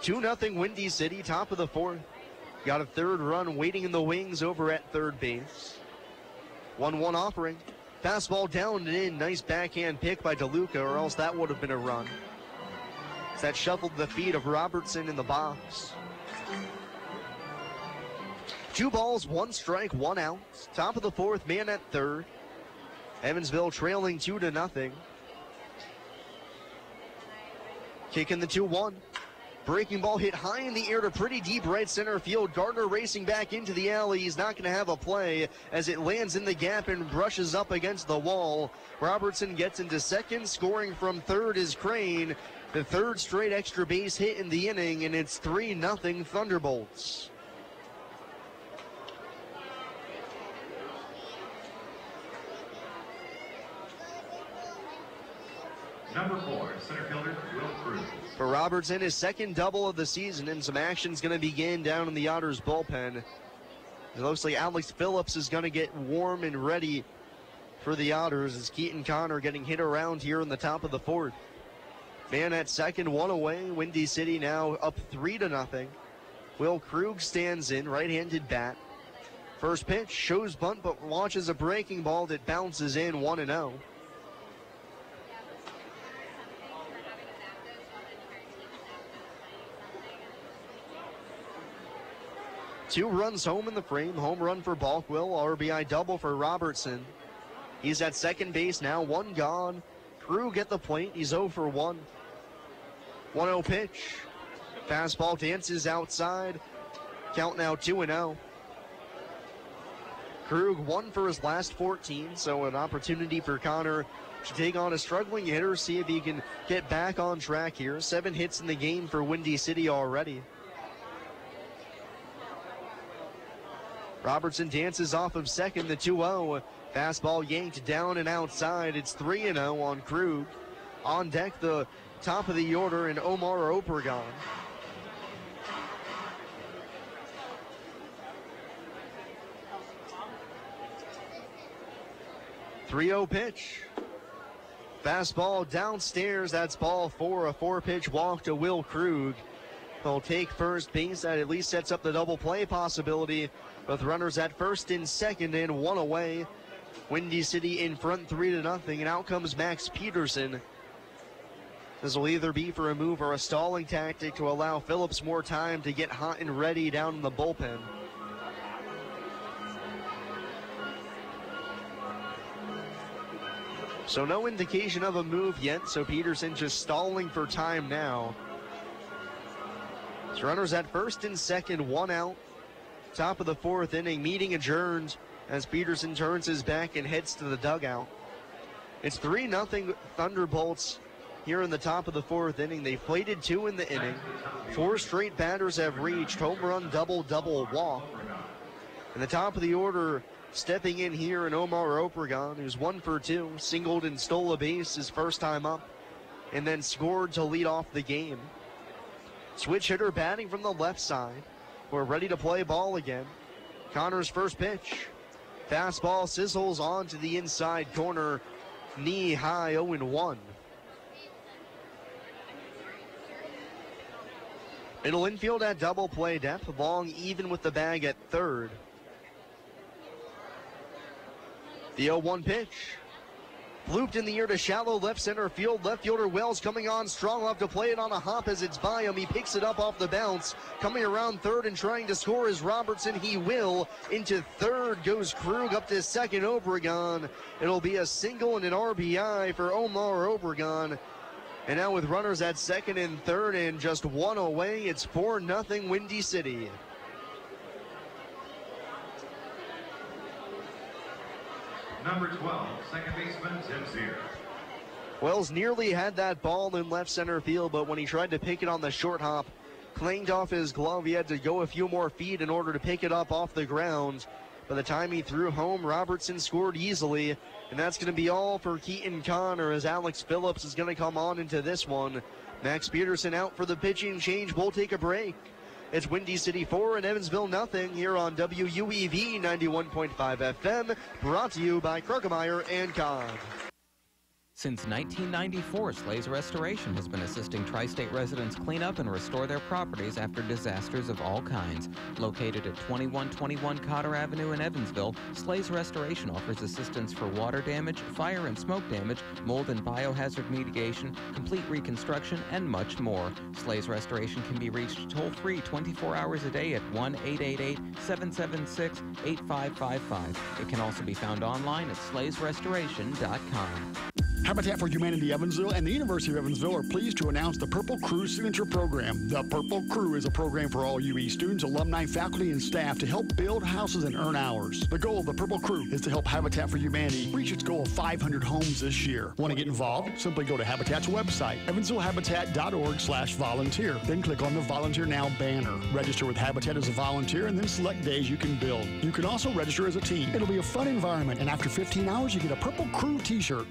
2-0 Windy City, top of the fourth. Got a third run waiting in the wings over at third base. 1-1 offering. Fastball down and in. Nice backhand pick by DeLuca, or else that would have been a run. That shuffled the feet of Robertson in the box. 2 balls, 1 strike, 1 out. Top of the fourth, man at third. Evansville trailing 2-0. Kicking the 2-1. Breaking ball hit high in the air to pretty deep right center field. Gardner racing back into the alley. He's not going to have a play as it lands in the gap and brushes up against the wall. Robertson gets into second. Scoring from third is Crane. The third straight extra base hit in the inning, and it's 3-0 Thunderbolts. Number 4, center fielder Will Cruz. For Robertson, his second double of the season, and some action's going to begin down in the Otters bullpen. It looks like Alex Phillips is going to get warm and ready for the Otters as Keaton Connor getting hit around here in the top of the fourth. Man at second, 1 away. Windy City now up 3-0. Will Krug stands in, right-handed bat. First pitch, shows bunt, but launches a breaking ball that bounces in 1-0. Two runs home in the frame. Home run for Balkwill. RBI double for Robertson. He's at second base now. 1 gone. Krug at the plate. He's 0 for 1. 1-0 pitch. Fastball dances outside. Count now 2-0. Krug 1 for his last 14, so an opportunity for Connor to take on a struggling hitter, see if he can get back on track here. 7 hits in the game for Windy City already. Robertson dances off of second, the 2-0. Fastball yanked down and outside. It's 3-0 on Krug. On deck, the top of the order, and Omar Obregon. .3-0 pitch. Fastball downstairs. That's ball 4. A 4-pitch walk to Will Krug. He'll take first base. That at least sets up the double play possibility with runners at first and second and 1 away. Windy City in front 3-0, and out comes Max Peterson. This will either be for a move or a stalling tactic to allow Phillips more time to get hot and ready down in the bullpen. So no indication of a move yet, so Peterson just stalling for time now. So runners at first and second, 1 out. Top of the fourth inning, meeting adjourned as Peterson turns his back and heads to the dugout. It's 3-0 Thunderbolts here in the top of the fourth inning. They plated 2 in the inning. 4 straight batters have reached. Home run, double, walk. In the top of the order, stepping in here, in Omar Obregon, who's 1 for 2, singled and stole a base his first time up, and then scored to lead off the game. Switch hitter batting from the left side. We're ready to play ball again. Connor's first pitch. Fastball sizzles onto the inside corner, knee high, 0-1. Middle infield at double play depth, long even with the bag at third. The 0-1 pitch. Looped in the air to shallow left center field. Left fielder Wells coming on strong enough to play it on a hop as it's by him. He picks it up off the bounce. Coming around third and trying to score is Robertson. He will. Into third goes Krug, up to second Obregon. It'll be a single and an RBI for Omar Obregon. And now with runners at second and third and just 1 away, it's 4-0 Windy City. Number 12, second baseman Tim Zier. Wells nearly had that ball in left center field, but when he tried to pick it on the short hop, clanged off his glove. He had to go a few more feet in order to pick it up off the ground. By the time he threw home, Robertson scored easily, and that's going to be all for Keaton Connor as Alex Phillips is going to come on into this one. Max Peterson out for the pitching change. We'll take a break. It's Windy City 4 and Evansville nothing here on WUEV 91.5 FM, brought to you by Krugemeyer and Kahn. Since 1994, Slay's Restoration has been assisting tri-state residents clean up and restore their properties after disasters of all kinds. Located at 2121 Cotter Avenue in Evansville, Slay's Restoration offers assistance for water damage, fire and smoke damage, mold and biohazard mitigation, complete reconstruction, and much more. Slay's Restoration can be reached toll-free 24 hours a day at 1-888-776-8555. It can also be found online at slaysrestoration.com. Habitat for Humanity Evansville and the University of Evansville are pleased to announce the Purple Crew Signature Program. The Purple Crew is a program for all UE students, alumni, faculty, and staff to help build houses and earn hours. The goal of the Purple Crew is to help Habitat for Humanity reach its goal of 500 homes this year. Want to get involved? Simply go to Habitat's website, evansvillehabitat.org/volunteer. Then click on the Volunteer Now banner. Register with Habitat as a volunteer and then select days you can build. You can also register as a team. It'll be a fun environment, and after 15 hours, you get a Purple Crew t-shirt.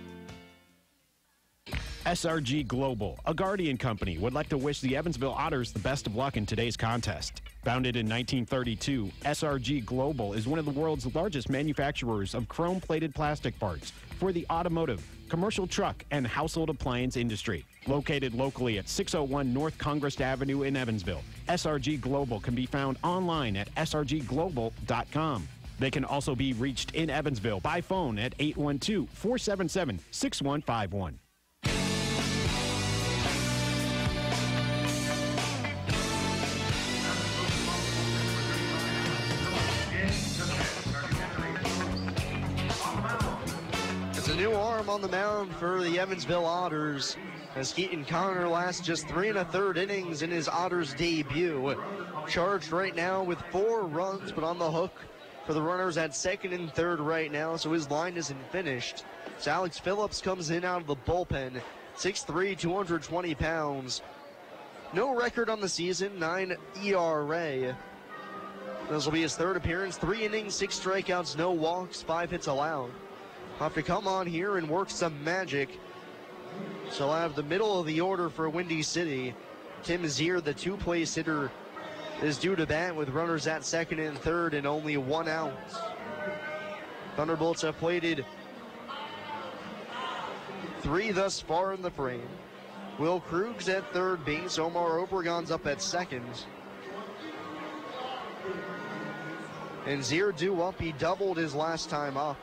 SRG Global, a Guardian company, would like to wish the Evansville Otters the best of luck in today's contest. Founded in 1932, SRG Global is one of the world's largest manufacturers of chrome-plated plastic parts for the automotive, commercial truck, and household appliance industry. Located locally at 601 North Congress Avenue in Evansville, SRG Global can be found online at srgglobal.com. They can also be reached in Evansville by phone at 812-477-6151. A new arm on the mound for the Evansville Otters as Keaton Connor lasts just 3 1/3 innings in his Otters debut. Charged right now with 4 runs, but on the hook for the runners at second and third right now, so his line isn't finished. So Alex Phillips comes in out of the bullpen, 6'3", 220 pounds. No record on the season, 9 ERA. This will be his third appearance, 3 innings, 6 strikeouts, no walks, 5 hits allowed. Have to come on here and work some magic. So I'll have the middle of the order for Windy City. Tim Zier, the 2-place hitter, is due to bat with runners at second and third and only 1 out. Thunderbolts have plated 3 thus far in the frame. Will Krug's at third base. Omar Obregon's up at second. And Zier due up. He doubled his last time up.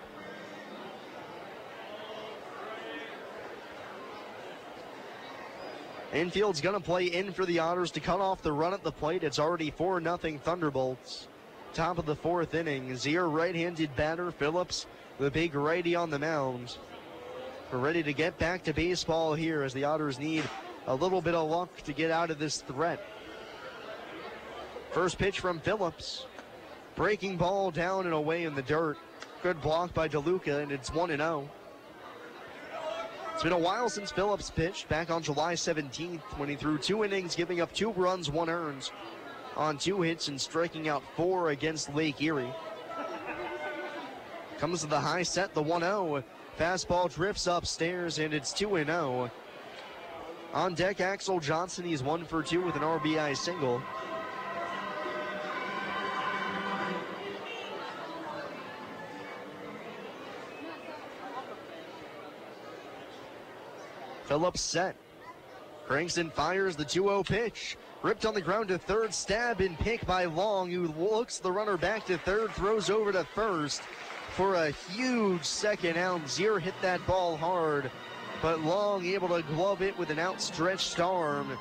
Infield's going to play in for the Otters to cut off the run at the plate. It's already 4-0 Thunderbolts. Top of the 4th inning. Zier, right-handed batter. Phillips, the big righty on the mound. We're ready to get back to baseball here as the Otters need a little bit of luck to get out of this threat. First pitch from Phillips. Breaking ball down and away in the dirt. Good block by DeLuca, and it's 1-0. It's been a while since Phillips pitched, back on July 17th when he threw 2 innings, giving up 2 runs, 1 earned on 2 hits and striking out 4 against Lake Erie. Comes to the high set, the 1-0. Fastball drifts upstairs, and it's 2-0. On deck, Axel Johnson. He's 1 for 2 with an RBI single. Phillips set. Cranks and fires the 2-0 pitch. Ripped on the ground to third, stab and pick by Long, who looks the runner back to third, throws over to first for a huge second out. Zier hit that ball hard, but Long able to glove it with an outstretched arm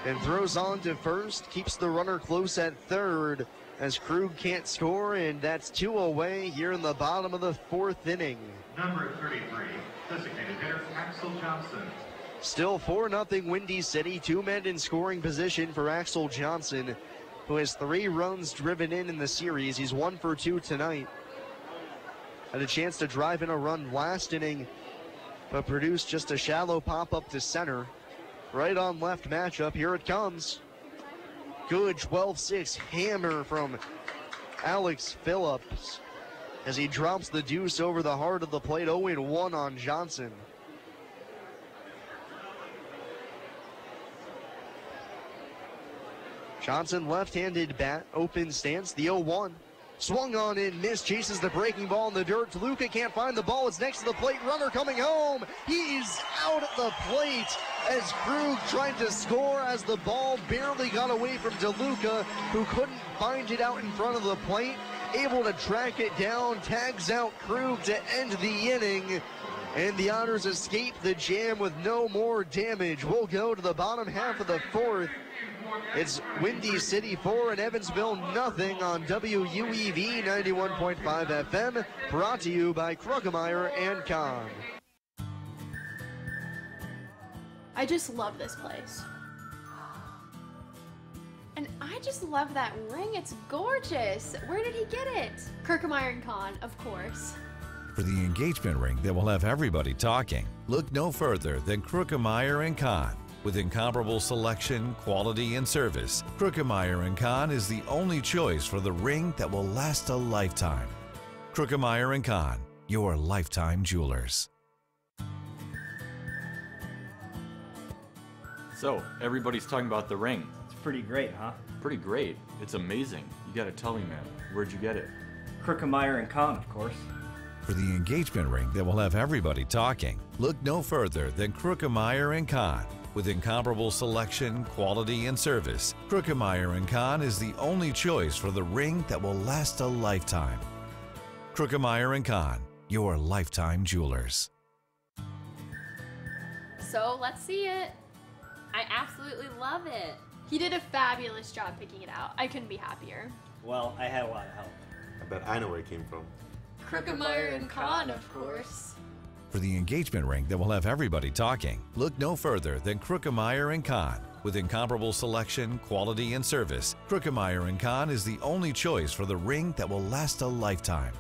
and throws on to first, keeps the runner close at third as Krug can't score, and that's 2 away here in the bottom of the 4th inning. Number 33, designated hitter Axel Johnson. Still 4-0 Windy City. 2 men in scoring position for Axel Johnson, who has 3 runs driven in the series. He's 1 for 2 tonight. Had a chance to drive in a run last inning, but produced just a shallow pop-up to center. Right on left matchup. Here it comes. Good 12-6 hammer from Alex Phillips as he drops the deuce over the heart of the plate. 0-1 on Johnson. Johnson left-handed bat, open stance, the 0-1. Swung on in, missed, chases the breaking ball in the dirt. DeLuca can't find the ball. It's next to the plate. Runner coming home. He's out at the plate as Krug tried to score as the ball barely got away from DeLuca, who couldn't find it out in front of the plate. Able to track it down, tags out Krug to end the inning. And the Otters escape the jam with no more damage. We'll go to the bottom half of the fourth. It's Windy City 4 and Evansville nothing on WUEV 91.5 FM, brought to you by Krugmeyer and Kahn. I just love this place. And I just love that ring. It's gorgeous. Where did he get it? Krugmeyer and Kahn, of course. For the engagement ring that will have everybody talking, look no further than Krugmeyer and Kahn. With incomparable selection, quality, and service, Krugmeyer & Kahn is the only choice for the ring that will last a lifetime. Krugmeyer & Kahn, your lifetime jewelers. So, everybody's talking about the ring. It's pretty great, huh? Pretty great. It's amazing. You gotta tell me, man. Where'd you get it? Krugmeyer & Kahn, of course. For the engagement ring that will have everybody talking, look no further than Krugmeyer & Kahn. With incomparable selection, quality, and service, Krugmeyer & Kahn is the only choice for the ring that will last a lifetime. Krugmeyer & Kahn, your lifetime jewelers. So let's see it. I absolutely love it. He did a fabulous job picking it out. I couldn't be happier. Well, I had a lot of help. I bet I know where it came from. Krugmeyer and Kahn, of course. For the engagement ring that will have everybody talking, look no further than Krugmeyer & Kahn. With incomparable selection, quality, and service, Krugmeyer & Kahn is the only choice for the ring that will last a lifetime.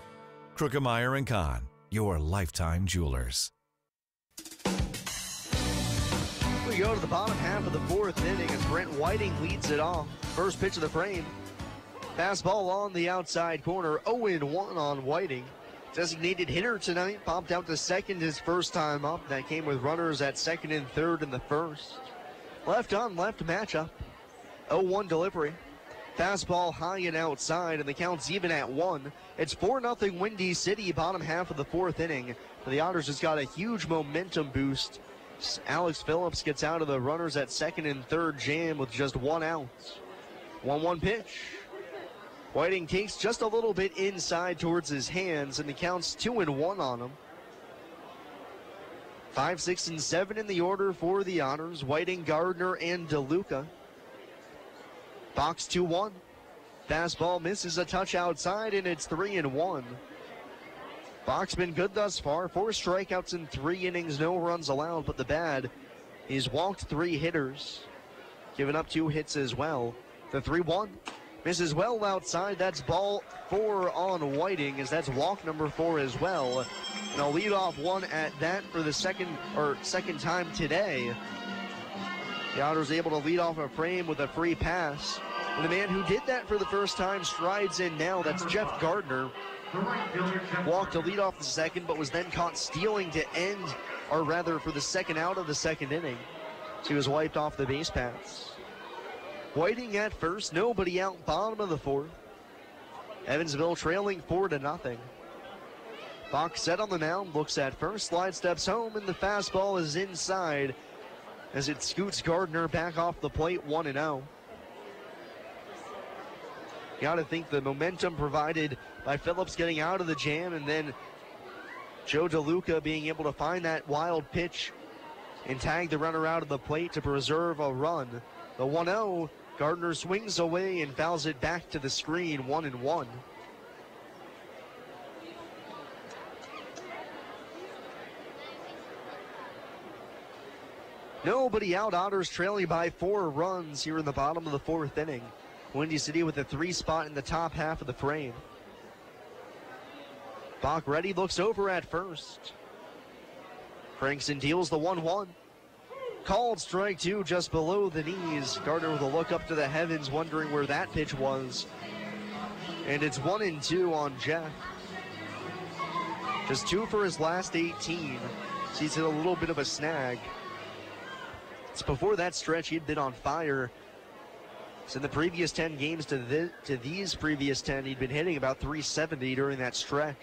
Krugmeyer & Kahn, your lifetime jewelers. We go to the bottom half of the fourth inning as Brent Whiting leads it off. First pitch of the frame. Fastball on the outside corner, 0-1 on Whiting. Designated hitter tonight, popped out to second his first time up. That came with runners at second and third in the first. Left on left matchup. 0-1 delivery. Fastball high and outside, and the count's even at 1. It's 4-0 Windy City, bottom half of the fourth inning. The Otters has got a huge momentum boost. Alex Phillips gets out of the runners at second and third jam with just 1 out. 1-1 pitch. Whiting takes just a little bit inside towards his hands, and the count's 2-1 on him. 5, 6, and 7 in the order for the Otters. Whiting, Gardner, and DeLuca. Box 2-1. Fastball misses a touch outside, and it's 3-1. Bach's been good thus far. 4 strikeouts in 3 innings, no runs allowed, but the bad. He's walked 3 hitters, given up 2 hits as well. The 3-1. Misses well outside. That's ball 4 on Whiting, as that's walk number 4 as well. And a leadoff one at that for the second time today. The Otters able to lead off a frame with a free pass. And the man who did that for the first time strides in now. That's Jeff Gardner. Walked to lead off the second, but was then caught stealing to end, or rather for the second out of the second inning. So he was wiped off the base paths. Whiting at first, nobody out, bottom of the fourth. Evansville trailing 4-0. Bach set on the mound, looks at first, slide steps home, and the fastball is inside as it scoots Gardner back off the plate, 1-0. You got to think the momentum provided by Phillips getting out of the jam, and then Joe DeLuca being able to find that wild pitch and tag the runner out of the plate to preserve a run. The 1-0, Gardner swings away and fouls it back to the screen, 1-1. Nobody out, Otters trailing by 4 runs here in the bottom of the fourth inning. Windy City with a 3 spot in the top half of the frame. Bach ready, looks over at first. Cranks and deals the 1-1. Called strike 2 just below the knees. Gardner with a look up to the heavens, wondering where that pitch was. And it's 1-2 on Jeff. Just 2 for his last 18. So he's hit a little bit of a snag. It's before that stretch, he'd been on fire. So in the previous 10 games to these previous 10, he'd been hitting about 370 during that stretch.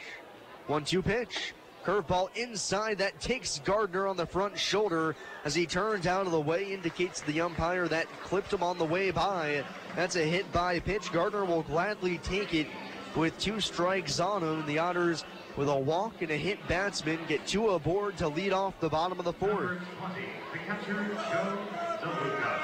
1-2 pitch. Curveball inside, that takes Gardner on the front shoulder as he turns out of the way, indicates to the umpire that clipped him on the way by. That's a hit by pitch. Gardner will gladly take it with 2 strikes on him. The Otters, with a walk and a hit batsman, get 2 aboard to lead off the bottom of the 4th. Number 20, the catcher, Joe DeLuca.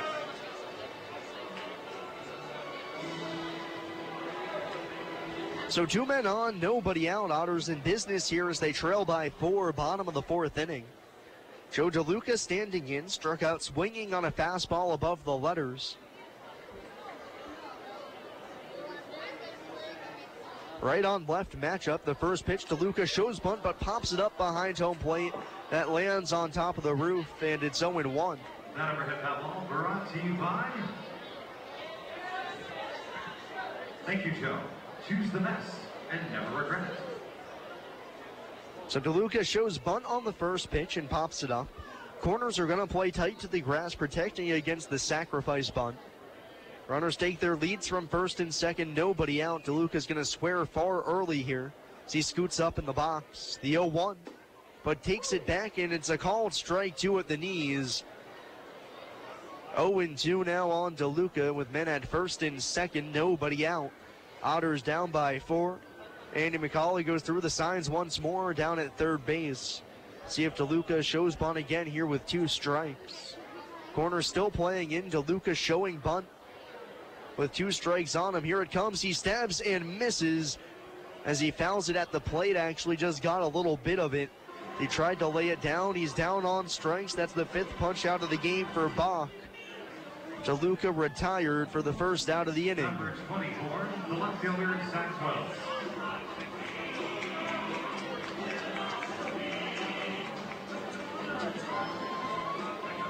So 2 men on, nobody out. Otters in business here as they trail by 4, bottom of the 4th inning. Joe DeLuca standing in, struck out swinging on a fastball above the letters. Right on left matchup. The first pitch, DeLuca shows bunt but pops it up behind home plate. That lands on top of the roof, and it's 0-1. That overhead foul ball brought to you by. Thank you, Joe. Choose the best and never regret it. So DeLuca shows bunt on the first pitch and pops it up. Corners are going to play tight to the grass, protecting against the sacrifice bunt. Runners take their leads from first and second, nobody out. DeLuca's going to swear far early here as he scoots up in the box. The 0-1, but takes it back, and it's a called strike 2 at the knees. 0-2 now on DeLuca with men at first and second, nobody out. Otters down by 4. Andy McCauley goes through the signs once more down at third base. See if DeLuca shows bunt again here with 2 strikes. Corner still playing in. DeLuca showing bunt with 2 strikes on him. Here it comes. He stabs and misses as he fouls it at the plate. Actually just got a little bit of it. He tried to lay it down. He's down on strikes. That's the 5th punch out of the game for Bach. DeLuca retired for the first out of the inning. Number 24, the left fielder, Zach Wells.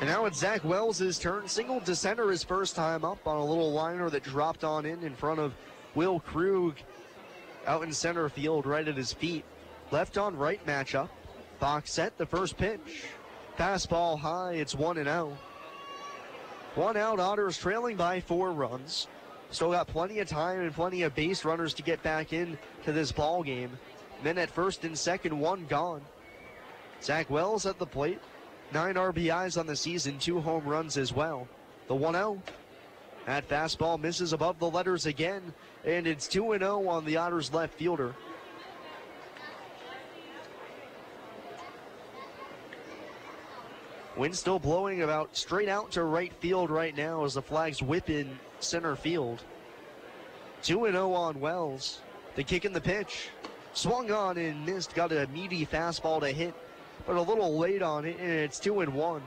And now it's Zach Wells' turn. Singled to center his first time up on a little liner that dropped on in front of Will Krug out in center field right at his feet. Left on right matchup. Box set, the first pitch. Fastball high, it's 1-0. 1 out, Otters trailing by 4 runs. Still got plenty of time and plenty of base runners to get back into this ball game. Men at first and second, 1 gone. Zach Wells at the plate. 9 RBIs on the season, 2 home runs as well. The 1-0. That fastball misses above the letters again, and it's 2-0 on the Otters left fielder. Wind still blowing about straight out to right field right now as the flags whip in center field. 2-0 on Wells. The kick and the pitch. Swung on and missed. Got a meaty fastball to hit, but a little late on it, and it's 2-1.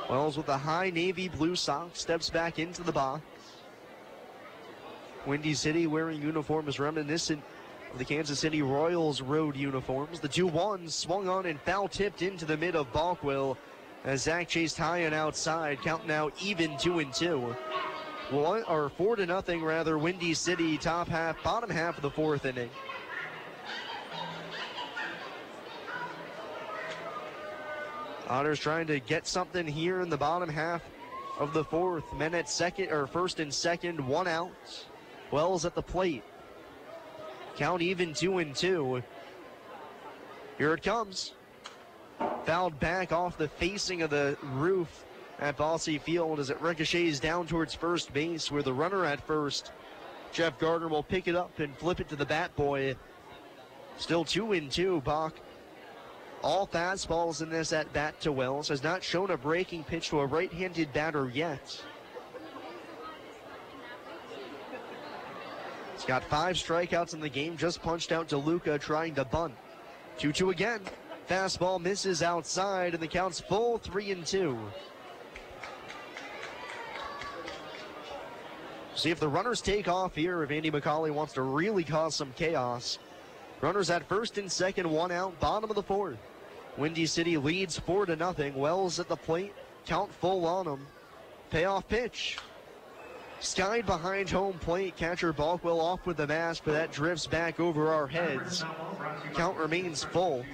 Wells with a high navy blue sock steps back into the box. Windy City wearing uniforms reminiscent of the Kansas City Royals road uniforms. The 2-1 swung on and foul tipped into the mid of Balkwill as Zach chased high and outside. Count now even 2-2. 4-0 rather. Windy City bottom half of the 4th inning. Otters trying to get something here in the bottom half of the 4th. Men at first and second, 1 out. Wells at the plate. Count even 2-2. Here it comes. Fouled back off the facing of the roof at Bossy Field as it ricochets down towards first base, where the runner at first, Jeff Gardner, will pick it up and flip it to the bat boy. Still 2-2. Bach, all fastballs in this at bat to Wells. Has not shown a breaking pitch to a right-handed batter yet. He's got 5 strikeouts in the game, just punched out DeLuca trying to bunt. 2-2 again. Fastball misses outside, and the count's full 3-2. See if the runners take off here, if Andy McCauley wants to really cause some chaos. Runners at first and second, 1 out, bottom of the 4th. Windy City leads 4-0. Wells at the plate, count full on him. Payoff pitch. Skied behind home plate. Catcher Balkwill off with the mask, but that drifts back over our heads. Count remains full.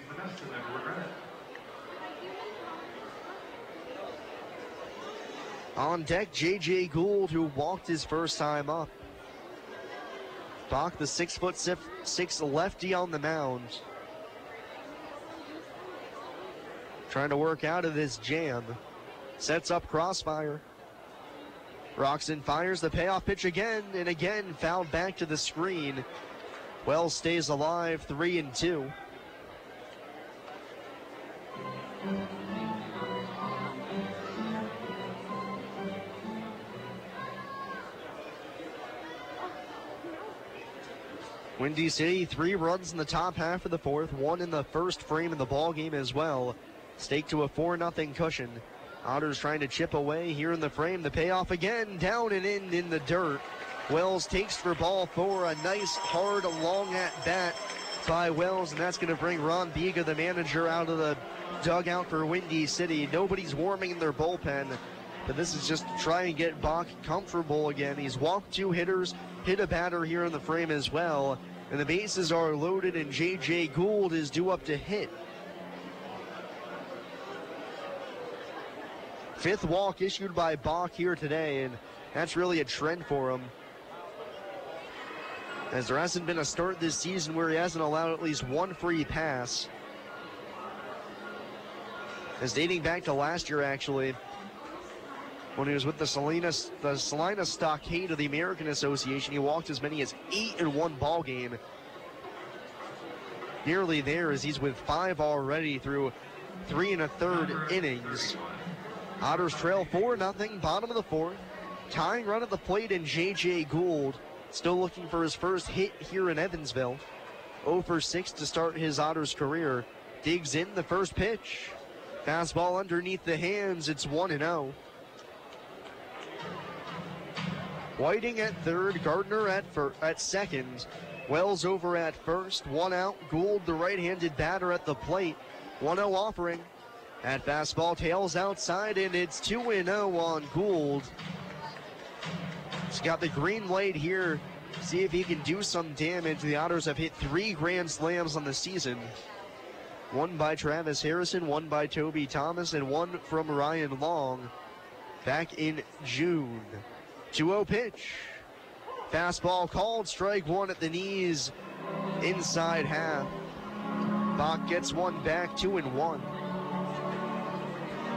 On deck, J.J. Gould, who walked his first time up. Bach, the 6'6" lefty on the mound. Trying to work out of this jam. Sets up crossfire. Roxon fires the payoff pitch again, and again fouled back to the screen. Wells stays alive, 3-2. Windy City, 3 runs in the top half of the fourth, 1 in the first frame of the ball game as well. Staked to a 4-0 cushion. Otters trying to chip away here in the frame. The payoff again, down and in the dirt. Wells takes for ball 4. A nice, hard, long at bat by Wells, and that's going to bring Ron Biga, the manager, out of the dugout for Windy City. Nobody's warming in their bullpen, but this is just to try and get Bach comfortable again. He's walked 2 hitters, hit a batter here in the frame as well, and the bases are loaded, and J.J. Gould is due up to hit. 5th walk issued by Bach here today, and that's really a trend for him, as there hasn't been a start this season where he hasn't allowed at least 1 free pass. As dating back to last year, actually, when he was with the Salina Stockade of the American Association, he walked as many as 8 in one ball game. Nearly there, as he's with 5 already through 3 1/3 innings. Otters trail 4-0, bottom of the 4th. Tying run at the plate, and J.J. Gould still looking for his first hit here in Evansville. 0 for 6 to start his Otters career. Digs in the first pitch. Fastball underneath the hands. It's 1-0. Whiting at third, Gardner at second. Wells over at first, 1 out. Gould, the right-handed batter, at the plate. 1-0 offering. That fastball tails outside, and it's 2-0 on Gould. He's got the green light here. See if he can do some damage. The Otters have hit 3 grand slams on the season. 1 by Travis Harrison, 1 by Toby Thomas, and 1 from Ryan Long back in June. 2-0 pitch. Fastball called, strike 1 at the knees, inside half. Bach gets one back, 2-1.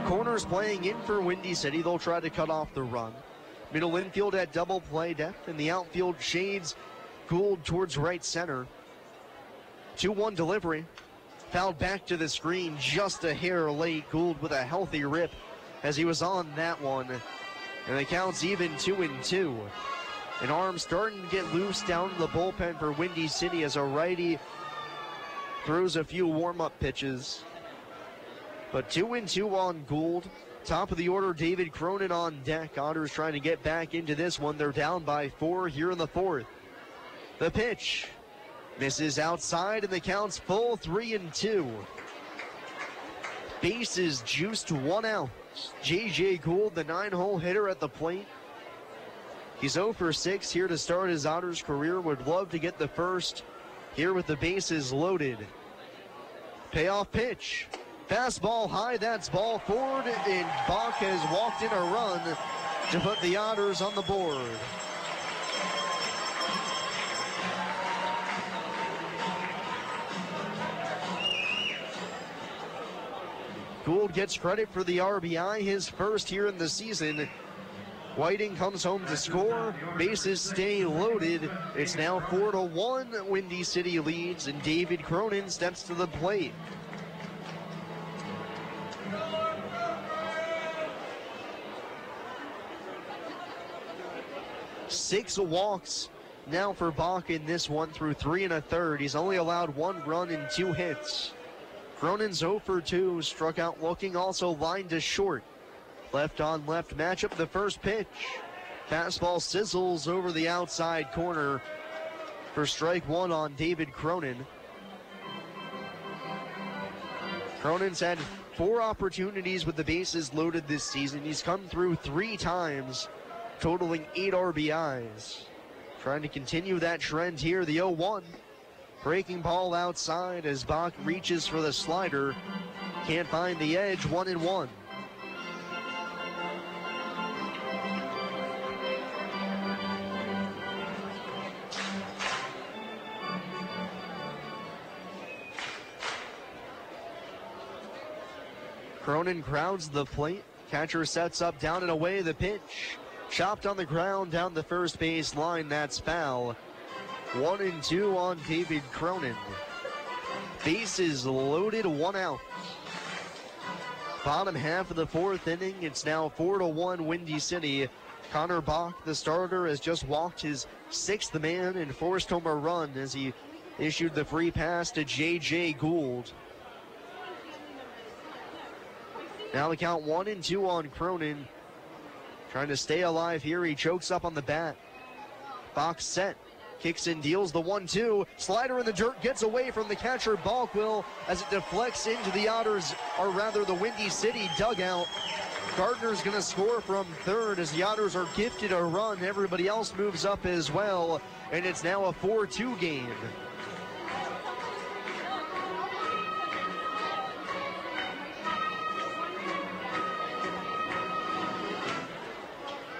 Corners playing in for Windy City. They'll try to cut off the run. Middle infield at double play depth, and the outfield shades Gould towards right center. 2-1 delivery. Fouled back to the screen just a hair late. Gould with a healthy rip as he was on that one. And the count's even 2-2. An arm starting to get loose down in the bullpen for Windy City as a righty throws a few warm-up pitches. But 2-2 on Gould. Top of the order, David Cronin on deck. Otters trying to get back into this one. They're down by 4 here in the 4th. The pitch misses outside, and the count's full, 3-2. Bases juiced, 1 out. J.J. Gould, the 9-hole hitter at the plate. He's 0 for 6 here to start his Otters career. Would love to get the first here with the bases loaded. Payoff pitch. Fastball high, that's ball forward, and Bach has walked in a run to put the Otters on the board. Gould gets credit for the RBI, his first here in the season. Whiting comes home to score. Bases stay loaded. It's now 4-1. Windy City leads, and David Cronin steps to the plate. Six walks now for Bach in this one through 3 1/3. He's only allowed 1 run and 2 hits. Cronin's 0 for 2, struck out looking, also lined to short. Left on left matchup, the first pitch. Fastball sizzles over the outside corner for strike 1 on David Cronin. Cronin's had 4 opportunities with the bases loaded this season. He's come through 3 times, totaling 8 RBIs. Trying to continue that trend here, the 0-1. Breaking ball outside as Bach reaches for the slider. Can't find the edge, 1-1. Cronin crowds the plate. Catcher sets up, down and away. The pitch chopped on the ground down the first base line. That's foul. 1-2 on David Cronin. Bases loaded, 1 out. Bottom half of the 4th inning. It's now 4-1 Windy City. Connor Bach, the starter, has just walked his 6th man and forced home a run as he issued the free pass to J.J. Gould. Now the count 1-2 on Cronin. Trying to stay alive here. He chokes up on the bat. Bach set. Kicks and deals the 1-2. Slider in the dirt, gets away from the catcher Balkwill as it deflects into the Otters, or rather the Windy City dugout. Gardner's going to score from third as the Otters are gifted a run. Everybody else moves up as well, and it's now a 4-2 game.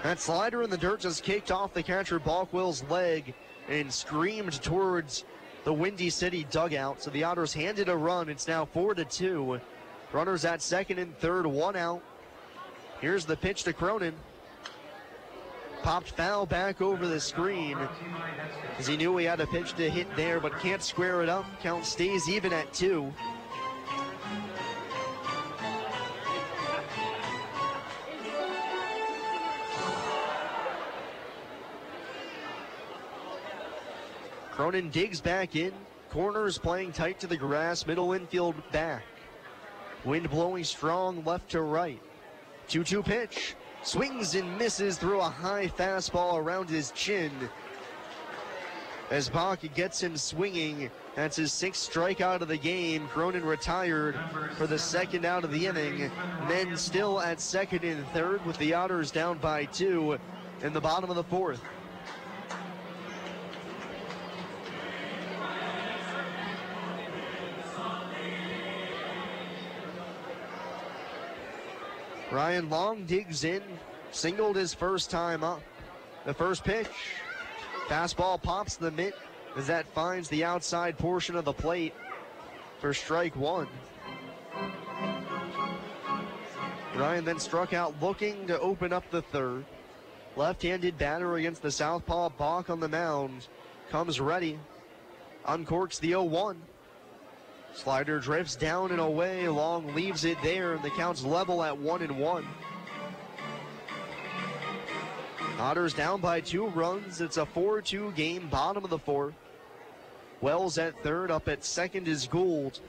That slider in the dirt just kicked off the catcher Balkwill's leg and screamed towards the Windy City dugout. So the Otters handed a run. It's now 4-2. Runners at second and third, 1 out. Here's the pitch to Cronin. Popped foul back over the screen as he knew he had a pitch to hit there, but can't square it up. Count stays even at 2. Cronin digs back in. Corners playing tight to the grass. Middle infield back. Wind blowing strong left to right. 2-2 pitch. Swings and misses through a high fastball around his chin. As Bach gets him swinging. That's his 6th strikeout of the game. Cronin retired for the 2nd out of the inning. Men still at second and third with the Otters down by 2 in the bottom of the 4th. Ryan Long digs in, singled his first time up. The first pitch, fastball pops the mitt as that finds the outside portion of the plate for strike 1. Ryan then struck out looking to open up the 3rd. Left-handed batter against the southpaw Bach on the mound. Comes ready, uncorks the 0-1. Slider drifts down and away. Long leaves it there, and the count's level at 1-1. Otters down by 2 runs. It's a 4-2 game, bottom of the 4th. Wells at third, up at second is Gould.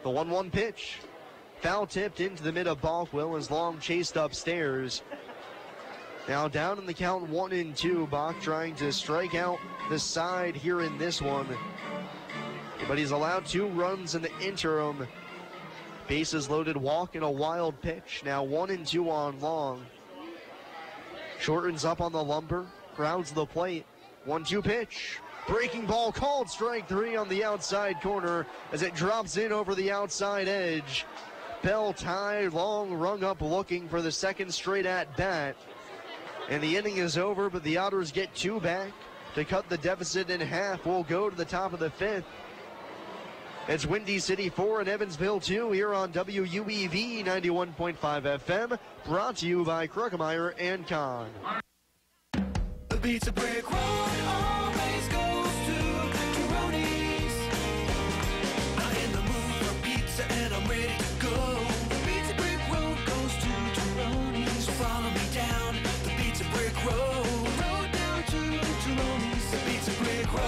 The 1-1 pitch. Foul tipped into the mid of Balkwill as Long chased upstairs. Now down in the count 1-2. Bach trying to strike out the side here in this one. But he's allowed 2 runs in the interim. Bases loaded, walk, and a wild pitch. Now 1-2 on Long. Shortens up on the lumber, crowds the plate. 1-2 pitch. Breaking ball called, strike 3 on the outside corner as it drops in over the outside edge. Bell tied, Long rung up looking for the 2nd straight at bat. And the inning is over, but the Otters get 2 back to cut the deficit in half. We'll go to the top of the 5th. It's Windy City 4 and Evansville 2 here on WUEV 91.5 FM, brought to you by Kruckemeyer and Kahn. The pizza brick road always goes to Tyroni's. I'm in the mood for pizza and I'm ready to go. The pizza brick road goes to Tyroni's. So follow me down the pizza brick road. Road down to Tyroni's. The pizza brick road.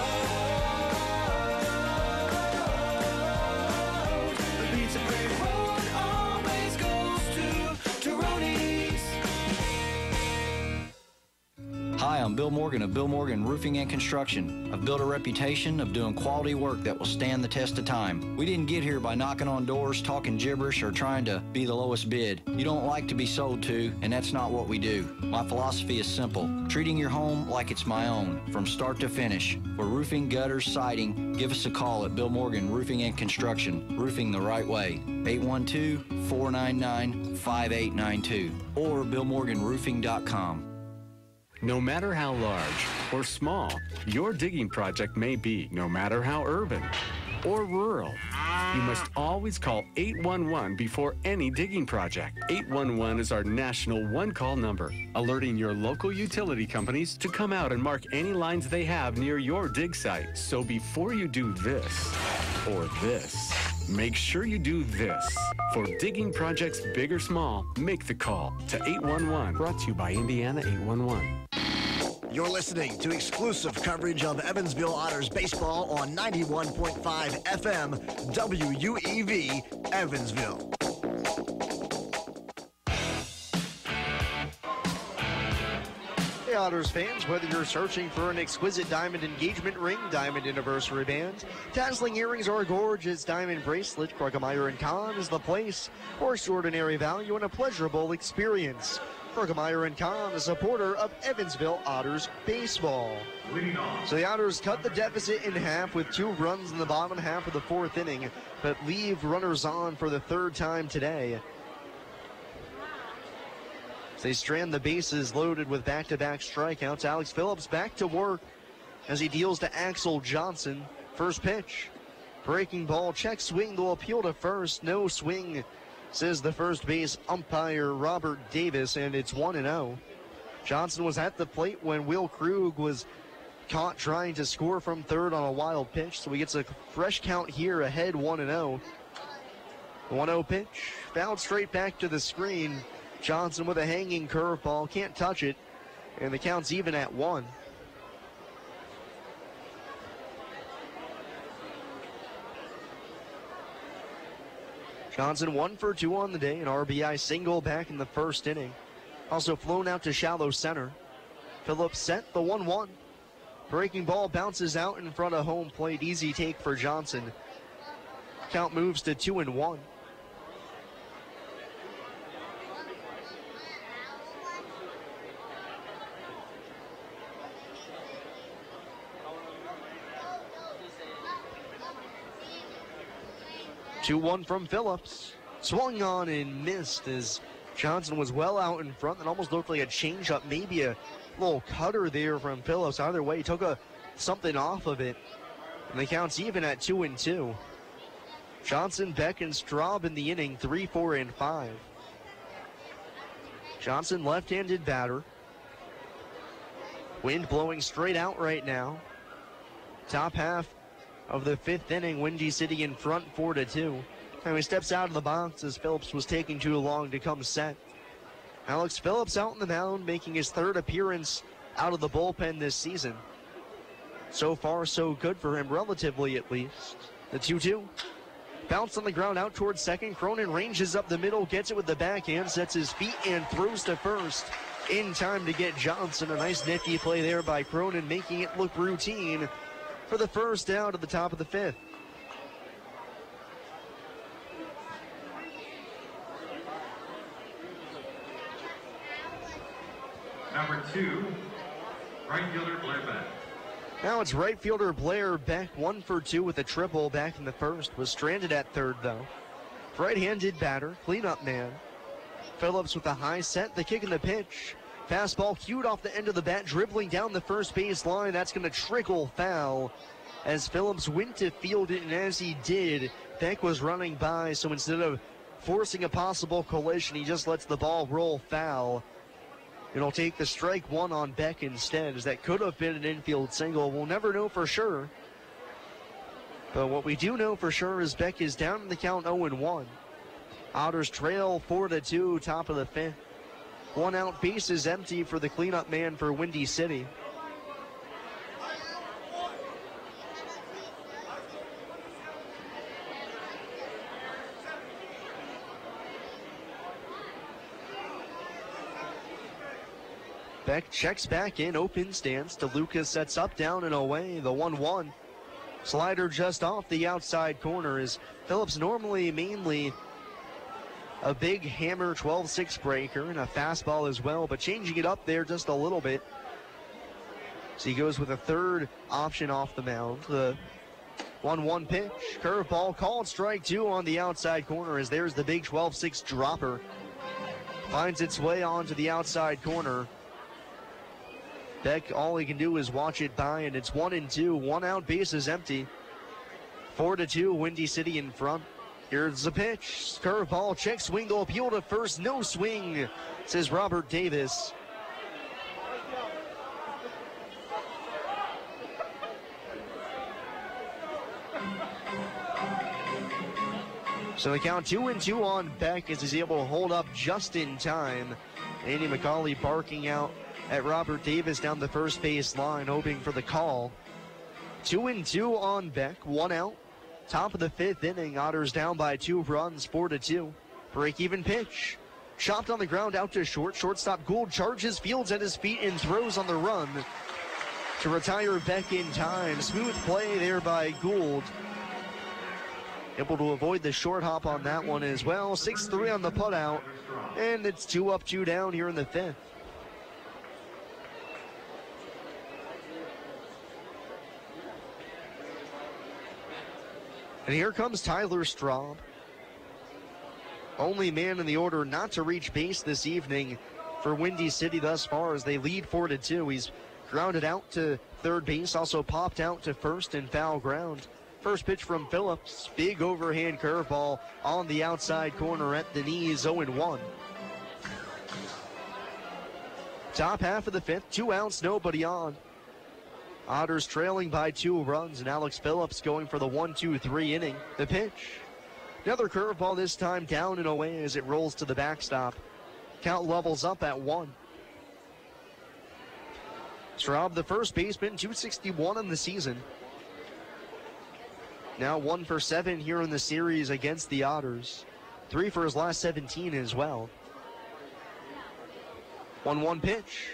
Hi, I'm Bill Morgan of Bill Morgan Roofing and Construction. I've built a reputation of doing quality work that will stand the test of time. We didn't get here by knocking on doors, talking gibberish, or trying to be the lowest bid. You don't like to be sold to, and that's not what we do. My philosophy is simple, treating your home like it's my own, from start to finish. For roofing, gutters, siding, give us a call at Bill Morgan Roofing and Construction, roofing the right way. 812-499-5892 or BillMorganRoofing.com. No matter how large or small your digging project may be, no matter how urban or rural, you must always call 811 before any digging project. 811 is our national one-call number, alerting your local utility companies to come out and mark any lines they have near your dig site. So before you do this or this, make sure you do this. For digging projects big or small, make the call to 811. Brought to you by Indiana 811. You're listening to exclusive coverage of Evansville Otters baseball on 91.5 FM WUEV Evansville. Hey Otters fans, whether you're searching for an exquisite diamond engagement ring, diamond anniversary band, dazzling earrings, or a gorgeous diamond bracelet, Krugmeyer & Kahn is the place for extraordinary value and a pleasurable experience. Krugmeyer & Kahn, a supporter of Evansville Otters baseball. So the Otters cut the deficit in half with 2 runs in the bottom half of the 4th inning, but leave runners on for the 3rd time today. They strand the bases loaded with back-to-back strikeouts. Alex Phillips back to work as he deals to Axel Johnson. First pitch, breaking ball, check swing, they'll appeal to first. No swing, says the first base umpire Robert Davis, and it's 1-0. Johnson was at the plate when Will Krug was caught trying to score from third on a wild pitch, so he gets a fresh count here ahead 1-0. 1-0 pitch, fouled straight back to the screen. Johnson with a hanging curveball, can't touch it, and the count's even at 1. Johnson 1 for 2 on the day, an RBI single back in the 1st inning. Also flown out to shallow center. Phillips set the 1-1. Breaking ball bounces out in front of home plate, easy take for Johnson. Count moves to 2-1. Two-1 from Phillips. Swung on and missed as Johnson was well out in front. That almost looked like a changeup, maybe a little cutter there from Phillips. Either way, he took something off of it. And the count's even at 2-2. Johnson, Beck, and Straub in the inning, 3, 4, and 5. Johnson, left-handed batter. Wind blowing straight out right now. Top half of the 5th inning, Windy City in front 4-2. And he steps out of the box as Phillips was taking too long to come set. Alex Phillips out on the mound, making his 3rd appearance out of the bullpen this season. So far, so good for him, relatively at least. The 2-2. Bounce on the ground out towards second. Cronin ranges up the middle, gets it with the backhand, sets his feet and throws to first in time to get Johnson. A nice nifty play there by Cronin, making it look routine for the first out at the top of the 5th. Number 2, right fielder Blair Beck. Now it's right fielder Blair Beck, 1 for 2 with a triple back in the 1st. Was stranded at 3rd though. Right-handed batter, cleanup man. Phillips with a high set, the kick and the pitch. Fastball cued off the end of the bat, dribbling down the first base line. That's going to trickle foul as Phillips went to field it, and as he did, Beck was running by, so instead of forcing a possible collision, he just lets the ball roll foul. It'll take the strike 1 on Beck instead, as that could have been an infield single. We'll never know for sure. But what we do know for sure is Beck is down in the count 0-1. Otters trail 4-2, top of the 5th. 1 out, base is empty for the cleanup man for Windy City. Beck checks back in, open stance. DeLuca sets up, down, and away. The 1-1. Slider just off the outside corner is Phillips, normally mainly a big hammer 12-6 breaker and a fastball as well, but changing it up there just a little bit. So he goes with a 3rd option off the mound. The 1-1 pitch, curveball, called strike 2 on the outside corner as there's the big 12-6 dropper. Finds its way onto the outside corner. Beck, all he can do is watch it by, and it's 1-2. 1 out, base is empty 4-2, Windy City in front. Here's the pitch. Curveball, check swing, go appeal to first. No swing, says Robert Davis. So the count 2-2 on Beck as he's able to hold up just in time. Andy McCauley barking out at Robert Davis down the first base line, hoping for the call. 2-2 on Beck, 1 out. Top of the 5th inning, Otters down by 2 runs, 4-2. Break-even pitch. Chopped on the ground out to short. Shortstop Gould charges, fields at his feet, and throws on the run to retire Beck in time. Smooth play there by Gould. Able to avoid the short hop on that one as well. 6-3 on the putout, and it's 2 up, 2 down here in the 5th. And here comes Tyler Straub. Only man in the order not to reach base this evening for Windy City thus far as they lead 4-2. He's grounded out to third base, also popped out to first in foul ground. First pitch from Phillips, big overhand curveball on the outside corner at the knees, 0-1. Top half of the 5th, 2 outs, nobody on. Otters trailing by 2 runs, and Alex Phillips going for the 1-2-3 inning. The pitch. Another curveball, this time down and away as it rolls to the backstop. Count levels up at 1. Straub, the first baseman, 261 in the season. Now 1 for 7 here in the series against the Otters. 3 for his last 17 as well. 1-1 pitch.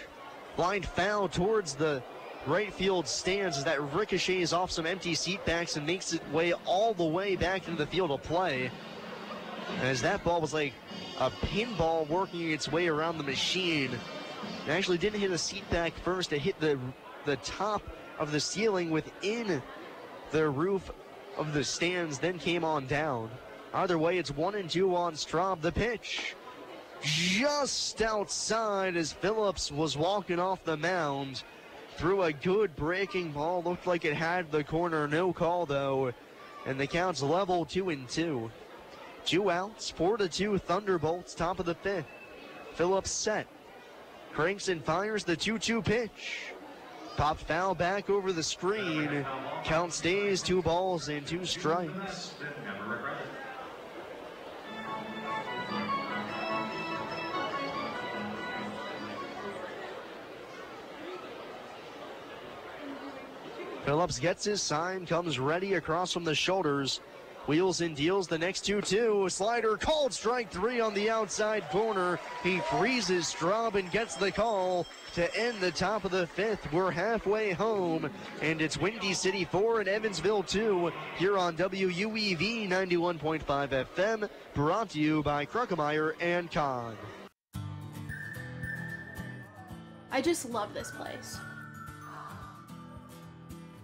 Blind foul towards the right field stands as that ricochets off some empty seat backs and makes its way all the way back into the field of play. As that ball was like a pinball working its way around the machine. It actually didn't hit a seat back first. It hit the top of the ceiling within the roof of the stands, then came on down. Either way, it's 1-2 on Straub. The pitch just outside as Phillips was walking off the mound. Threw a good breaking ball, looked like it had the corner, no call though. And the count's level, 2-2. 2 outs, 4-2 Thunderbolts, top of the 5th. Phillips set. Cranks and fires the 2-2 pitch. Pop foul back over the screen. Count stays 2 balls and 2 strikes. Phillips gets his sign, comes ready across from the shoulders. Wheels and deals the next 2-2. Slider called, strike 3 on the outside corner. He freezes Straub and gets the call to end the top of the 5th. We're halfway home, and it's Windy City 4 and Evansville 2 here on WUEV 91.5 FM, brought to you by Kruckemeyer and Kahn. I just love this place.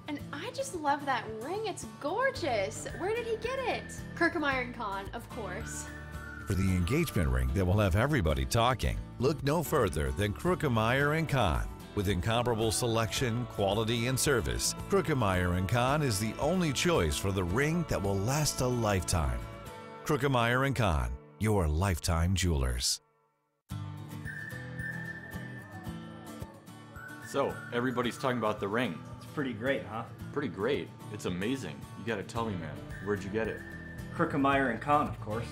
And I just love that ring. It's gorgeous. Where did he get it? Kruckemeyer and Kahn, of course. For the engagement ring that will have everybody talking, look no further than Kruckemeyer & Kahn. With incomparable selection, quality, and service, Kruckemeyer & Kahn is the only choice for the ring that will last a lifetime. Kruckemeyer & Kahn, your lifetime jewelers. So, everybody's talking about the ring. It's pretty great, huh? Pretty great. It's amazing. You gotta tell me, man. Where'd you get it? Kruckemeyer & Kahn, of course.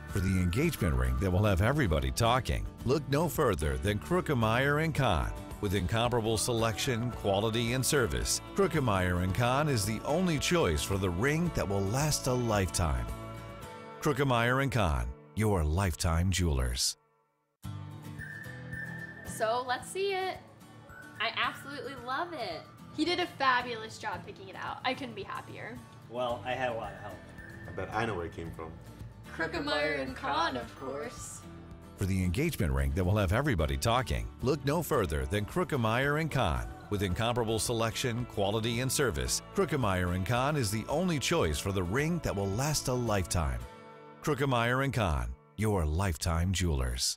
For the engagement ring that will have everybody talking, look no further than Kruckemeyer & Kahn. With incomparable selection, quality, and service, Kruckemeyer & Kahn is the only choice for the ring that will last a lifetime. Kruckemeyer & Kahn, your lifetime jewelers. So let's see it. I absolutely love it. He did a fabulous job picking it out. I couldn't be happier. Well, I had a lot of help. I bet I know where it came from. Kruckemeyer and Kahn, of course. For the engagement ring that will have everybody talking, look no further than Kruckemeyer & Kahn. With incomparable selection, quality, and service, Kruckemeyer & Kahn is the only choice for the ring that will last a lifetime. Kruckemeyer & Kahn, your lifetime jewelers.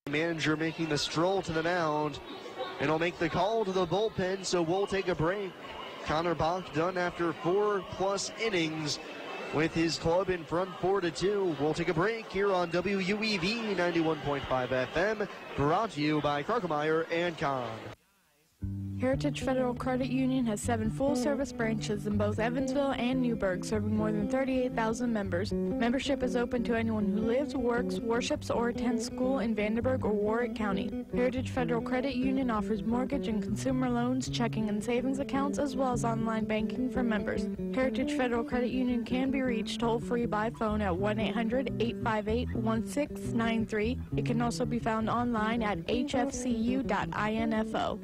Manager making the stroll to the mound, and he'll make the call to the bullpen, so we'll take a break. Connor Bach done after 4+ innings with his club in front 4-2. We'll take a break here on WUEV 91.5 FM, brought to you by Krokemeyer and Kahn. Heritage Federal Credit Union has 7 full-service branches in both Evansville and Newburgh, serving more than 38,000 members. Membership is open to anyone who lives, works, worships, or attends school in Vanderburgh or Warwick County. Heritage Federal Credit Union offers mortgage and consumer loans, checking and savings accounts, as well as online banking for members. Heritage Federal Credit Union can be reached toll-free by phone at 1-800-858-1693. It can also be found online at hfcu.info.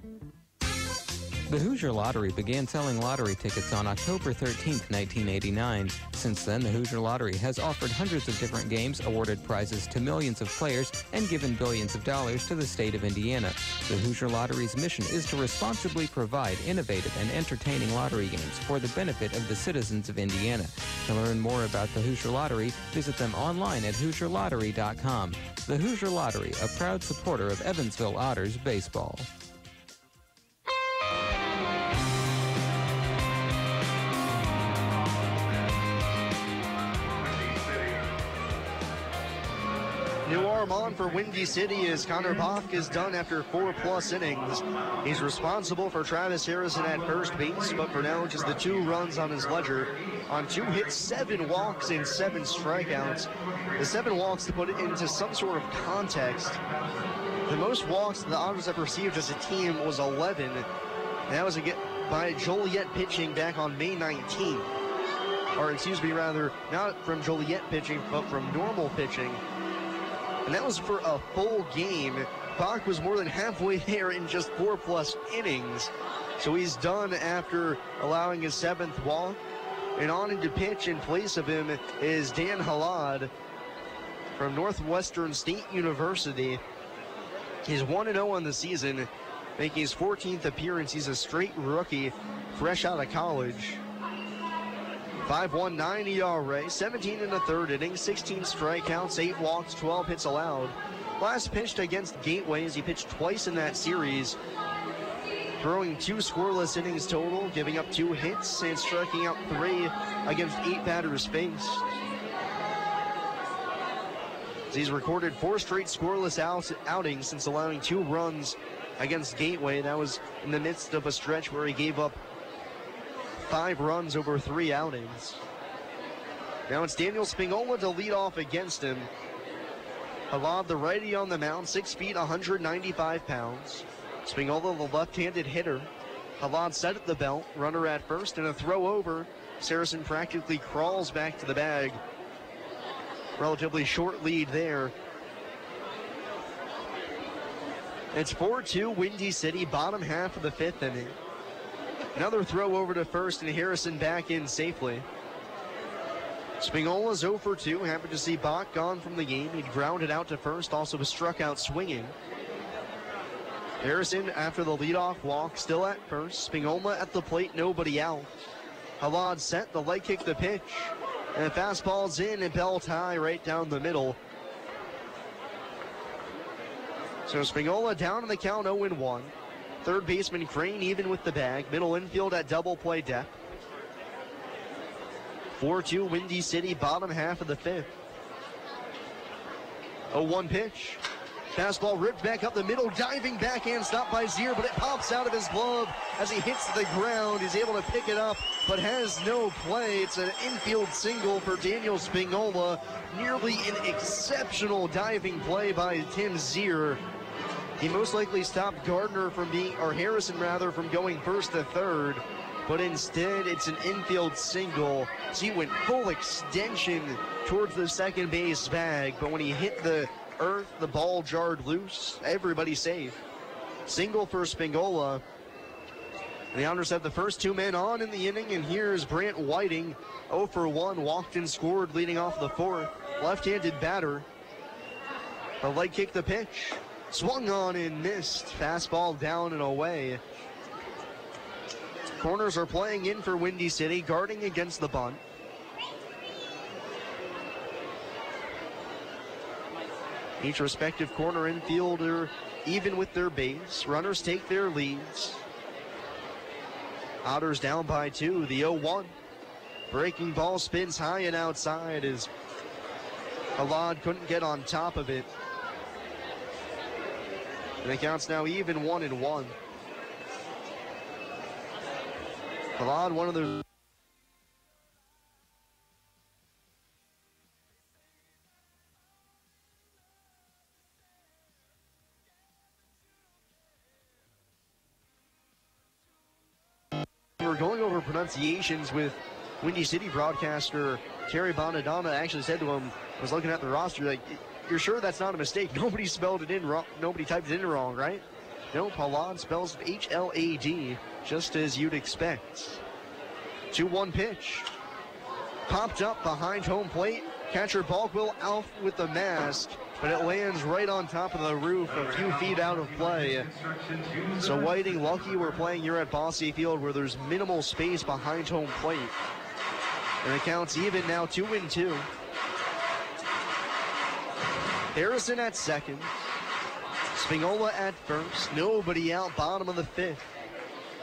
The Hoosier Lottery began selling lottery tickets on October 13, 1989. Since then, the Hoosier Lottery has offered hundreds of different games, awarded prizes to millions of players, and given billions of dollars to the state of Indiana. The Hoosier Lottery's mission is to responsibly provide innovative and entertaining lottery games for the benefit of the citizens of Indiana. To learn more about the Hoosier Lottery, visit them online at HoosierLottery.com. The Hoosier Lottery, a proud supporter of Evansville Otters baseball. New arm on for Windy City as Connor Bach is done after 4+ innings. He's responsible for Travis Harrison at first base, but for now just the 2 runs on his ledger. On 2 hits, 7 walks, and 7 strikeouts. The 7 walks, to put it into some sort of context, the most walks the Otters have received as a team was 11. That was by Joliet pitching back on May 19th. Or excuse me, rather, not from Joliet pitching, but from normal pitching. And that was for a full game. Bach was more than halfway there in just 4+ innings. So he's done after allowing his 7th walk. And on into pitch in place of him is Dan Halad from Northwestern State University. He's 1-0 on the season, making his 14th appearance. He's a straight rookie, fresh out of college. 5.19 ERA, 17 in the 3rd inning, 16 strikeouts, 8 walks, 12 hits allowed. Last pitched against Gateway as he pitched twice in that series, throwing 2 scoreless innings total, giving up 2 hits and striking out 3 against 8 batters faced. He's recorded 4 straight scoreless outings since allowing 2 runs against Gateway. That was in the midst of a stretch where he gave up 5 runs over 3 outings. Now it's Daniel Spingola to lead off against him. Halad, the righty on the mound, 6 feet, 195 pounds. Spingola, the left-handed hitter. Halad set at the belt, runner at first, and a throw over. Saracen practically crawls back to the bag. Relatively short lead there. It's 4-2 Windy City, bottom half of the 5th inning. Another throw over to first, and Harrison back in safely. Spingola's 0 for 2. Happy to see Bach gone from the game. He'd grounded out to first, also was struck out swinging. Harrison, after the leadoff walk, still at first. Spingola at the plate, nobody out. Halad set, the leg kick, the pitch. And the fastball's in, and belt high right down the middle. So Spingola down in the count, 0-1. Third baseman Crane even with the bag. Middle infield at double play depth. 4-2 Windy City, bottom half of the 5th. 0-1 pitch. Fastball ripped back up the middle, diving backhand, stopped by Zier, but it pops out of his glove as he hits the ground. He's able to pick it up, but has no play. It's an infield single for Daniel Spingola. Nearly an exceptional diving play by Tim Zier. He most likely stopped Gardner from Harrison rather, from going first to third, but instead it's an infield single. So he went full extension towards the second base bag, but when he hit the earth, the ball jarred loose. Everybody's safe. Single for Spingola. The Otters have the first 2 men on in the inning, and here's Brant Whiting, 0 for 1, walked and scored leading off the 4th. Left-handed batter. The leg kick, the pitch. Swung on and missed. Fastball down and away. Corners are playing in for Windy City, guarding against the bunt. Each respective corner infielder even with their base. Runners take their leads. Otters down by 2, the 0-1. Breaking ball spins high and outside as Halad couldn't get on top of it. And the count's now even 1-1. Halad, one of the we're going over pronunciations with Windy City broadcaster Terry Bonadonna. Actually said to him, was looking at the roster, like, you're sure that's not a mistake? Nobody spelled it in wrong. Nobody typed it in wrong, right? No, Halad spells H-L-A-D, just as you'd expect. 2-1 pitch. Popped up behind home plate. Catcher Balkwell out with the mask, but it lands right on top of the roof a few feet out of play. So Whiting lucky we're playing here at Bosse Field where there's minimal space behind home plate. And the count's even now, 2-2. Harrison at second. Spinola at first. Nobody out, bottom of the 5th.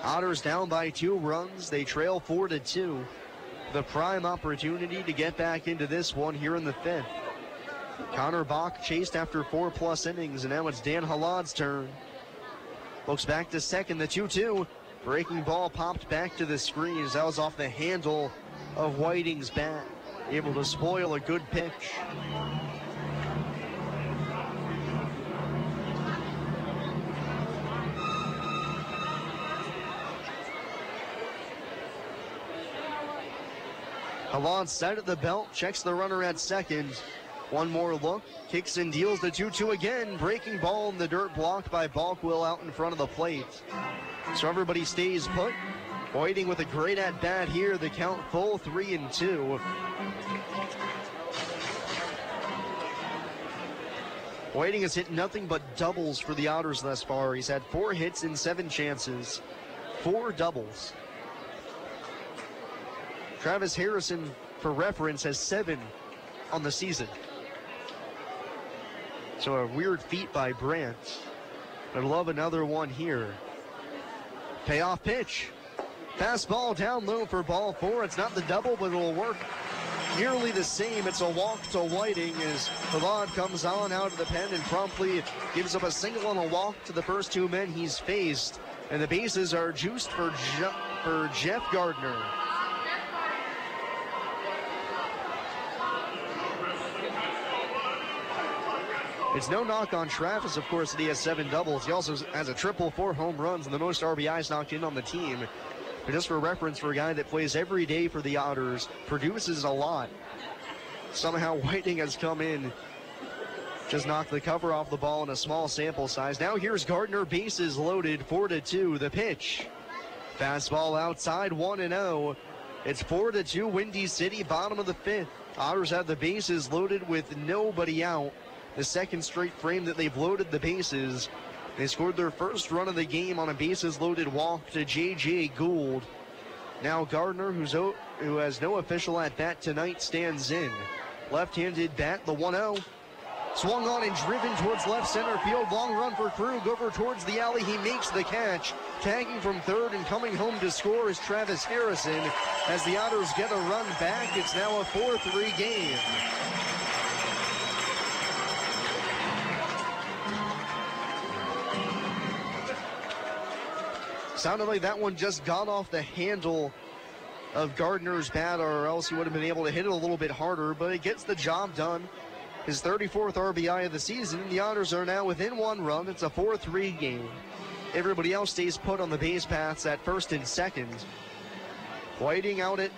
Otters down by 2 runs. They trail 4-2. The prime opportunity to get back into this one here in the 5th. Connor Bach chased after 4+ innings, and now it's Dan Halad's turn. Looks back to second, the 2-2. Breaking ball popped back to the screens. That was off the handle of Whiting's bat. Able to spoil a good pitch. Halad side of the belt, checks the runner at second. One more look, kicks and deals the 2-2 again. Breaking ball in the dirt, blocked by Balkwell out in front of the plate. So everybody stays put. Whiting with a great at-bat here. The count full, 3-2. Whiting has hit nothing but doubles for the Otters thus far. He's had 4 hits in 7 chances, 4 doubles. Travis Harrison, for reference, has 7 on the season. So a weird feat by Brandt. I'd love another one here. Payoff pitch. Fastball down low for ball 4. It's not the double, but it'll work nearly the same. It's a walk to Whiting as Halad comes on out of the pen and promptly gives up a single and a walk to the first 2 men he's faced. And the bases are juiced for Jeff Gardner. It's no knock on Travis, of course, that he has 7 doubles. He also has a triple, 4 home runs, and the most RBIs knocked in on the team. But just for reference, for a guy that plays every day for the Otters, produces a lot. Somehow Whiting has come in, just knocked the cover off the ball in a small sample size. Now here's Gardner, bases loaded, 4-2. The pitch. Fastball outside, 1-0. It's 4-2, Windy City, bottom of the 5th. Otters have the bases loaded with nobody out. The second straight frame that they've loaded the bases. They scored their first run of the game on a bases-loaded walk to J.J. Gould. Now Gardner, who has no official at-bat tonight, stands in. Left-handed bat, the 1-0. Swung on and driven towards left center field. Long run for Krug over towards the alley. He makes the catch. Tagging from third and coming home to score is Travis Harrison. As the Otters get a run back, it's now a 4-3 game. Sounded like that one just got off the handle of Gardner's bat, or else he would have been able to hit it a little bit harder, but it gets the job done. His 34th RBI of the season. The Otters are now within 1 run. It's a 4-3 game. Everybody else stays put on the base paths at first and second. Whiting out at,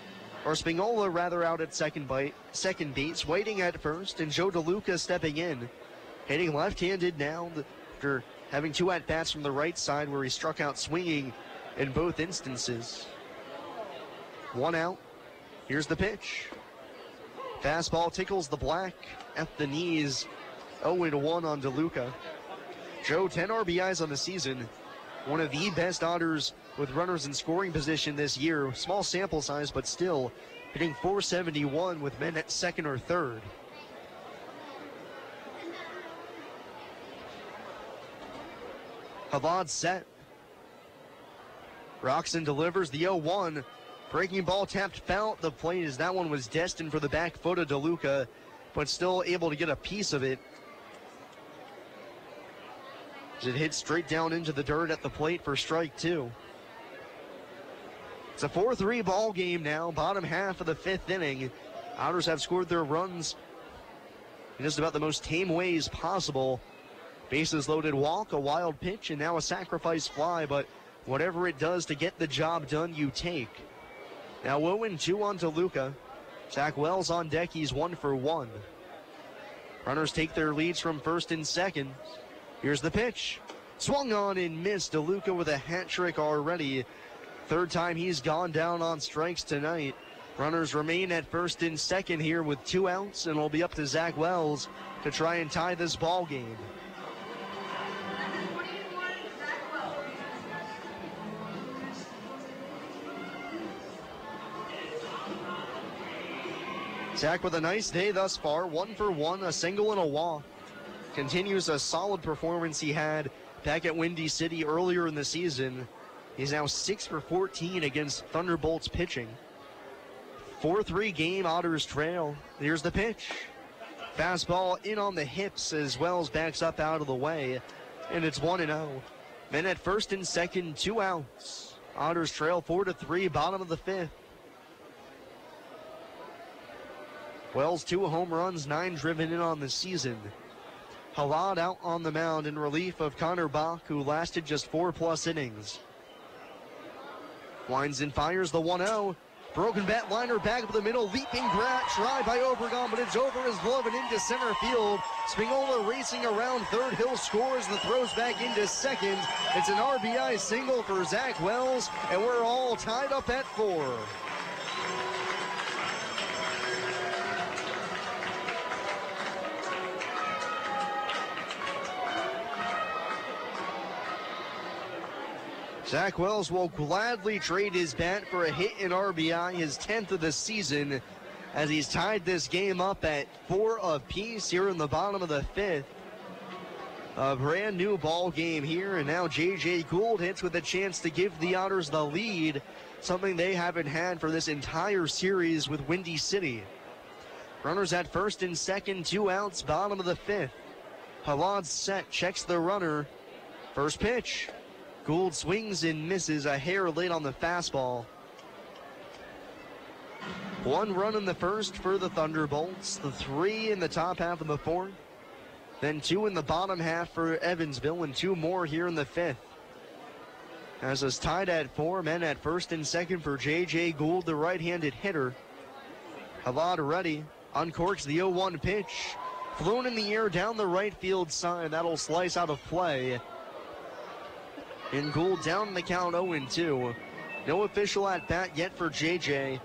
or Spinola rather, out at second base. Whiting at first, and Joe DeLuca stepping in. Hitting left-handed now after having 2 at-bats from the right side where he struck out swinging in both instances. 1 out. Here's the pitch. Fastball tickles the black at the knees. 0-1 on DeLuca. Joe, 10 RBIs on the season. One of the best Otters with runners in scoring position this year. Small sample size, but still hitting .471 with men at second or third. Havod set. Roxon delivers the 0-1. Breaking ball tapped foul at the plate as that one was destined for the back foot of DeLuca, but still able to get a piece of it. As it hits straight down into the dirt at the plate for strike 2. It's a 4-3 ball game now, bottom half of the 5th inning. Otters have scored their runs in just about the most tame ways possible. Bases loaded walk, a wild pitch, and now a sacrifice fly, but whatever it does to get the job done, you take. Now 0-2 on DeLuca. Zach Wells on deck, he's 1 for 1. Runners take their leads from first and second. Here's the pitch. Swung on and missed. DeLuca with a hat trick already. Third time he's gone down on strikes tonight. Runners remain at first and second here with 2 outs, and it'll be up to Zach Wells to try and tie this ball game. Zach with a nice day thus far, 1 for 1, a single and a walk. Continues a solid performance he had back at Windy City earlier in the season. He's now 6 for 14 against Thunderbolts pitching. 4-3 game, Otters trail. Here's the pitch. Fastball in on the hips as Wells backs up out of the way, and it's 1-0. Men at first and second, 2 outs. Otters trail 4-3, bottom of the 5th. Wells 2 home runs, 9 driven in on the season. Halad out on the mound in relief of Connor Bach, who lasted just 4+ innings. Winds and fires the 1-0. Broken bat liner back up the middle, leaping grab, try by Obregon, but it's over his glove and into center field. Spinola racing around third, Hill scores, the throws back into second. It's an RBI single for Zach Wells, and we're all tied up at 4. Zach Wells will gladly trade his bat for a hit in RBI, his 10th of the season, as he's tied this game up at 4 apiece here in the bottom of the 5th. A brand new ball game here, and now J.J. Gould hits with a chance to give the Otters the lead, something they haven't had for this entire series with Windy City. Runners at first and second, 2 outs, bottom of the 5th. Halad set, checks the runner. First pitch. Gould swings and misses, a hair late on the fastball. 1 run in the first for the Thunderbolts, the 3 in the top half of the 4th, then 2 in the bottom half for Evansville, and 2 more here in the 5th. As is tied at 4, men at first and second for J.J. Gould, the right-handed hitter. Halad ready, uncorks the 0-1 pitch, flown in the air down the right field side, that'll slice out of play. And Gould down the count 0-2. No official at bat yet for JJ.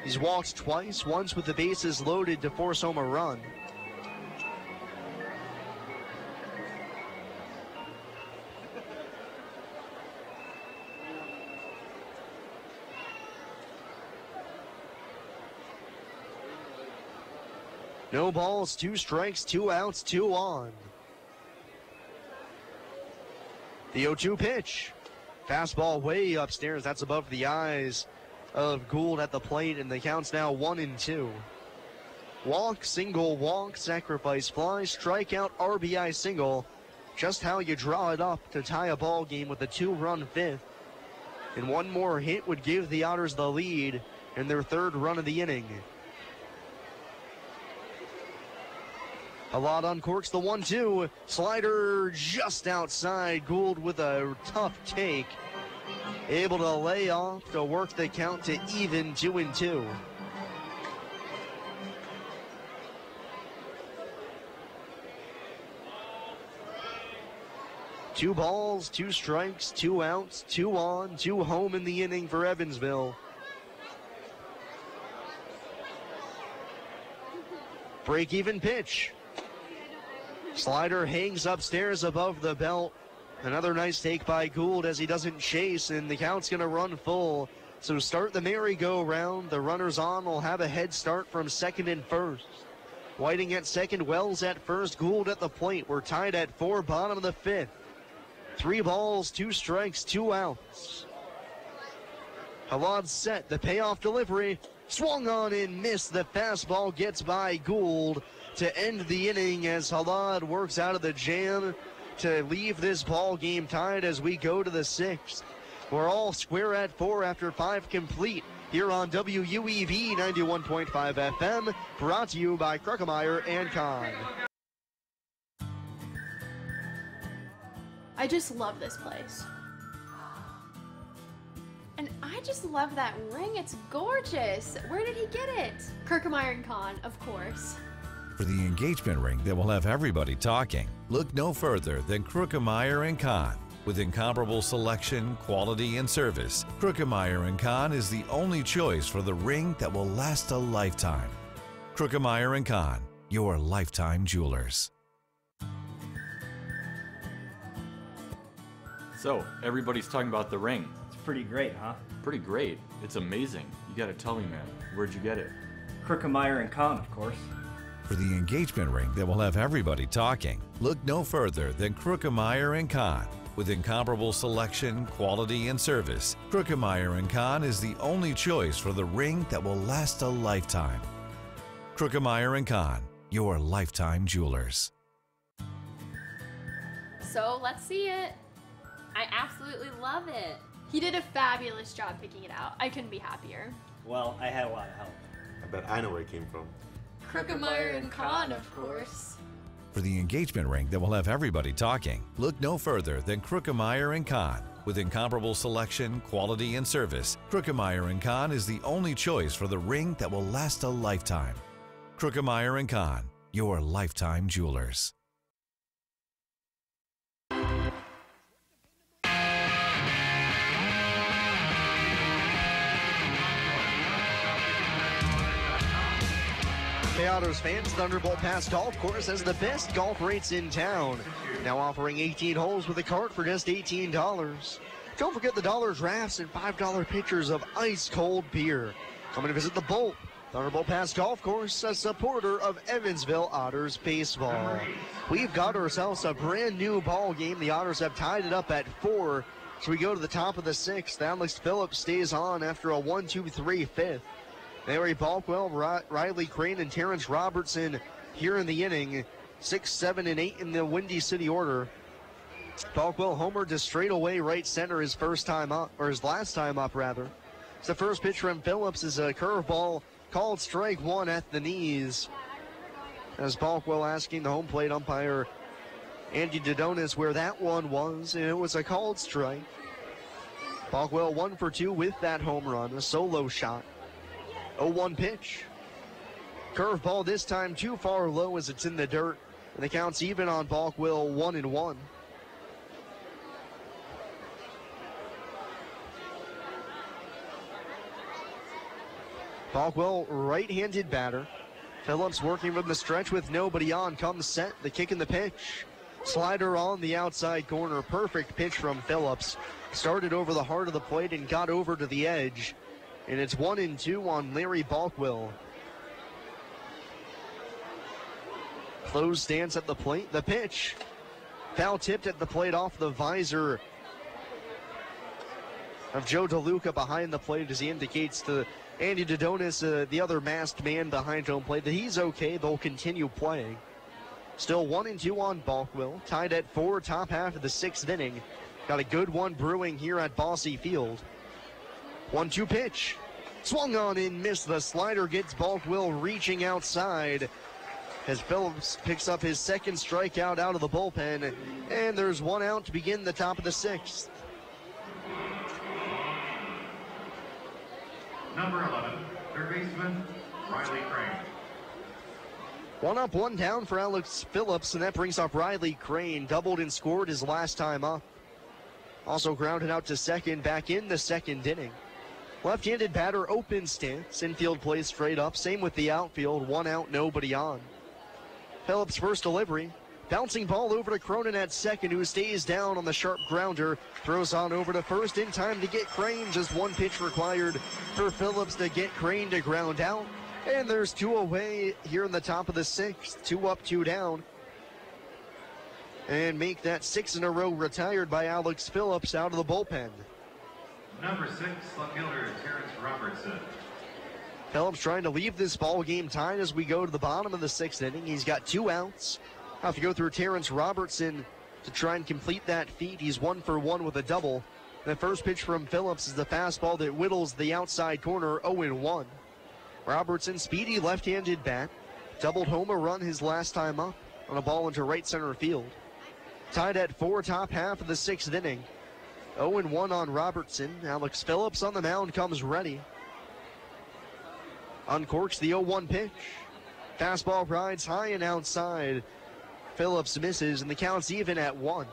He's walked twice, once with the bases loaded to force home a run. No balls, 2 strikes, 2 outs, 2 on. The 0-2 pitch. Fastball way upstairs. That's above the eyes of Gould at the plate, and the count's now 1-2. Walk, single, walk, sacrifice fly, strikeout, RBI single. Just how you draw it up to tie a ball game with a 2-run 5th. And 1 more hit would give the Otters the lead in their 3rd run of the inning. Halad uncorks the 1-2. Slider just outside. Gould with a tough take. Able to lay off to work the count to even 2-2. Two balls, 2 strikes, 2 outs, 2 on, 2 home in the inning for Evansville. Break-even pitch. Slider hangs upstairs above the belt. Another nice take by Gould as he doesn't chase, and the count's going to run full. So start the merry-go-round. The runners on will have a head start from second and first. Whiting at second, Wells at first, Gould at the plate. We're tied at 4, bottom of the 5th. 3 balls, 2 strikes, 2 outs. Halad's set, the payoff delivery. Swung on and missed. The fastball gets by Gould to end the inning as Halad works out of the jam to leave this ball game tied as we go to the 6th. We're all square at 4 after 5 complete here on WUEV 91.5 FM, brought to you by Kruckemeyer and Kahn. I just love this place. And I just love that ring. It's gorgeous. Where did he get it? Kruckemeyer and Kahn, of course. For the engagement ring that will have everybody talking, look no further than Kruckemeyer & Kahn. With incomparable selection, quality, and service, Kruckemeyer & Kahn is the only choice for the ring that will last a lifetime. Kruckemeyer & Kahn, your lifetime jewelers. So, everybody's talking about the ring. It's pretty great, huh? Pretty great. It's amazing. You gotta tell me, man. Where'd you get it? Kruckemeyer & Kahn, of course. For the engagement ring that will have everybody talking, look no further than Kruckemeyer & Kahn. With incomparable selection, quality, and service, Kruckemeyer & Kahn is the only choice for the ring that will last a lifetime. Kruckemeyer & Kahn, your lifetime jewelers. So let's see it. I absolutely love it. He did a fabulous job picking it out. I couldn't be happier. Well, I had a lot of help. I bet I know where it came from. Kruckemeyer and Kahn, of course. For the engagement ring that will have everybody talking, look no further than Kruckemeyer & Kahn. With incomparable selection, quality, and service, Kruckemeyer & Kahn is the only choice for the ring that will last a lifetime. Kruckemeyer & Kahn, your lifetime jewelers. Hey Otters fans, Thunderbolt Pass Golf Course has the best golf rates in town. Now offering 18 holes with a cart for just $18. Don't forget the dollar drafts and $5 pitchers of ice cold beer. Come and visit the Bolt. Thunderbolt Pass Golf Course, a supporter of Evansville Otters baseball. We've got ourselves a brand new ball game. The Otters have tied it up at 4. So we go to the top of the 6th. Alex Phillips stays on after a 1-2-3 fifth. Larry Balkwell, Riley Crane, and Terrence Robertson here in the inning. 6, 7, and 8 in the Windy City order. Balkwell homered to straightaway right center his first time up, or his last time up rather. So the first pitch from Phillips is a curveball called strike 1 at the knees. As Balkwell asking the home plate umpire Andy Dodonis where that one was, and it was a called strike. Balkwell 1 for 2 with that home run, a solo shot. 0-1 pitch. Curveball this time too far low as it's in the dirt. And the count's even on Balkwell, 1-1. Balkwell, right-handed batter. Phillips working from the stretch with nobody on. Comes set, the kick and the pitch. Slider on the outside corner. Perfect pitch from Phillips. Started over the heart of the plate and got over to the edge. And it's 1-2 on Larry Balkwell. Closed stance at the plate. The pitch. Foul tipped at the plate off the visor of Joe DeLuca behind the plate as he indicates to Andy Dodonis, the other masked man behind home plate, that he's okay. They'll continue playing. Still 1-2 on Balkwell. Tied at 4, top half of the 6th inning. Got a good one brewing here at Bosse Field. 1-2 pitch. Swung on and missed. The slider gets Balkwell reaching outside as Phillips picks up his second strikeout out of the bullpen. And there's 1 out to begin the top of the 6th. Number 11, third baseman, Riley Crane. 1 up, 1 down for Alex Phillips, and that brings up Riley Crane. Doubled and scored his last time up. Also grounded out to second back in the 2nd inning. Left-handed batter, open stance. Infield plays straight up. Same with the outfield. 1 out, nobody on. Phillips' first delivery. Bouncing ball over to Cronin at second, who stays down on the sharp grounder. Throws on over to first in time to get Crane. Just 1 pitch required for Phillips to get Crane to ground out. And there's 2 away here in the top of the 6th. 2 up, 2 down. and make that 6 in a row retired by Alex Phillips out of the bullpen. Number 6, left fielder Terrence Robertson. Phillips trying to leave this ball game tied as we go to the bottom of the 6th inning. He's got 2 outs. Have to go through Terrence Robertson to try and complete that feat. He's 1 for 1 with a double. The first pitch from Phillips is the fastball that whittles the outside corner, 0-1. Robertson, speedy left-handed bat, doubled home a run his last time up on a ball into right center field. Tied at 4, top half of the 6th inning. 0-1 on Robertson. Alex Phillips on the mound comes ready. Uncorks the 0-1 pitch. Fastball rides high and outside. Phillips misses, and the count's even at 1.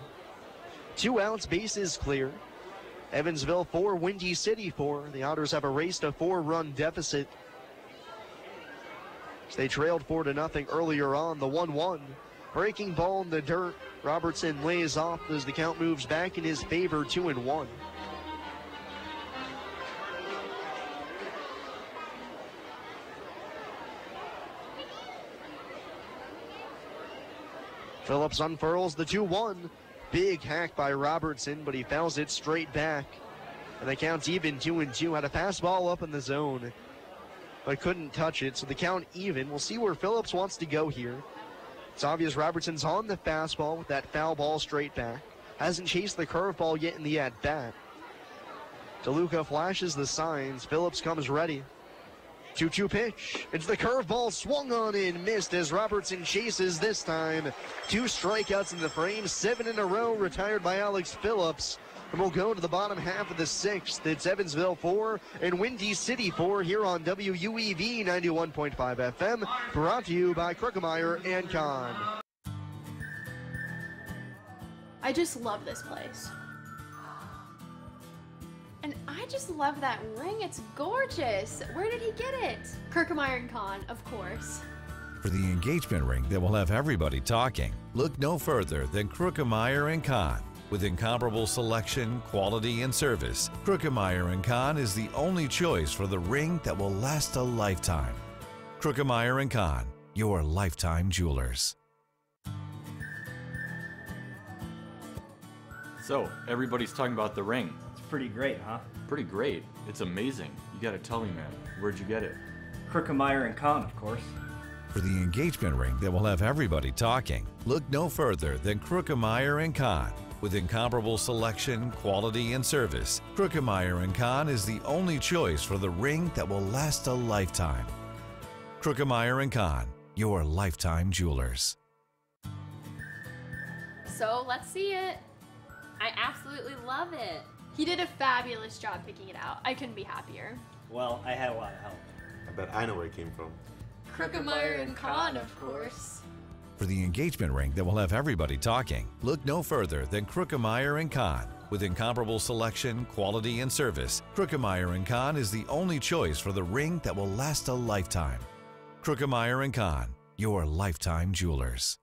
2 outs, bases clear. Evansville 4, Windy City 4. The Otters have erased a 4-run deficit. They trailed 4-0 earlier on. The 1-1. Breaking ball in the dirt. Robertson lays off as the count moves back in his favor, 2-1. Phillips unfurls the 2-1. Big hack by Robertson, but he fouls it straight back. And the count's even, 2-2. Had a fastball up in the zone, but couldn't touch it, so the count even. We'll see where Phillips wants to go here. It's obvious Robertson's on the fastball with that foul ball straight back. Hasn't chased the curveball yet in the at-bat. DeLuca flashes the signs. Phillips comes ready. 2-2 pitch. It's the curveball, swung on and missed as Robertson chases this time. 2 strikeouts in the frame, 7 in a row, retired by Alex Phillips. And we'll go to the bottom half of the 6th. It's Evansville 4 and Windy City 4 here on WUEV 91.5 FM. Brought to you by Krukemeyer and Kahn. I just love this place. And I just love that ring. It's gorgeous. Where did he get it? Krukemeyer and Kahn, of course. For the engagement ring that will have everybody talking, look no further than Krukemeyer and Kahn. With incomparable selection, quality, and service, Krukemeyer & Kahn is the only choice for the ring that will last a lifetime. Krukemeyer & Kahn, your lifetime jewelers. So, everybody's talking about the ring. It's pretty great, huh? Pretty great. It's amazing. You gotta tell me, man. Where'd you get it? Krukemeyer & Kahn, of course. For the engagement ring that will have everybody talking, look no further than Krukemeyer & Kahn. With incomparable selection, quality, and service, Krukemeyer & Kahn is the only choice for the ring that will last a lifetime. Krukemeyer & Kahn, your lifetime jewelers. So let's see it. I absolutely love it. He did a fabulous job picking it out. I couldn't be happier. Well, I had a lot of help. I bet I know where it came from. Krukemeyer and Kahn, of course. For the engagement ring that will have everybody talking, look no further than Krukemeyer & Kahn. With incomparable selection, quality, and service, Krukemeyer & Kahn is the only choice for the ring that will last a lifetime. Krukemeyer & Kahn, your lifetime jewelers.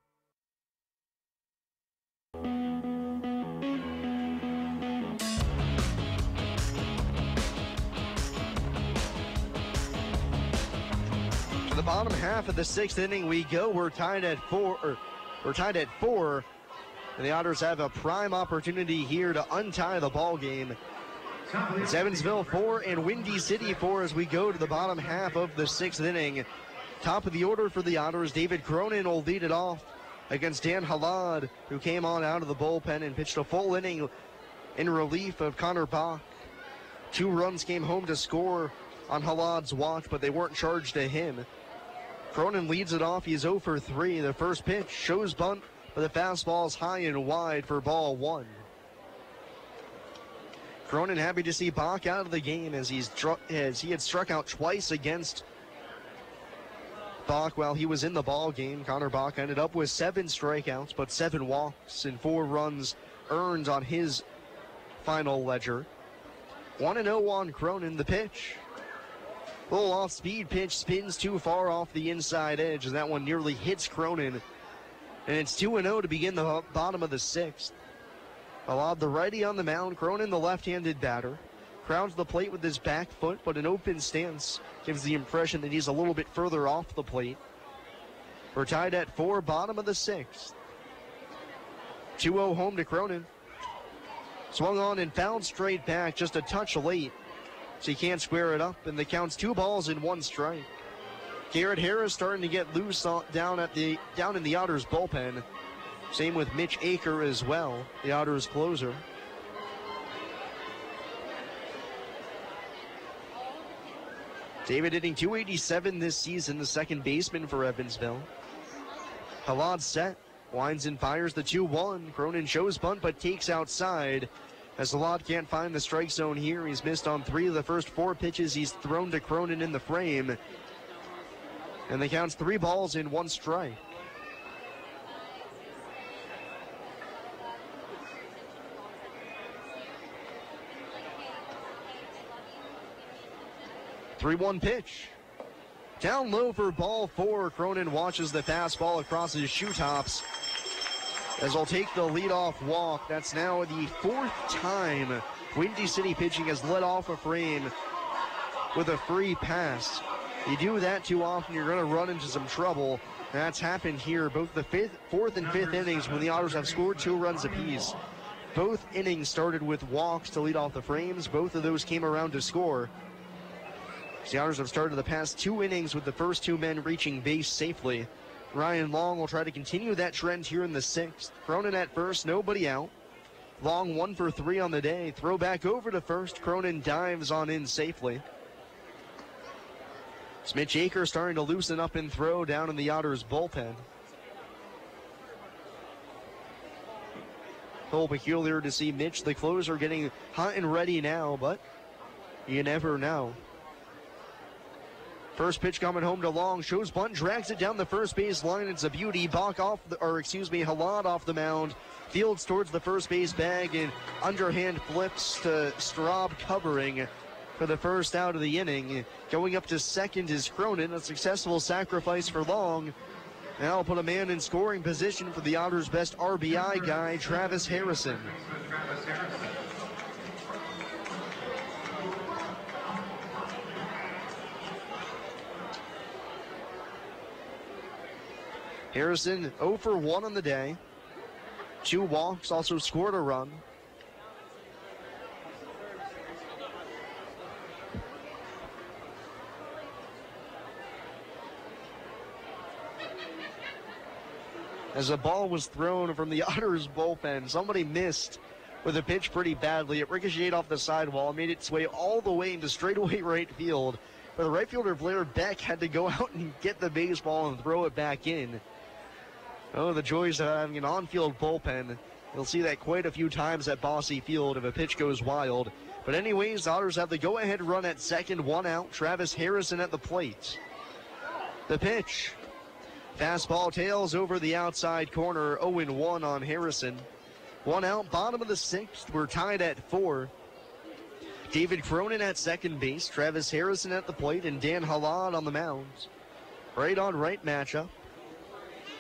To the bottom half of the 6th inning we go. We're tied at 4. And the Otters have a prime opportunity here to untie the ball game. It's Evansville 4 and Windy City 4 as we go to the bottom half of the 6th inning. Top of the order for the Otters, David Cronin will lead it off against Dan Halad, who came on out of the bullpen and pitched a full inning in relief of Connor Bach. 2 runs came home to score on Halad's watch, but they weren't charged to him. Cronin leads it off. He's 0 for 3. The first pitch shows bunt, but the fastball is high and wide for ball 1. Cronin happy to see Bach out of the game as he had struck out twice against Bach while he was in the ball game. Connor Bach ended up with 7 strikeouts, but 7 walks and 4 runs earned on his final ledger. 1-0 on Cronin. The pitch. Little off-speed pitch, spins too far off the inside edge, and that one nearly hits Cronin. And it's 2-0 to begin the bottom of the 6th. Allowed the righty on the mound, Cronin the left-handed batter. Crowds the plate with his back foot, but an open stance gives the impression that he's a little bit further off the plate. We're tied at 4, bottom of the 6th. 2-0 home to Cronin. Swung on and fouled straight back, just a touch late. So he can't square it up, and the count's 2 balls and 1 strike. Garrett Harris starting to get loose down in the Otters bullpen. Same with Mitch Aker as well, the Otters closer. David hitting .287 this season, the second baseman for Evansville. Halad set, winds and fires the 2-1. Cronin shows bunt but takes outside. As Halad can't find the strike zone here, he's missed on 3 of the first 4 pitches he's thrown to Cronin in the frame. And the count's 3 balls and 1 strike. .3-1 pitch. Down low for ball 4. Cronin watches the fastball across his shoe tops as he'll take the leadoff walk. That's now the 4th time Windy City pitching has let off a frame with a free pass. You do that too often, you're going to run into some trouble. That's happened here, both the 4th and 5th innings when the Otters have scored 2 runs apiece. Both innings started with walks to lead off the frames. Both of those came around to score. The Otters have started the past 2 innings with the first 2 men reaching base safely. Ryan Long will try to continue that trend here in the 6th. Cronin at first, nobody out. Long 1 for 3 on the day. Throw back over to first. Cronin dives on in safely. Mitch Aker starting to loosen up and throw down in the Otters bullpen. A little peculiar to see Mitch, the closer, getting hot and ready now, but you never know. First pitch coming home to Long, shows bunt, drags it down the first base line. It's a beauty. Halad off the mound, fields towards the first base bag, and underhand flips to Straub covering for the first out of the inning. Going up to second is Cronin, a successful sacrifice for Long. Now I'll put a man in scoring position for the Otters' best RBI guy, Travis Harrison. Harrison 0 for 1 on the day. 2 walks, also scored a run. As a ball was thrown from the Otters bullpen, somebody missed with a pitch pretty badly. It ricocheted off the sidewall, made its way all the way into straightaway right field. But the right fielder Blair Beck had to go out and get the baseball and throw it back in. Oh, the joys of having an on-field bullpen. You'll see that quite a few times at Bossy Field if a pitch goes wild. But anyways, the Otters have the go-ahead run at second, 1 out. Travis Harrison at the plate. The pitch. Fastball tails over the outside corner, 0-1 on Harrison. 1 out, bottom of the 6th. We're tied at 4. David Cronin at second base, Travis Harrison at the plate, and Dan Halad on the mound. Right on right matchup.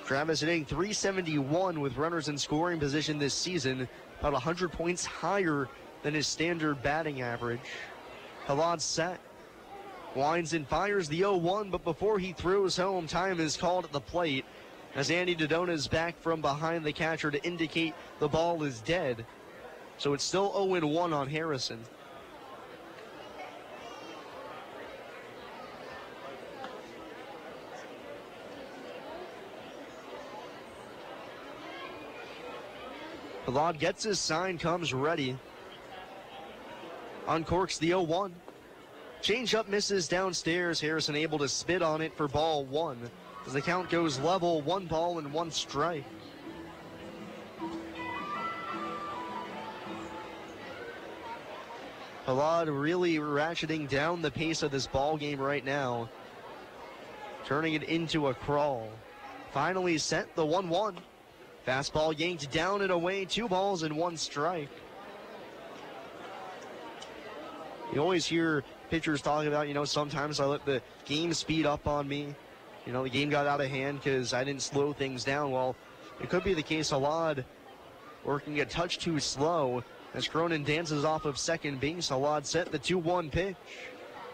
Travis hitting .371 with runners in scoring position this season, about 100 points higher than his standard batting average. Halad set. Winds and fires the 0-1, but before he throws home, time is called at the plate as Andy Dodona is back from behind the catcher to indicate the ball is dead. So it's still 0-1 on Harrison. Halad gets his sign, comes ready. Uncorks the 0-1. Change-up misses downstairs. Harrison able to spit on it for ball 1. As the count goes level, 1 ball and 1 strike. Halad really ratcheting down the pace of this ball game right now. Turning it into a crawl. Finally set the 1-1. Fastball yanked down and away, 2 balls and 1 strike. You always hear pitchers talking about, sometimes I let the game speed up on me. The game got out of hand because I didn't slow things down. Well, it could be the case. Halad working a touch too slow as Cronin dances off of second base. Halad set the 2-1 pitch.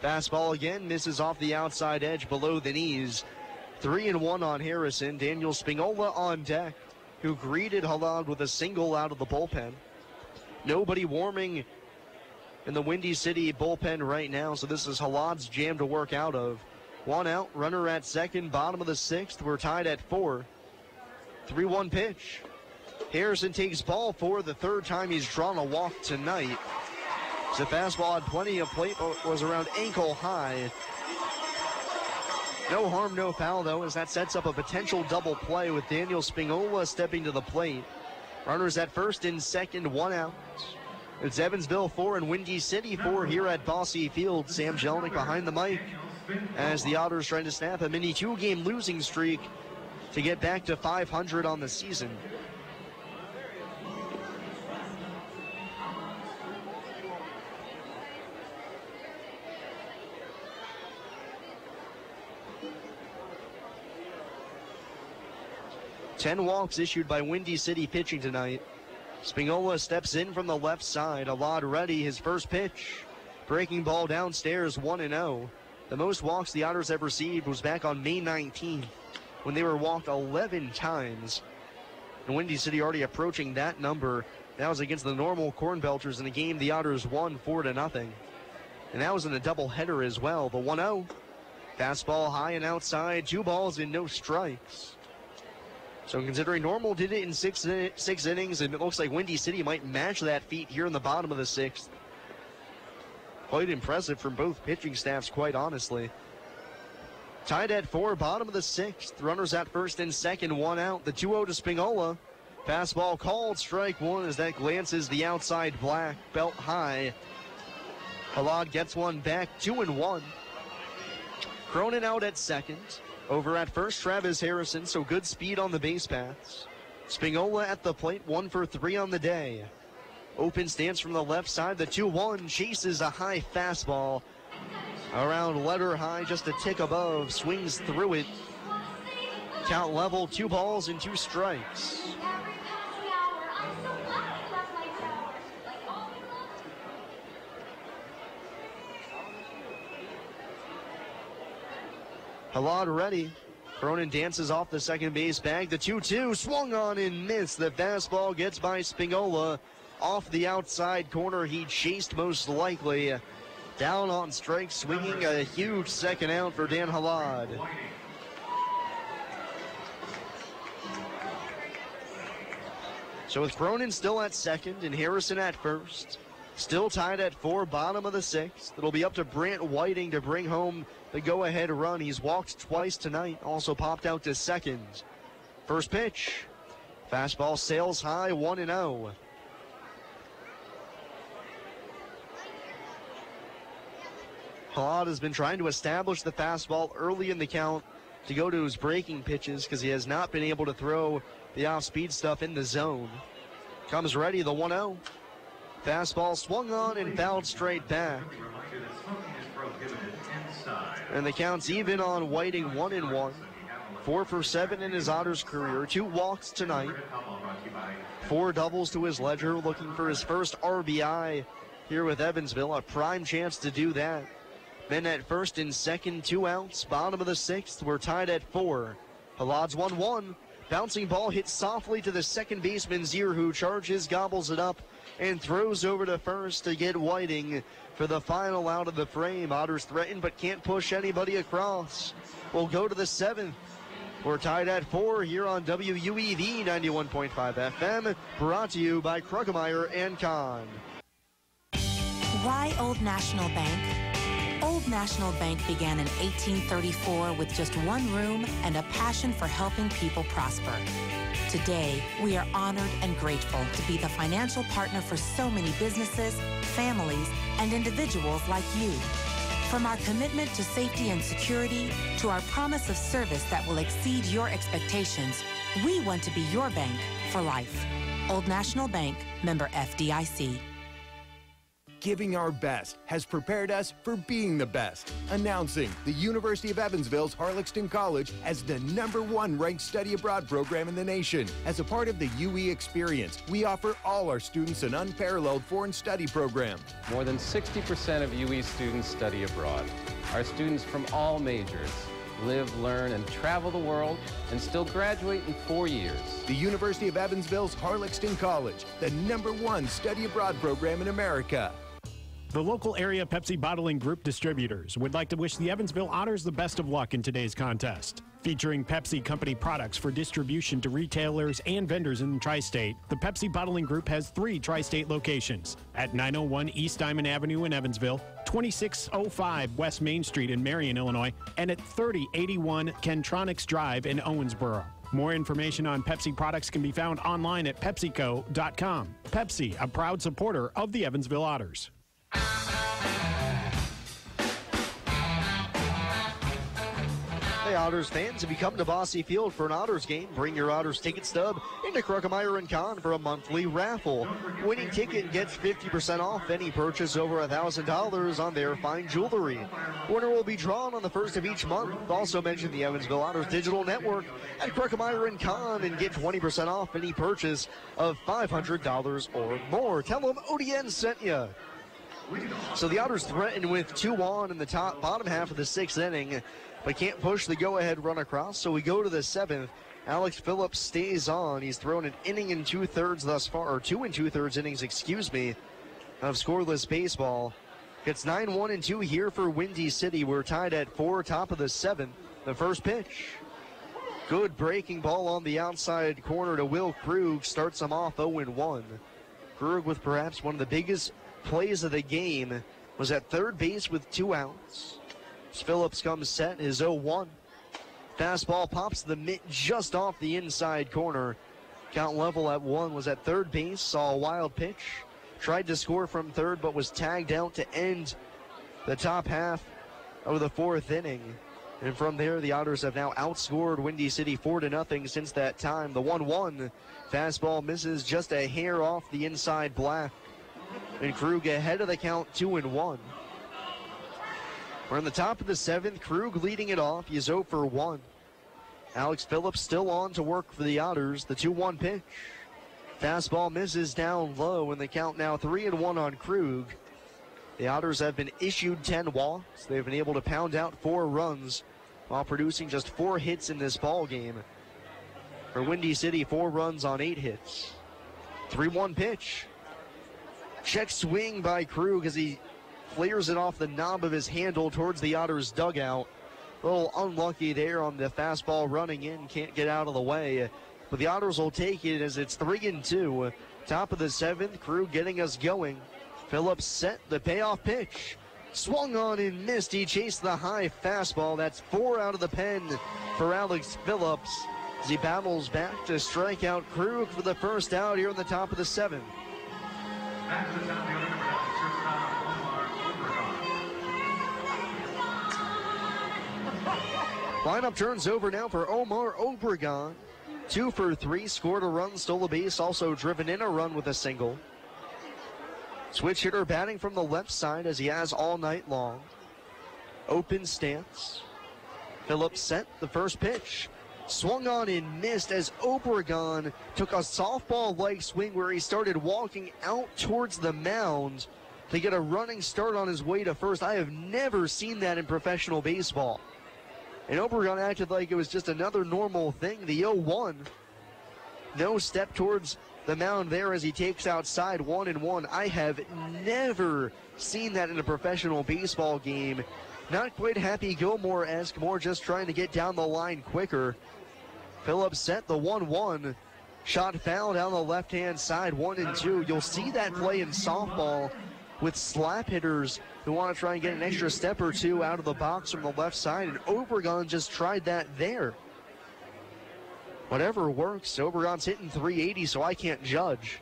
Fastball again, misses off the outside edge below the knees. 3-1 on Harrison. Daniel Spinola on deck. who greeted Halad with a single out of the bullpen. Nobody warming in the Windy City bullpen right now, so this is Halad's jam to work out of. 1 out, runner at second, bottom of the 6th. We're tied at 4. 3-1 pitch. Harrison takes ball 4, the third time he's drawn a walk tonight. The fastball had plenty of plate, but was around ankle high. No harm, no foul, though, as that sets up a potential double play with Daniel Spingola stepping to the plate. Runners at first and second, 1 out. It's Evansville 4 and Windy City 4 here at Bosse Field. Sam Jelinek behind the mic as the Otters trying to snap a mini 2-game losing streak to get back to 500 on the season. Ten walks issued by Windy City pitching tonight. Spingola steps in from the left side. Halad ready, his first pitch. Breaking ball downstairs, 1-0. The most walks the Otters have received was back on May 19th when they were walked 11 times. And Windy City already approaching that number. That was against the normal Corn Belchers in a game the Otters won 4-0. And that was in a doubleheader as well. The 1-0. Fastball high and outside, 2 balls and no strikes. So considering Normal did it in six innings, and it looks like Windy City might match that feat here in the bottom of the 6th. Quite impressive from both pitching staffs, quite honestly. Tied at 4, bottom of the 6th. Runners at first and second, 1 out. The 2-0 to Spingola. Fastball called, strike 1 as that glances the outside black, belt high. Halad gets one back, 2-1. Cronin out at second. Over at first, Travis Harrison, so good speed on the base paths. Spingola at the plate, 1 for 3 on the day. Open stance from the left side, the 2-1 chases a high fastball. Around letter high, just a tick above, swings through it. Count level, 2 balls and 2 strikes. Halad ready. Cronin dances off the second base bag. The 2-2 swung on and missed. The fastball gets by Spingola off the outside corner. He chased most likely. Down on strike, swinging a huge second out for Dan Halad. So with Cronin still at second and Harrison at first, still tied at 4, bottom of the 6th. It'll be up to Brant Whiting to bring home the go-ahead run. He's walked twice tonight, also popped out to second. First pitch, fastball sails high, 1-0. Halad has been trying to establish the fastball early in the count to go to his breaking pitches because he has not been able to throw the off-speed stuff in the zone. Comes ready, the 1-0. Fastball swung on and fouled straight back. And the count's even on Whiting, 1-1. 4 for 7 in his Otters career. 2 walks tonight. 4 doubles to his ledger, looking for his first RBI here with Evansville. A prime chance to do that. Men at first and second, 2 outs. Bottom of the 6th, we're tied at 4. Halad's 1-1. Bouncing ball hits softly to the second baseman's ear, who charges, gobbles it up, and throws over to first to get Whiting for the final out of the frame. Otters threaten but can't push anybody across. We'll go to the 7th. We're tied at 4 here on WUEV 91.5 FM, brought to you by Krugemeyer and Kahn. Why Old National Bank? Old National Bank began in 1834 with just 1 room and a passion for helping people prosper. Today, we are honored and grateful to be the financial partner for so many businesses, families, and individuals like you. From our commitment to safety and security to our promise of service that will exceed your expectations, we want to be your bank for life. Old National Bank, member FDIC. Giving our best has prepared us for being the best. Announcing the University of Evansville's Harlaxton College as the #1 ranked study abroad program in the nation. As a part of the UE experience, we offer all our students an unparalleled foreign study program. More than 60% of UE students study abroad. Our students from all majors live, learn, and travel the world, and still graduate in 4 years. The University of Evansville's Harlexton College, the #1 study abroad program in America. The local area Pepsi Bottling Group distributors would like to wish the Evansville Otters the best of luck in today's contest. Featuring Pepsi Company products for distribution to retailers and vendors in the Tri-State, the Pepsi Bottling Group has 3 Tri-State locations at 901 East Diamond Avenue in Evansville, 2605 West Main Street in Marion, Illinois, and at 3081 Kentronics Drive in Owensboro. More information on Pepsi products can be found online at PepsiCo.com. Pepsi, a proud supporter of the Evansville Otters. Hey, Otters fans, if you come to Bosse Field for an Otters game, bring your Otters ticket stub into Kruckemeyer & Kahn for a monthly raffle. Winning ticket gets 50% off any purchase over $1,000 on their fine jewelry. Winner will be drawn on the first of each month. Also mention the Evansville Otters digital network at Kruckemeyer & Kahn and get 20% off any purchase of $500 or more. Tell them ODN sent you. So the Otters threatened with 2 on in the bottom half of the 6th inning, but can't push the go-ahead run across. So we go to the 7th. Alex Phillips stays on. He's thrown an inning and 2/3 thus far, or 2 2/3 innings, of scoreless baseball. It's 9-1 and 2 here for Windy City. We're tied at 4, top of the 7th. The first pitch. Good breaking ball on the outside corner to Will Krug. Starts him off 0-1. Krug with perhaps one of the biggest plays of the game was at third base with 2 outs. As Phillips comes set, his 0-1. Fastball pops the mitt just off the inside corner. Count level at 1, was at third base, saw a wild pitch. Tried to score from third, but was tagged out to end the top half of the 4th inning. And from there, the Otters have now outscored Windy City 4-0 since that time. The 1-1 fastball misses just a hair off the inside black. And Krug ahead of the count 2-1. We're in the top of the 7th. Krug leading it off. He's 0-1. Alex Phillips still on to work for the Otters. The 2-1 pitch. Fastball misses down low, and the count now 3-1 on Krug. The Otters have been issued 10 walks. They've been able to pound out 4 runs while producing just 4 hits in this ball game. For Windy City, 4 runs on 8 hits. 3-1 pitch. Check swing by Krug as he flares it off the knob of his handle towards the Otters dugout. A little unlucky there on the fastball running in. Can't get out of the way. But the Otters will take it as it's 3-2. Top of the 7th. Krug getting us going. Phillips set the payoff pitch. Swung on and missed. He chased the high fastball. That's 4 out of the pen for Alex Phillips as he battles back to strike out Krug for the first out here in the top of the 7th. Back to the top of the order, number 9, shortstop Omar Obregon. Lineup turns over now for Omar Obregon. 2 for 3, scored a run, stole a base, also driven in a run with a single. Switch hitter batting from the left side as he has all night long. Open stance. Phillips set the first pitch. Swung on and missed as Obregon took a softball-like swing where he started walking out towards the mound to get a running start on his way to first. I have never seen that in professional baseball. And Obregon acted like it was just another normal thing. The 0-1. No step towards the mound there as he takes outside 1-1. I have never seen that in a professional baseball game. Not quite Happy Gilmore-esque, more just trying to get down the line quicker. Phillips set the 1-1. Shot foul down the left-hand side, 1-2. You'll see that play in softball with slap hitters who want to try and get an extra step or two out of the box from the left side, and Obregon just tried that there. Whatever works. Obregon's hitting 380, so I can't judge.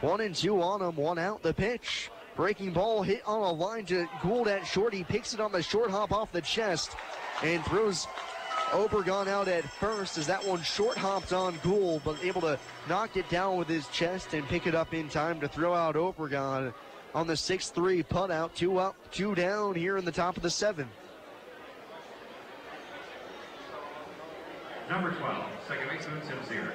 1-2 on him, 1 out. The pitch. Breaking ball hit on a line to Gould at short. He picks it on the short hop off the chest and throws Obregon out at first as that one short hopped on Gould, but able to knock it down with his chest and pick it up in time to throw out Obregon on the 6-3 putt out. 2 up, 2 down here in the top of the 7th. Number 12, second baseman, Tim Sear.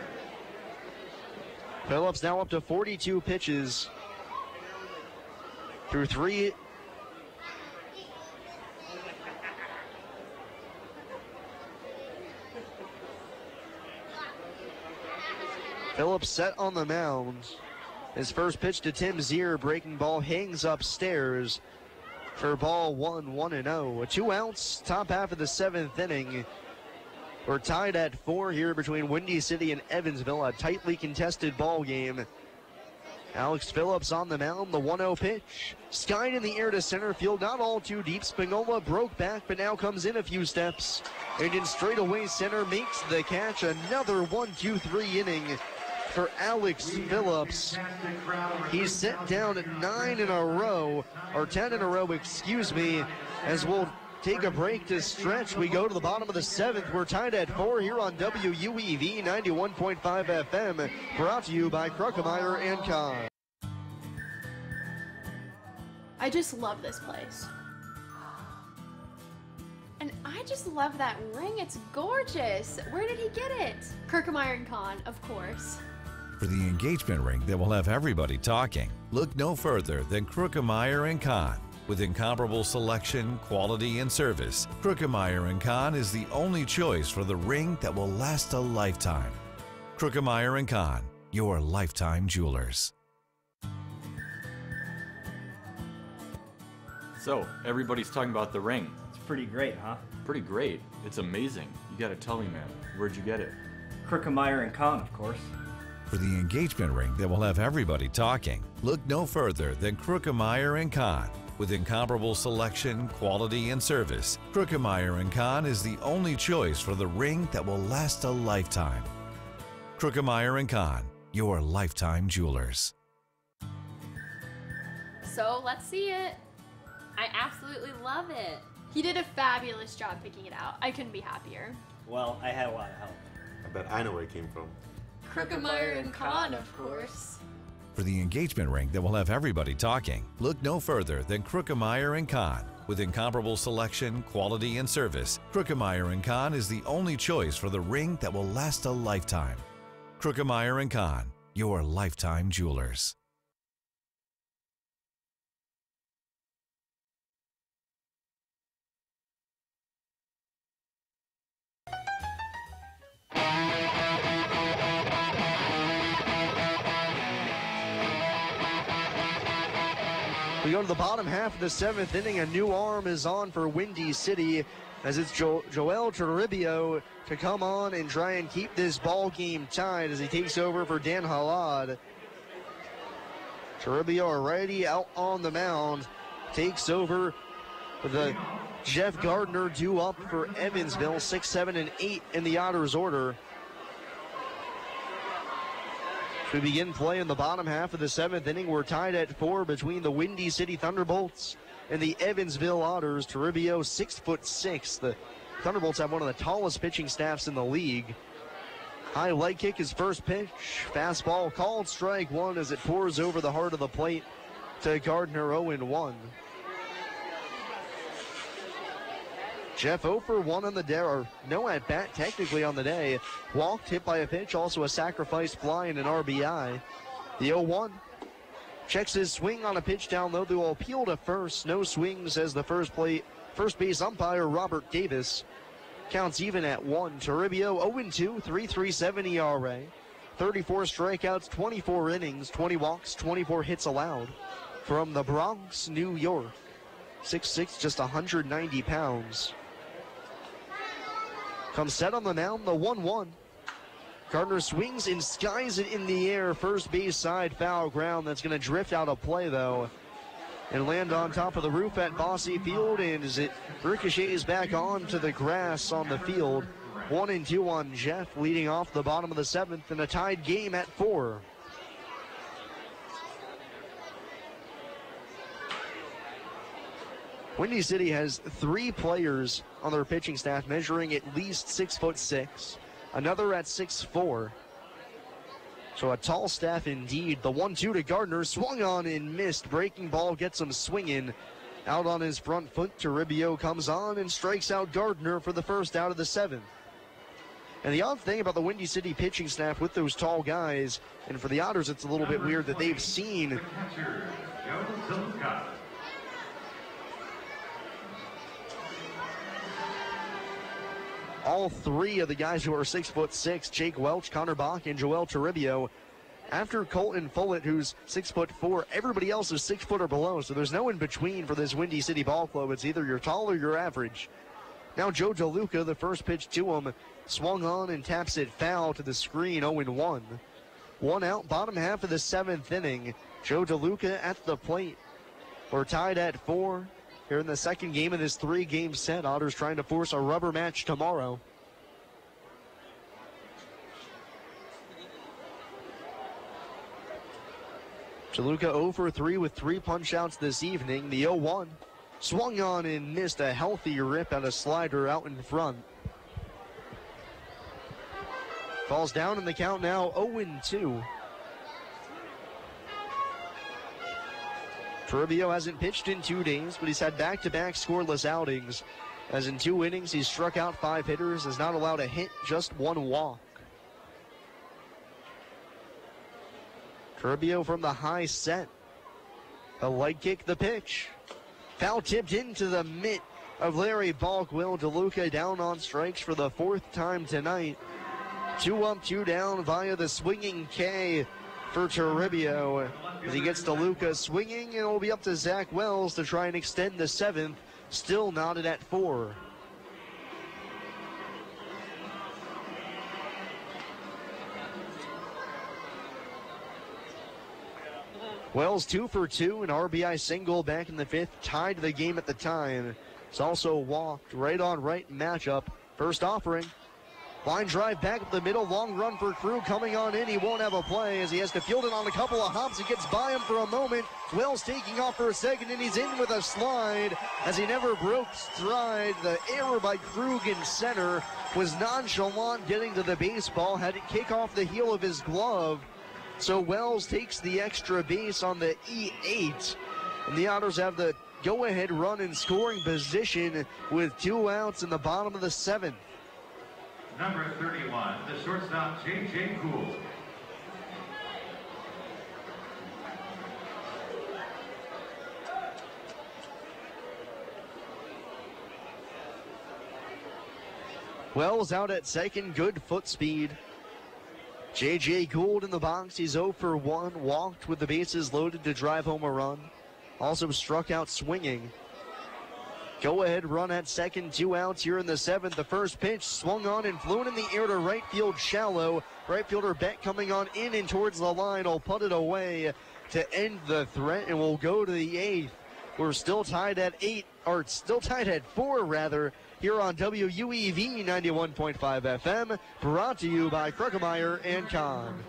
Phillips now up to 42 pitches through 3 Phillips set on the mound. His first pitch to Tim Zier, breaking ball hangs upstairs for ball 1-0. 2 outs, top half of the 7th inning. We're tied at 4 here between Windy City and Evansville, a tightly contested ball game. Alex Phillips on the mound, the 1-0 pitch. Skied in the air to center field, not all too deep. Spagnola broke back, but now comes in a few steps. And in straightaway center, makes the catch. Another 1-2-3 inning for Alex Phillips. He's set down at 9 in a row, or 10 in a row, excuse me, as we'll take a break to stretch. We go to the bottom of the 7th. We're tied at 4 here on WUEV 91.5 FM, brought to you by Kruckemeyer and Kahn. I just love this place. And I just love that ring. It's gorgeous. Where did he get it? Kruckemeyer and Kahn, of course. For the engagement ring that will have everybody talking, look no further than Kruckemeyer & Kahn. With incomparable selection, quality, and service, Kruckemeyer & Kahn is the only choice for the ring that will last a lifetime. Kruckemeyer & Kahn, your lifetime jewelers. So, everybody's talking about the ring. It's pretty great, huh? Pretty great. It's amazing. You gotta tell me, man. Where'd you get it? Kruckemeyer & Kahn, of course. For the engagement ring that will have everybody talking, look no further than Kruckemeyer & Kahn. With incomparable selection, quality, and service, Kruckemeyer & Kahn is the only choice for the ring that will last a lifetime. Kruckemeyer & Kahn, your lifetime jewelers. So let's see it. I absolutely love it. He did a fabulous job picking it out. I couldn't be happier. Well, I had a lot of help. I bet I know where it came from. Kruckemeyer and Kahn, of course. For the engagement ring that will have everybody talking, look no further than Kruckemeyer & Kahn. With incomparable selection, quality, and service, Kruckemeyer & Kahn is the only choice for the ring that will last a lifetime. Kruckemeyer & Kahn, your lifetime jewelers. We go to the bottom half of the 7th inning. A new arm is on for Windy City as it's Joel Toribio to come on and try and keep this ball game tied as he takes over for Dan Halad. Toribio already out on the mound, takes over with the Jeff Gardner due up for Evansville, 6, 7, and 8 in the Otters order. We begin play in the bottom half of the 7th inning. We're tied at 4 between the Windy City Thunderbolts and the Evansville Otters. Toribio, 6'6". The Thunderbolts have one of the tallest pitching staffs in the league. High leg kick, his first pitch. Fastball called strike one as it pours over the heart of the plate to Gardner, 0-1. Jeff 0 for 1 on the day, or no at bat technically on the day. Walked, hit by a pitch, also a sacrifice fly and an RBI. The 0-1 checks his swing on a pitch down low. They will appeal to first. No swing, says the first base umpire Robert Davis. Counts even at 1. Toribio 0-2, 3.37 ERA. 34 strikeouts, 24 innings, 20 walks, 24 hits allowed. From the Bronx, New York. 6'6", just 190 pounds. Comes set on the mound, the 1-1. Gardner swings and skies it in the air. First base side foul ground. That's going to drift out of play, though, and land on top of the roof at Bosse Field. And as it ricochets back onto the grass on the field, 1-2 on Jeff, leading off the bottom of the 7th, and a tied game at 4. Windy City has 3 players on their pitching staff measuring at least 6'6", another at 6'4". So a tall staff indeed. The 1-2 to Gardner, swung on and missed. Breaking ball gets him swinging. Out on his front foot, Toribio comes on and strikes out Gardner for the first out of the 7th. And the odd thing about the Windy City pitching staff with those tall guys, and for the Otters it's a little bit weird that they've seen all three of the guys who are 6'6", Jake Welch, Connor Bach, and Joel Toribio. After Colton Follett, who's 6'4", everybody else is 6 foot or below, so there's no in between for this Windy City Ball Club. It's either you're tall or you're average. Now Joe DeLuca, the first pitch to him, swung on and taps it foul to the screen, 0-1. 1 out, bottom half of the 7th inning. Joe DeLuca at the plate. We're tied at 4 here in the second game of this 3-game set. Otters trying to force a rubber match tomorrow. DeLuca 0 for 3 with 3 punch-outs this evening. The 0-1 swung on and missed a healthy rip at a slider out in front. Falls down in the count now, 0-2. Toribio hasn't pitched in 2 days, but he's had back-to-back scoreless outings. As in 2 innings, he's struck out 5 hitters, has not allowed a hit, just 1 walk. Toribio from the high set. A leg kick, the pitch. Foul tipped into the mitt of Larry Balkwell. DeLuca down on strikes for the 4th time tonight. 2 up, 2 down via the swinging K for Toribio. As he gets DeLuca swinging, and it'll be up to Zach Wells to try and extend the 7th. Still knotted at 4. Wells 2 for 2, an RBI single back in the 5th, tied the game at the time. It's also walked, right on right matchup. First offering. Line drive back up the middle, long run for Crew coming on in. He won't have a play as he has to field it on a couple of hops. He gets by him for a moment. Wells taking off for a second, and he's in with a slide as he never broke stride. The error by Krug in center was nonchalant getting to the baseball, had it kick off the heel of his glove. So Wells takes the extra base on the E8, and the Otters have the go-ahead run in scoring position with 2 outs in the bottom of the 7th. Number 31, the shortstop, J.J. Gould. Wells out at second, good foot speed. J.J. Gould in the box, he's 0 for 1, walked with the bases loaded to drive home a run. Also struck out swinging. Go-ahead run at second, 2 outs here in the 7th. The first pitch swung on and flew in the air to right field shallow. Right fielder Beck coming on in and towards the line. Will put it away to end the threat, and we'll go to the 8th. We're still tied at 4 rather, here on WUEV 91.5 FM, brought to you by Kruckemeyer and Kahn.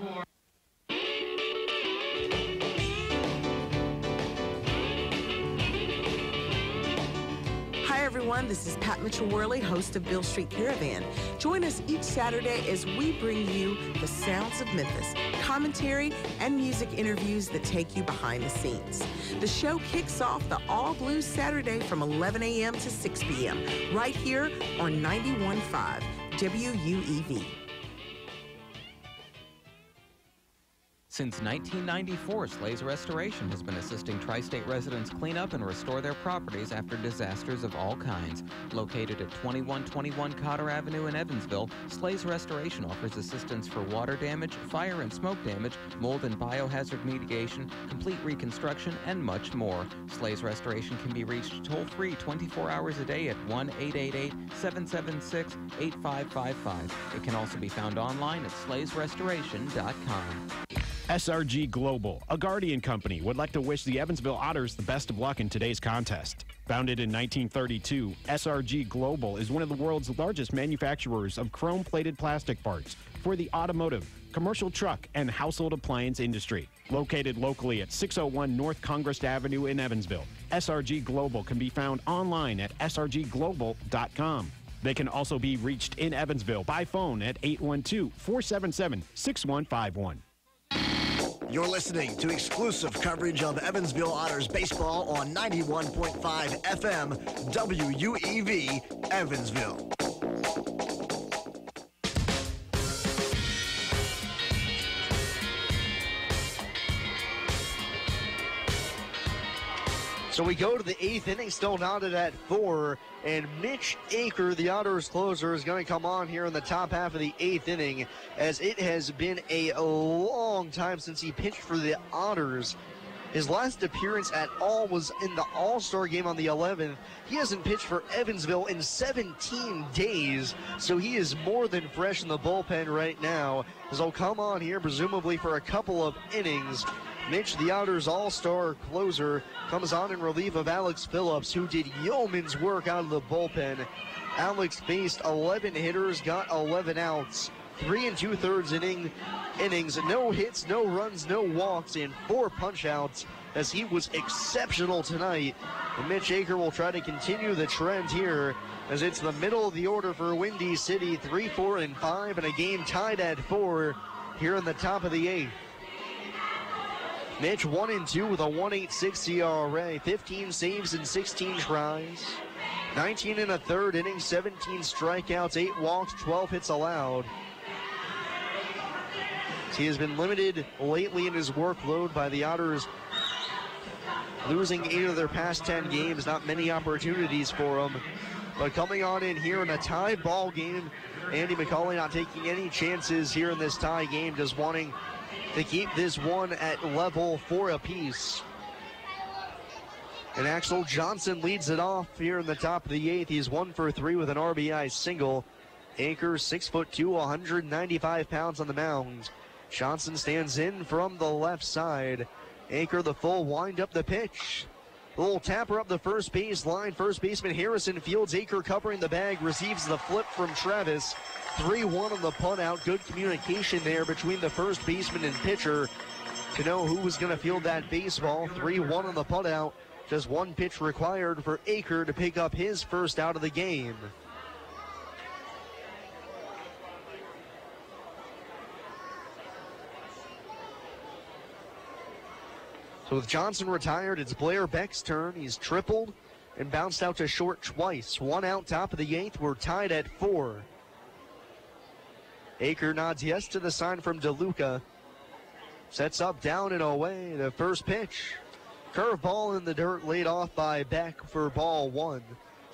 Hi everyone, this is Pat Mitchell-Worley, host of Beale Street Caravan. Join us each Saturday as we bring you the sounds of Memphis, commentary, and music interviews that take you behind the scenes. The show kicks off the All Blues Saturday from 11 a.m. to 6 p.m. right here on 91.5 WUEV. Since 1994, Slay's Restoration has been assisting tri-state residents clean up and restore their properties after disasters of all kinds. Located at 2121 Cotter Avenue in Evansville, Slay's Restoration offers assistance for water damage, fire and smoke damage, mold and biohazard mitigation, complete reconstruction, and much more. Slay's Restoration can be reached toll-free 24 hours a day at 1-888-776-8555. It can also be found online at slaysrestoration.com. SRG Global, a Guardian company, would like to wish the Evansville Otters the best of luck in today's contest. Founded in 1932, SRG Global is one of the world's largest manufacturers of chrome-plated plastic parts for the automotive, commercial truck, and household appliance industry. Located locally at 601 North Congress Avenue in Evansville, SRG Global can be found online at srgglobal.com. They can also be reached in Evansville by phone at 812-477-6151. You're listening to exclusive coverage of Evansville Otters baseball on 91.5 FM WUEV Evansville. So we go to the 8th inning, still knotted at 4, and Mitch Aker, the Otters closer, is going to come on here in the top half of the 8th inning, as it has been a long time since he pitched for the Otters. His last appearance at all was in the All-Star game on the 11th. He hasn't pitched for Evansville in 17 days, so he is more than fresh in the bullpen right now, as he'll come on here presumably for a couple of innings. Mitch, the Otters All-Star closer, comes on in relief of Alex Phillips, who did yeoman's work out of the bullpen. Alex faced 11 hitters, got 11 outs, 3 2/3 innings, no hits, no runs, no walks, and 4 punch-outs, as he was exceptional tonight. And Mitch Aker will try to continue the trend here, as it's the middle of the order for Windy City, 3, 4, and 5, and a game tied at 4 here in the top of the 8th. Mitch 1-2 with a 1.86 ERA, 15 saves and 16 tries, 19 1/3 innings, 17 strikeouts, 8 walks, 12 hits allowed. He has been limited lately in his workload by the Otters losing 8 of their past 10 games. Not many opportunities for him. But coming on in here in a tie ball game, Andy McCauley not taking any chances here in this tie game, just wanting to keep this one at level 4 apiece. And Axel Johnson leads it off here in the top of the 8th. He's 1 for 3 with an RBI single. Aker, 6'2", 195 pounds on the mound. Johnson stands in from the left side. Aker, the full wind up the pitch. A little tapper up the first base line. First baseman Harrison fields. Aker covering the bag, receives the flip from Travis. 3-1 on the punt out. Good communication there between the first baseman and pitcher to know who was going to field that baseball. 3-1 on the punt out. Just 1 pitch required for Aker to pick up his first out of the game. So with Johnson retired, it's Blair Beck's turn. He's tripled and bounced out to short twice. 1 out, top of the 8th. We're tied at 4. Aker nods yes to the sign from DeLuca. Sets up, down and away. The first pitch. Curveball in the dirt, laid off by Beck for ball 1.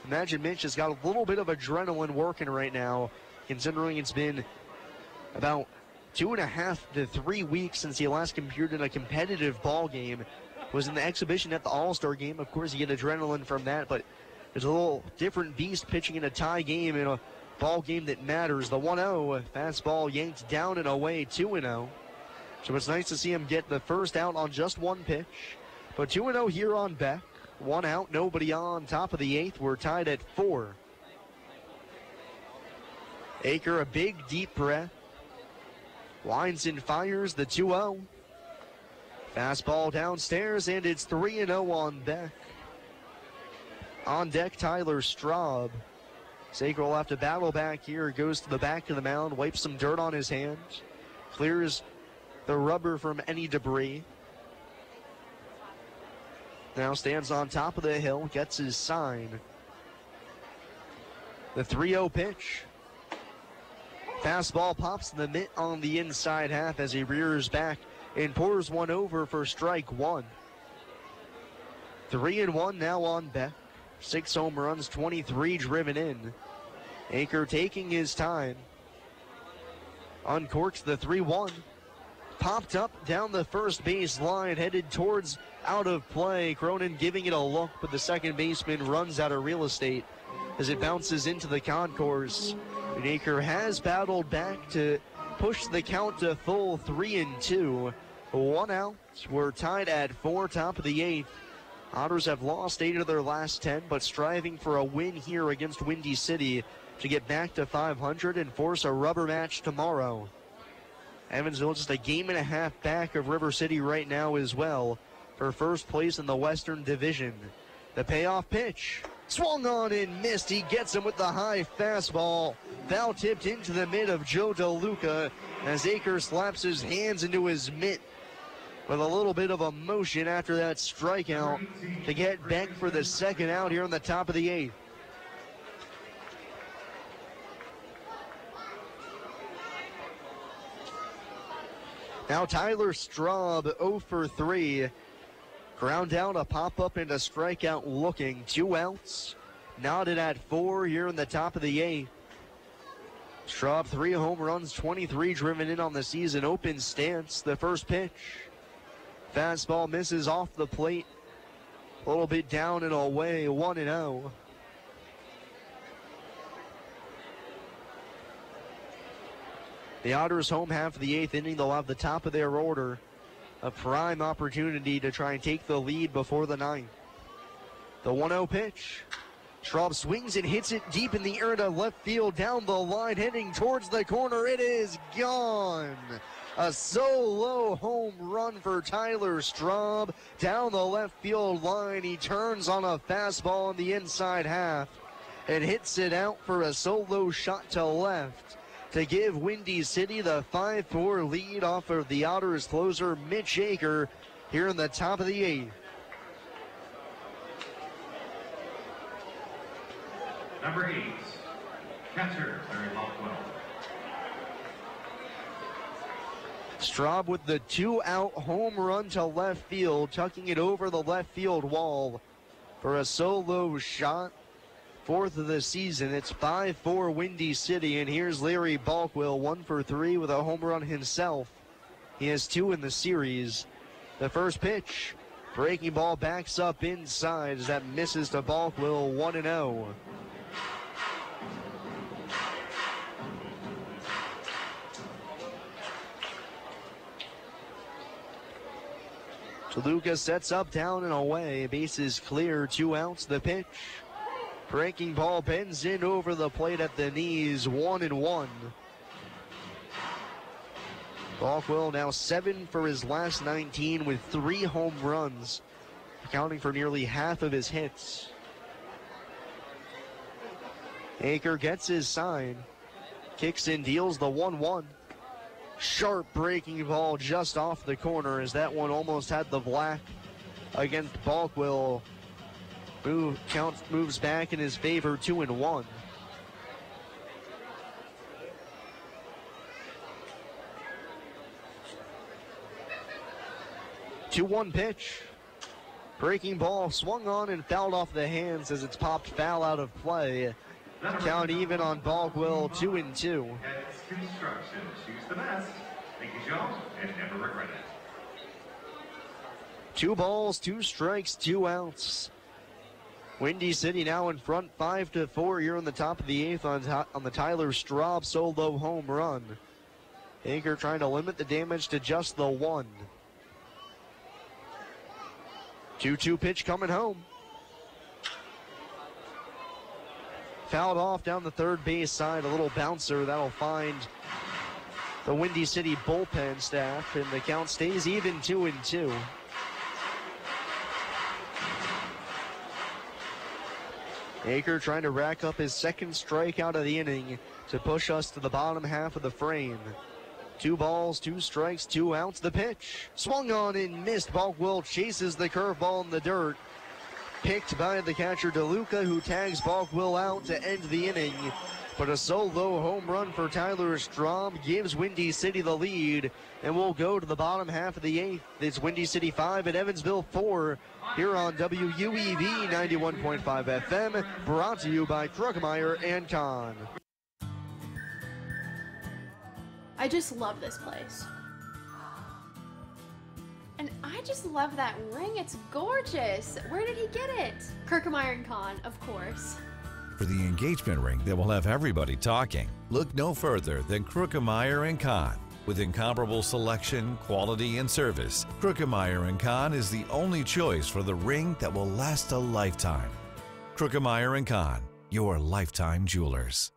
Imagine Mitch has got a little bit of adrenaline working right now, considering it's been about 2.5 to 3 weeks since he last competed in a competitive ball game. Was in the exhibition at the All-Star game. Of course, you get adrenaline from that, but there's a little different beast pitching in a tie game in a ball game that matters. The 1-0 fastball yanked down and away, 2-0. So it's nice to see him get the first out on just 1 pitch. But 2-0 here on Beck. 1 out, nobody on. Top of the 8th, we're tied at 4. Aker, a big, deep breath. Winds and fires the 2-0. Fastball downstairs, and it's 3-0 on Beck. On deck, Tyler Straub. Aker will have to battle back here. Goes to the back of the mound, wipes some dirt on his hands. Clears the rubber from any debris. Now stands on top of the hill, gets his sign. The 3-0 pitch. Fastball pops in the mitt on the inside half as he rears back and pours one over for strike 1. 3-1 now on Beck. 6 home runs, 23 driven in. Aker taking his time. Uncorks the 3-1. Popped up down the first base line, headed towards out of play. Cronin giving it a look, but the second baseman runs out of real estate as it bounces into the concourse. And Aker has battled back to push the count to full 3-2. 1 out. We're tied at 4, top of the 8th. Otters have lost 8 of their last 10, but striving for a win here against Windy City to get back to 500 and force a rubber match tomorrow. Evansville just a game and a half back of River City right now as well for first place in the Western Division. The payoff pitch. Swung on and missed. He gets him with the high fastball. Foul tipped into the mitt of Joe DeLuca as Aker slaps his hands into his mitt with a little bit of emotion after that strikeout to get back for the second out here on the top of the 8th. Now Tyler Straub 0 for 3. Ground down, a pop-up and a strikeout looking. 2 outs. Knotted at 4 here in the top of the 8th. Straub, 3 home runs, 23 driven in on the season. Open stance, the first pitch. Fastball misses off the plate. A little bit down and away, 1-0. The Otters home half of the 8th inning. They'll have the top of their order. A prime opportunity to try and take the lead before the 9th. The 1-0 pitch. Straub swings and hits it deep in the air to left field, down the line, heading towards the corner. It is gone. A solo home run for Tyler Straub down the left field line. He turns on a fastball in the inside half and hits it out for a solo shot to left to give Windy City the 5-4 lead off of the Otters closer Mitch Aker here in the top of the 8th. Number 8, catcher Larry Bothwell. Straub with the 2-out home run to left field, tucking it over the left field wall for a solo shot. 4th of the season. It's 5-4 Windy City, and here's Larry Balkwell, 1 for 3 with a home run himself. He has 2 in the series. The first pitch, breaking ball backs up inside as that misses to Balkwell, 1-0. Toluca sets up, down and away. Bases clear, 2 outs. The pitch. Breaking ball bends in over the plate at the knees, 1-1. Balkwell now 7 for his last 19 with 3 home runs, accounting for nearly half of his hits. Aker gets his sign, kicks and deals the 1-1. Sharp breaking ball just off the corner as that one almost had the black against Balkwell. Count moves back in his favor, 2-1. Two-one pitch. Breaking ball swung on and fouled off the hands as it's popped foul out of play. Count even on Balkwell, 2-2. Heads Construction. Choose the best. Thank you, Joe, and never regret it. 2 balls, 2 strikes, 2 outs. Windy City now in front, 5-4 here on the top of the 8th on the Tyler Straub solo home run. Aker trying to limit the damage to just the 1. 2-2 pitch coming home. Fouled off down the third base side, a little bouncer that'll find the Windy City bullpen staff, and the count stays even, 2-2. Aker trying to rack up his second strikeout of the inning to push us to the bottom half of the frame. 2 balls, 2 strikes, 2 outs. The pitch swung on and missed. Balkwell chases the curveball in the dirt. Picked by the catcher DeLuca, who tags Balkwell out to end the inning. But a solo home run for Tyler Straub gives Windy City the lead, and we'll go to the bottom half of the 8th. It's Windy City 5 at Evansville 4 here on WUEV 91.5 FM, brought to you by Krugemeyer and Kahn. I just love this place. And I just love that ring. It's gorgeous. Where did he get it? Krugemeyer and Kahn, of course. For the engagement ring that will have everybody talking, look no further than Krugemeyer & Kahn. With incomparable selection, quality, and service, Krugemeyer & Kahn is the only choice for the ring that will last a lifetime. Krugemeyer & Kahn, your lifetime jewelers.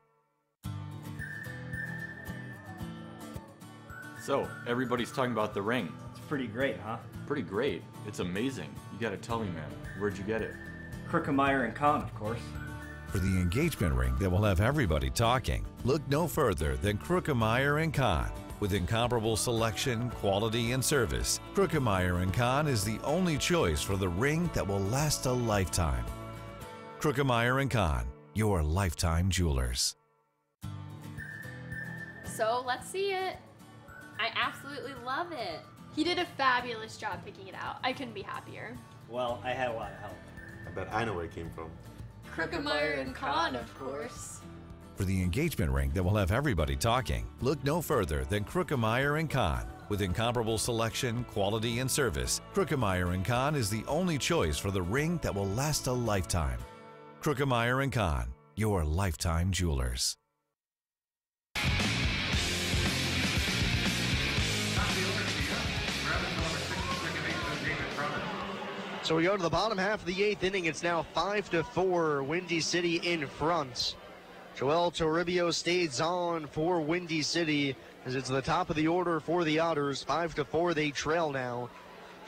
So, everybody's talking about the ring. It's pretty great, huh? Pretty great. It's amazing. You gotta tell me, man. Where'd you get it? Krugemeyer & Kahn, of course. For the engagement ring that will have everybody talking, look no further than Krugemeyer & Kahn. With incomparable selection, quality, and service, Krugemeyer & Kahn is the only choice for the ring that will last a lifetime. Krugemeyer & Kahn, your lifetime jewelers. So let's see it. I absolutely love it. He did a fabulous job picking it out. I couldn't be happier. Well, I had a lot of help. I bet I know where it came from. Krookemeyer and Kahn, of course. For the engagement ring that will have everybody talking, look no further than Krookemeyer & Kahn. With incomparable selection, quality, and service, Krookemeyer & Kahn is the only choice for the ring that will last a lifetime. Krookemeyer & Kahn, your lifetime jewelers. So we go to the bottom half of the 8th inning. It's now 5-4, Windy City in front. Joel Toribio stays on for Windy City as it's the top of the order for the Otters. 5-4, they trail now.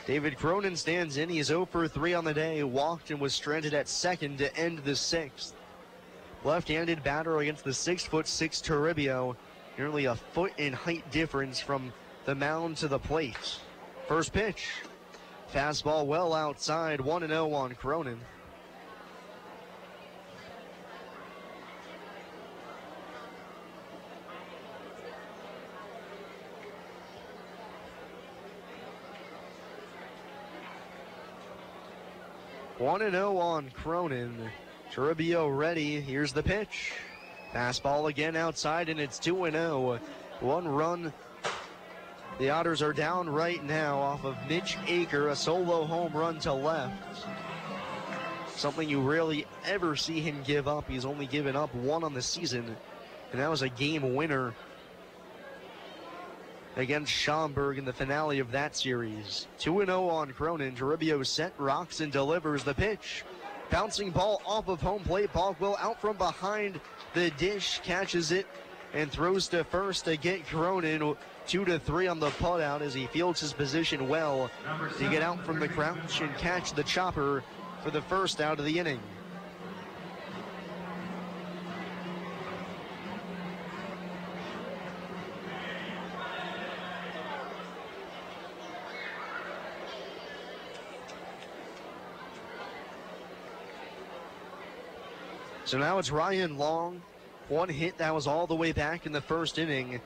David Cronin stands in. He's 0 for 3 on the day, walked and was stranded at second to end the 6th. Left-handed batter against the 6'6" Toribio. Nearly a foot in height difference from the mound to the plate. First pitch. Fastball well outside, 1-0 on Cronin. One and 0 on Cronin. Toribio ready. Here's the pitch. Fastball again outside, and it's 2-0. 1 run. The Otters are down right now off of Mitch Aker, a solo home run to left. Something you rarely ever see him give up. He's only given up 1 on the season, and that was a game winner against Schaumburg in the finale of that series. 2-0 on Cronin. Toribio set, rocks, and delivers the pitch. Bouncing ball off of home plate. Bogwell out from behind the dish, catches it, and throws to first to get Cronin 2-3 on the put out as he fields his position well to get out from the crouch and catch the chopper for the first out of the inning. So now it's Ryan Long. 1 hit that was all the way back in the first inning.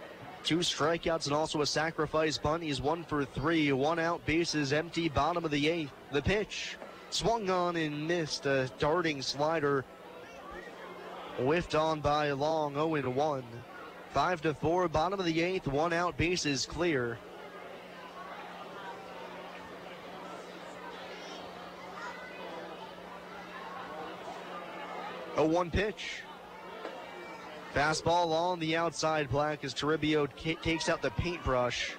2 strikeouts and also a sacrifice bunt. He's 1 for 3. 1 out, bases empty, bottom of the 8th. The pitch swung on and missed. A darting slider whiffed on by Long. 0-1. 5-4, bottom of the 8th. 1 out, bases clear. A 1 pitch. Fastball on the outside black as Toribio takes out the paintbrush.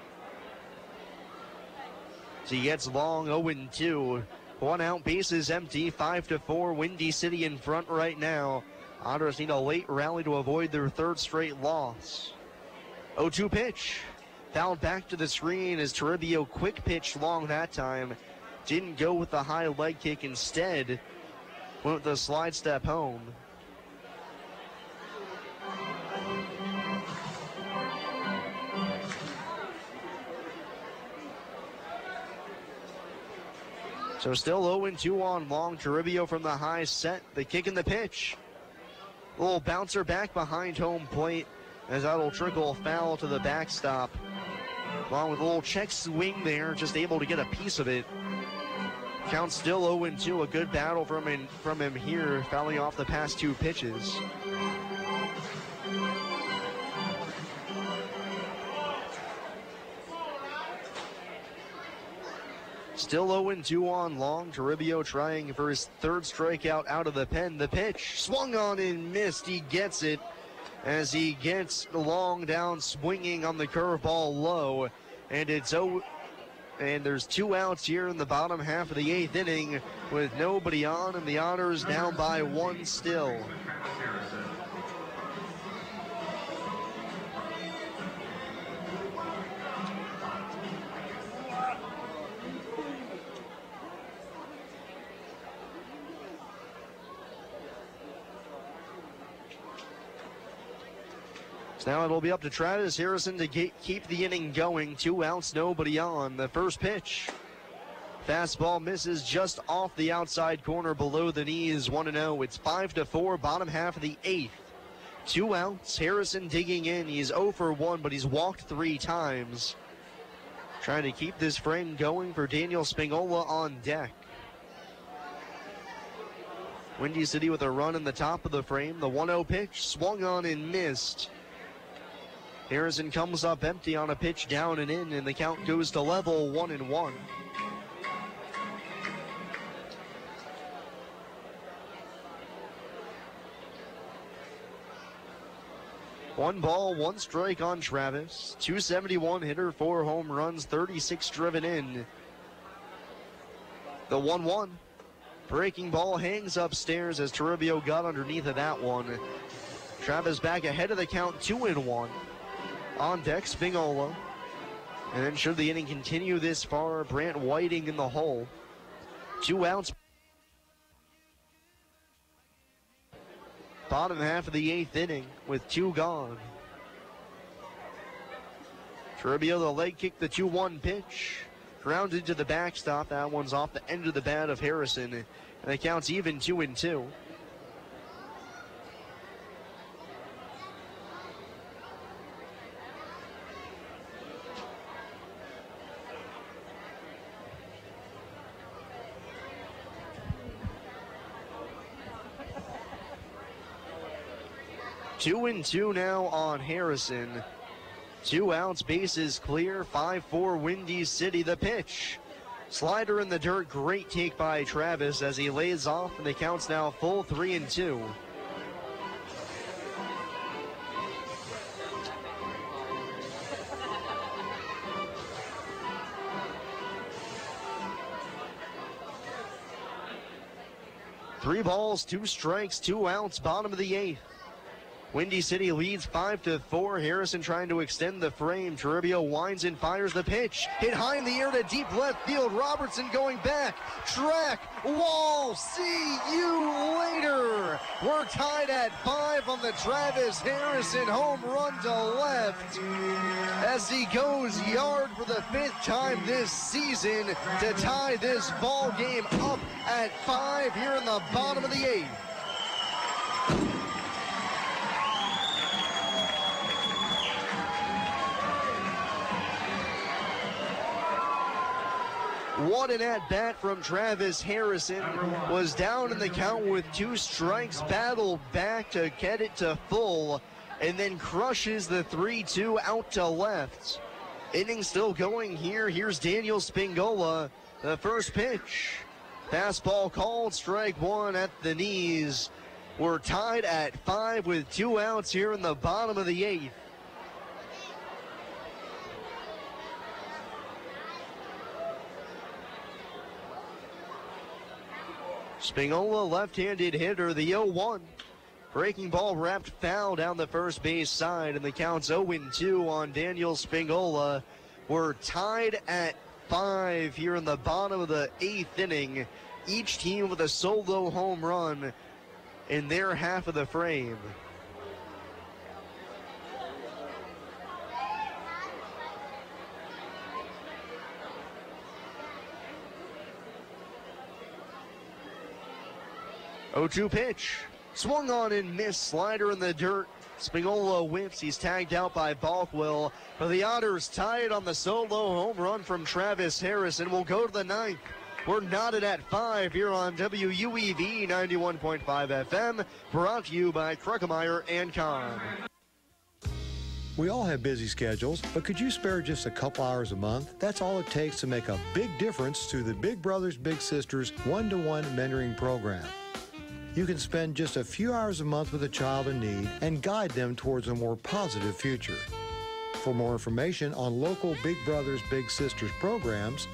So he gets Long. 0-2. 1 out, bases empty. 5-4, Windy City in front right now. Otters need a late rally to avoid their 3rd straight loss. 0-2 pitch. Fouled back to the screen as Toribio quick pitched Long that time. Didn't go with the high leg kick. Instead, went with the slide step home. So still 0-2 on Long. Toribio from the high set. The kick and the pitch. A little bouncer back behind home plate as that'll trickle foul to the backstop. Long with a little check swing there, just able to get a piece of it. Count still 0-2. A good battle from him here, fouling off the past 2 pitches. Still 0-2 on Long. Toribio trying for his 3rd strikeout out of the pen. The pitch swung on and missed. He gets it as he gets Long down swinging on the curveball low. And it's and there's 2 outs here in the bottom half of the 8th inning with nobody on, and the Otters down by 1 still. So now it'll be up to Travis Harrison to keep the inning going. 2 outs, nobody on. The first pitch. Fastball misses just off the outside corner below the knees. 1-0. It's 5-4, bottom half of the 8th. 2 outs. Harrison digging in. He's 0 for 1, but he's walked 3 times. Trying to keep this frame going for Daniel Spingola on deck. Windy City with a run in the top of the frame. The 1-0 pitch swung on and missed. Harrison comes up empty on a pitch down and in, and the count goes to level 1-1. One ball, one strike on Travis. 271 hitter, 4 home runs, 36 driven in. The 1-1. Breaking ball hangs upstairs as Toribio got underneath of that one. Travis back ahead of the count, 2-1. On deck, Spingola. And then should the inning continue this far, Brant Whiting in the hole. 2 outs. Bottom half of the 8th inning with 2 gone. Toribio, the leg kick, the 2-1 pitch. Grounded to the backstop. That one's off the end of the bat of Harrison. And the count's even 2-2. Two and two now on Harrison. 2 outs, bases clear. 5-4 Windy City. The pitch. Slider in the dirt. Great take by Travis as he lays off, and the count's now full 3-2. Three balls, 2 strikes, 2 outs, bottom of the 8th. Windy City leads 5-4. Harrison trying to extend the frame. Toribio winds and fires the pitch. Hit high in the air to deep left field. Robertson going back. Track. Wall. See you later. We're tied at 5 on the Travis Harrison home run to left as he goes yard for the 5th time this season to tie this ball game up at 5 here in the bottom of the 8th. What an at-bat from Travis Harrison. Was down in the count with 2 strikes, battled back to get it to full, and then crushes the 3-2 out to left. Inning still going here. Here's Daniel Spingola. The first pitch. Fastball called, strike 1 at the knees. We're tied at 5 with 2 outs here in the bottom of the 8th. Spingola, left-handed hitter, the 0-1. Breaking ball wrapped foul down the first base side, and the count's 0-2 on Daniel Spingola. We're tied at 5 here in the bottom of the 8th inning. Each team with a solo home run in their half of the frame. Oh-2 pitch. Swung on and missed. Slider in the dirt. Spingola whips. He's tagged out by Balkwell. But the Otters tie it on the solo home run from Travis Harrison. We'll go to the 9th. We're knotted at 5 here on WUEV 91.5 FM. Brought to you by Kruckemeyer and Kahn. We all have busy schedules, but could you spare just a couple hours a month? That's all it takes to make a big difference through the Big Brothers Big Sisters one-to-one mentoring program. You can spend just a few hours a month with a child in need and guide them towards a more positive future. For more information on local Big Brothers Big Sisters programs,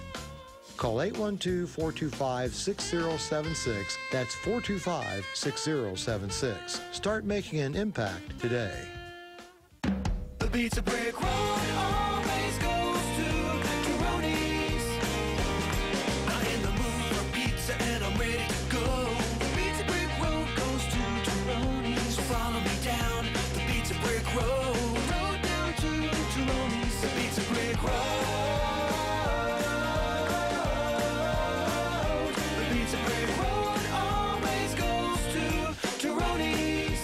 call 812-425-6076. That's 425-6076. Start making an impact today. The Pizza Brick Road always goes to Tyroni's. I'm in the mood for pizza and I'm ready to go. The Pizza Brick Road goes to Tyroni's. So follow me down the Pizza Brick Road. Road down to Tyroni's. The Pizza Brick Road. The Pizza Brick Road always goes to Tyroni's.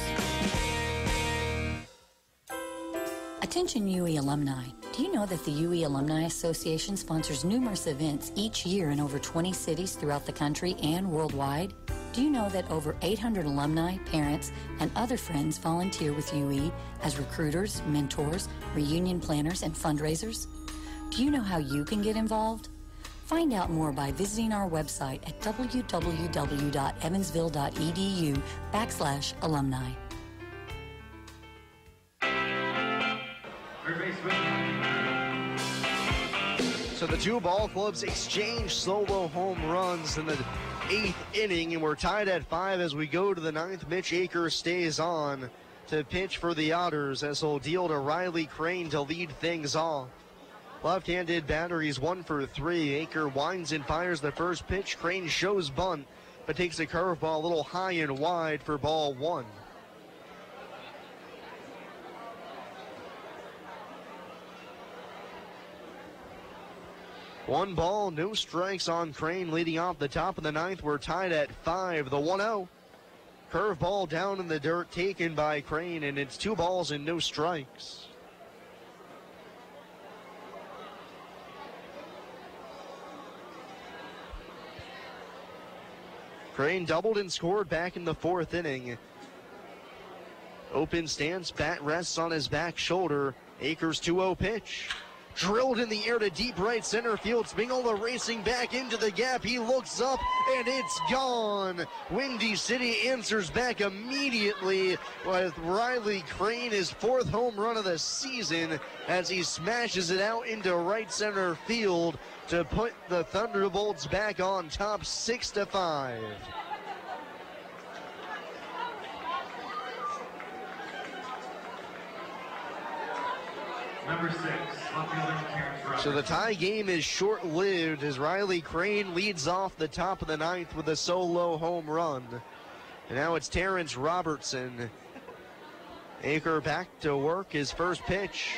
Attention UE alumni. Do you know that the UE Alumni Association sponsors numerous events each year in over 20 cities throughout the country and worldwide? Do you know that over 800 alumni, parents, and other friends volunteer with UE as recruiters, mentors, reunion planners, and fundraisers? Do you know how you can get involved? Find out more by visiting our website at www.evansville.edu/alumni. So the two ball clubs exchange solo home runs in the 8th inning, and we're tied at 5 as we go to the 9th. Mitch Akers stays on to pitch for the Otters as he'll deal to Riley Crane to lead things off. Left-handed batter, he's 1 for 3. Aker winds and fires the first pitch. Crane shows bunt, but takes a curveball a little high and wide for ball 1. One ball, no strikes on Crane leading off the top of the 9th. We're tied at 5. The 1-0. Curveball down in the dirt taken by Crane, and it's 2 balls and no strikes. Crane doubled and scored back in the 4th inning. Open stance, bat rests on his back shoulder. Akers 2-0 pitch. Drilled in the air to deep right center field. Spingola racing back into the gap. He looks up and it's gone. Windy City answers back immediately with Riley Crane, his 4th home run of the season, as he smashes it out into right center field to put the Thunderbolts back on top 6-5. Number 6, so the tie game is short-lived as Riley Crane leads off the top of the 9th with a solo home run. And now it's Terrence Robertson. Aker back to work, his first pitch.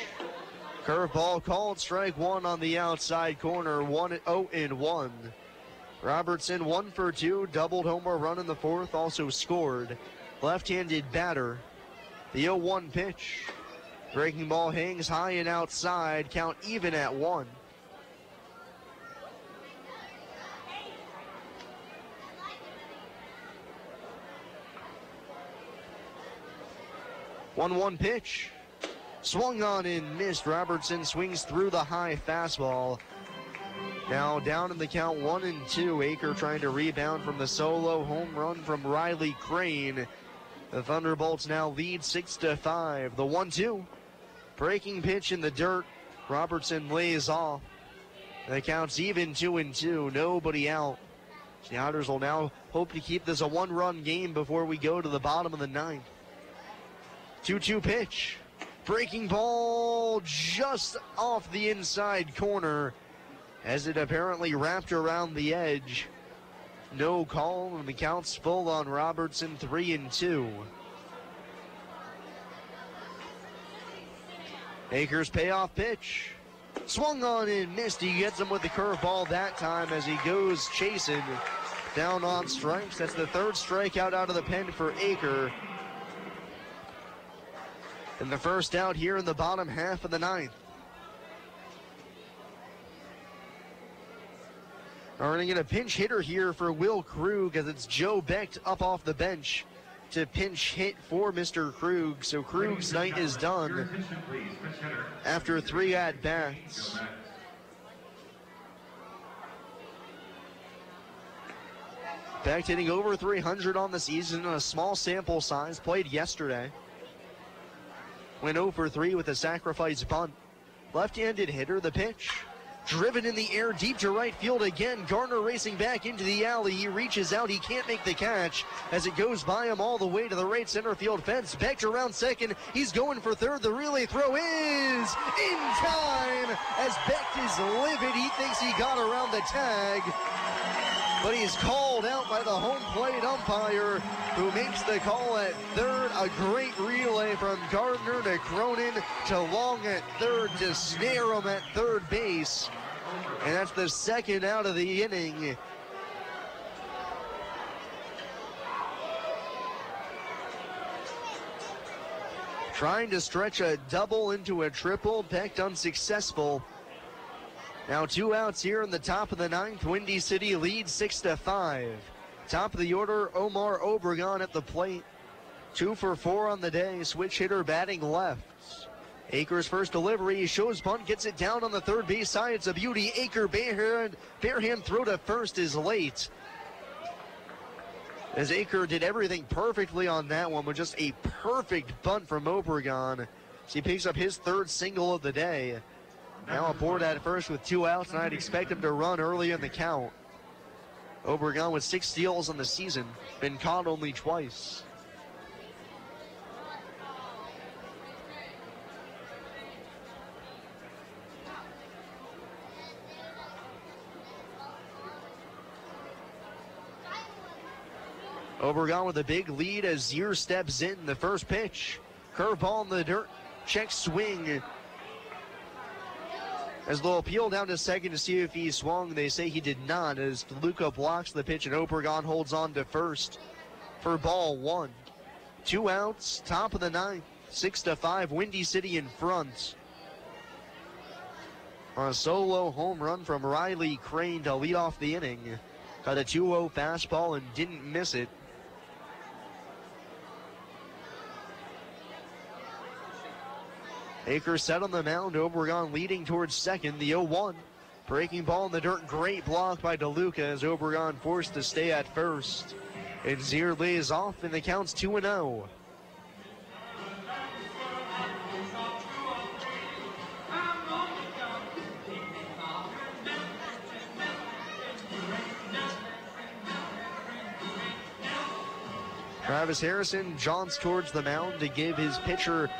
Curveball called, strike 1 on the outside corner, 1-0-1. Robertson 1 for 2, doubled homer run in the 4th, also scored. Left-handed batter, the 0-1 pitch. Breaking ball hangs high and outside, count even at 1. One pitch. Swung on and missed. Robertson swings through the high fastball. Now down in the count 1-2. Aker trying to rebound from the solo home run from Riley Crane. The Thunderbolts now lead 6-5. The 1-2. Breaking pitch in the dirt. Robertson lays off. The count's even 2-2. Nobody out. The Otters will now hope to keep this a 1-run game before we go to the bottom of the 9th. 2-2 pitch. Breaking ball just off the inside corner as it apparently wrapped around the edge. No call, and the count's full on Robertson, 3-2. Akers payoff pitch. Swung on and missed. He gets him with the curveball that time as he goes chasing down on strikes. That's the 3rd strikeout out of the pen for Aker. And the first out here in the bottom half of the 9th. Earning in a pinch hitter here for Will Krug as it's Joe Becht up off the bench to pinch hit for Mr. Krug. So Krug's night is done after 3 at-bats. Becht hitting over 300 on the season in a small sample size, played yesterday. Went 0 for 3 with a sacrifice bunt. Left-handed hitter, the pitch. Driven in the air, deep to right field again. Garner racing back into the alley. He reaches out, he can't make the catch as it goes by him all the way to the right center field fence. Becht around second, he's going for third. The relay throw is in time as Becht is livid. He thinks he got around the tag, but he's called out by the home plate umpire, who makes the call at third. A great relay from Gardner to Cronin to Long at third to snare him at third base. And that's the 2nd out of the inning. Trying to stretch a double into a triple. Becht unsuccessful. Now 2 outs here in the top of the 9th. Windy City leads 6-5. Top of the order, Omar Obregon at the plate. 2 for 4 on the day. Switch hitter batting left. Akers' first delivery, shows bunt, gets it down on the third base side. It's a beauty. Aker barehand throw to first is late. As Aker did everything perfectly on that one with just a perfect bunt from Obregon. As he picks up his third single of the day. Now aboard at first with 2 outs, and I'd expect him to run early in the count. Obregon with 6 steals on the season, been caught only twice. Obregon with a big lead as Zier steps in. The first pitch. Curveball in the dirt. Check swing. As they'll appeal down to second to see if he swung. They say he did not as DeLuca blocks the pitch and Obregon holds on to first for ball 1. 2 outs, top of the 9th. 6-5, Windy City in front. On a solo home run from Riley Crane to lead off the inning. Got a 2-0 fastball and didn't miss it. Akers set on the mound. Obregon leading towards second. The 0-1. Breaking ball in the dirt. Great block by DeLuca as Obregon forced to stay at first. And Zier lays off and the count's 2-0. Travis Harrison jaunts towards the mound to give his pitcher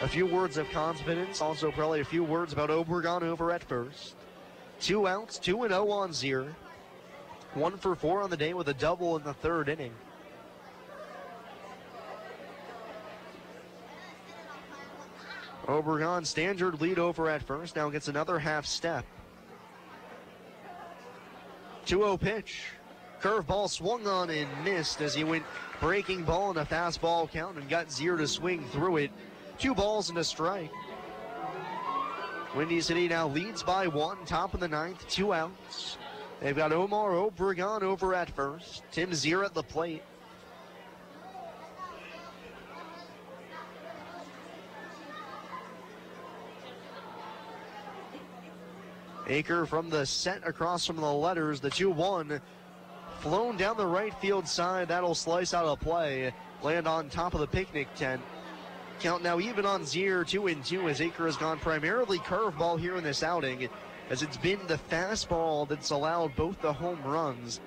a few words of confidence, also probably a few words about Obregon over at first. 2 outs, 2-0 on Zier. 1 for 4 on the day with a double in the third inning. Obregon standard lead over at first, now gets another half step. 2-0 pitch. Curveball swung on and missed as he went breaking ball in a fastball count and got Zier to swing through it. 2 balls and a strike. Windy City now leads by 1, top of the 9th, 2 outs. They've got Omar Obregon over at first, Tim Zier at the plate. Aker from the set across from the letters, the 2-1. Flown down the right field side, that'll slice out a play, land on top of the picnic tent. Count now even on Zier, 2-2, as Aker has gone primarily curveball here in this outing, as it's been the fastball that's allowed both the home runs.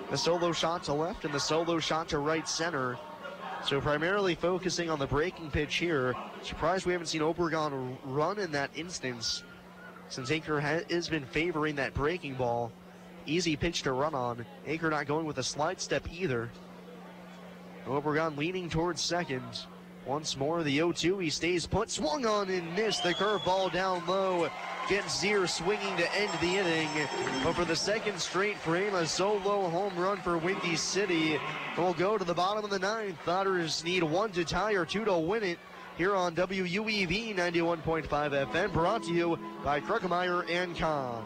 The solo shot to left and the solo shot to right center. So primarily focusing on the breaking pitch here. Surprised we haven't seen Obregon run in that instance, since Aker has been favoring that breaking ball. Easy pitch to run on. Aker not going with a slide step either. Obregon leaning towards second. Once more, the 0-2, he stays put, swung on and missed. The curveball down low gets Zier swinging to end the inning. But for the second straight frame, a solo home run for Windy City. We'll go to the bottom of the 9th. Otters need 1 to tie or 2 to win it here on WUEV 91.5 FM, brought to you by Kruckemeyer and Kahn.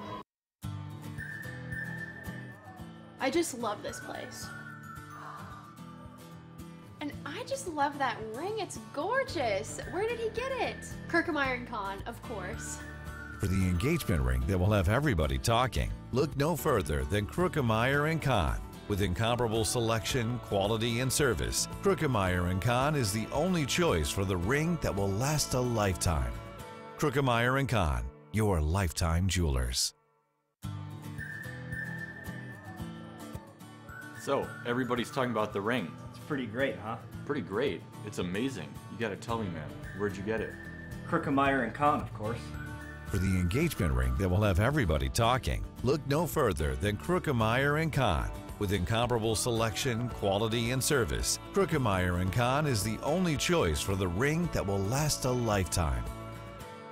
I just love this place. And I just love that ring. It's gorgeous. Where did he get it? Kruckemeyer & Kahn, of course. For the engagement ring that will have everybody talking, look no further than Kruckemeyer & Kahn. With incomparable selection, quality, and service, Kruckemeyer & Kahn is the only choice for the ring that will last a lifetime. Kruckemeyer & Kahn, your lifetime jewelers. So, everybody's talking about the ring. It's pretty great, huh? Pretty great. It's amazing. You gotta tell me, man. Where'd you get it? Kruckemeyer & Kahn, of course. For the engagement ring that will have everybody talking, look no further than Kruckemeyer & Kahn. With incomparable selection, quality, and service, Kruckemeyer & Kahn is the only choice for the ring that will last a lifetime.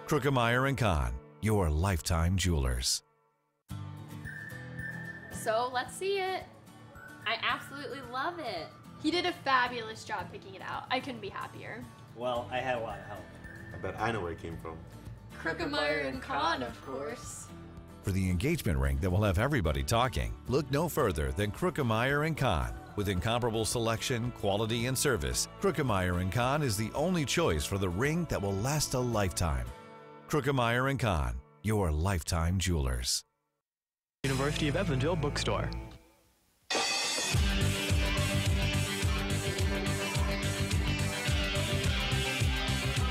Kruckemeyer & Kahn, your lifetime jewelers. So let's see it. I absolutely love it. He did a fabulous job picking it out. I couldn't be happier. Well, I had a lot of help. I bet I know where it came from. Kruckemeyer & Kahn, of course. For the engagement ring that will have everybody talking, look no further than Krookemeyer & Kahn. With incomparable selection, quality, and service, Krookemeyer & Kahn is the only choice for the ring that will last a lifetime. Krookemeyer & Kahn, your lifetime jewelers. University of Evansville Bookstore.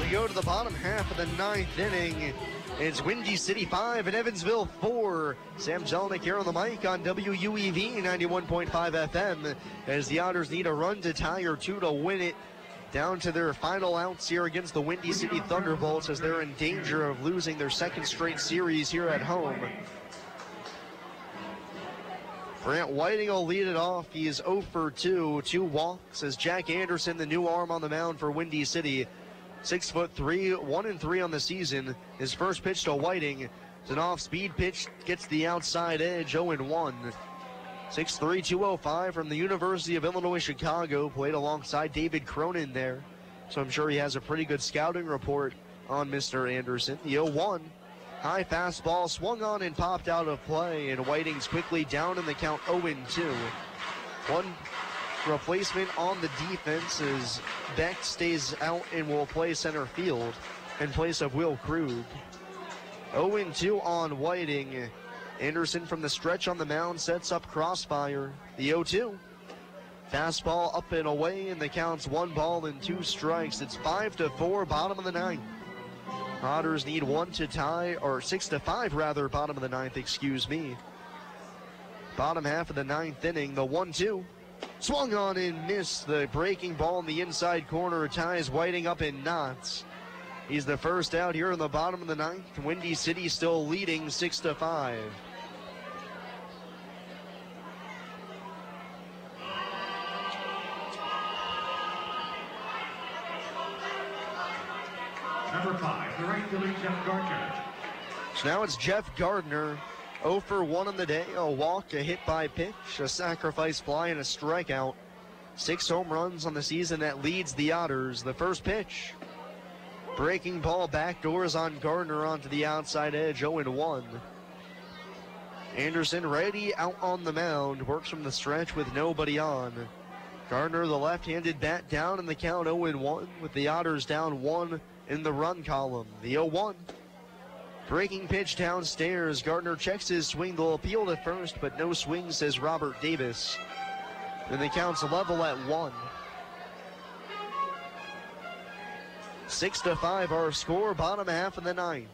We go to the bottom half of the ninth inning. It's Windy City 5 and Evansville 4. Sam Jelinek here on the mic on WUEV 91.5 FM as the Otters need a run to tie or two to win it. Down to their final outs here against the Windy City Thunderbolts as they're in danger of losing their second straight series here at home. Grant Whiting will lead it off. He is 0 for 2, 2 walks as Jack Anderson, the new arm on the mound for Windy City. 6'3", 1-3 on the season. His first pitch to Whiting is an off-speed pitch, gets the outside edge, 0-1. 6'3", 205 from the University of Illinois Chicago, played alongside David Cronin there. So I'm sure he has a pretty good scouting report on Mr. Anderson. The 0-1, high fastball swung on and popped out of play, and Whiting's quickly down in the count 0-2. One replacement on the defense as Beck stays out and will play center field in place of Will Krug. 0-2 on Whiting. Anderson from the stretch on the mound sets up crossfire. The 0-2. Fastball up and away, and the count's 1 ball and 2 strikes. It's 5-4, bottom of the ninth. Otters need 1 to tie, or 6-5 rather, bottom of the ninth, excuse me. Bottom half of the ninth inning, the 1-2. Swung on and missed. The breaking ball in the inside corner ties Whiting up in knots. He's the first out here in the bottom of the ninth. Windy City still leading 6-5. Number 5, the right fielder, Jeff Gardner. So now it's Jeff Gardner. 0 for 1 on the day, a walk, a hit by pitch, a sacrifice fly, and a strikeout. 6 home runs on the season that leads the Otters. The first pitch. Breaking ball backdoors on Gardner onto the outside edge, 0-1. Anderson ready out on the mound, works from the stretch with nobody on. Gardner, the left-handed bat, down in the count 0-1 with the Otters down 1 in the run column. The 0-1. Breaking pitch downstairs. Gardner checks his swing. They'll appeal to first, but no swing, says Robert Davis. And the count's level at 1. 6-5 our score, bottom half of the ninth.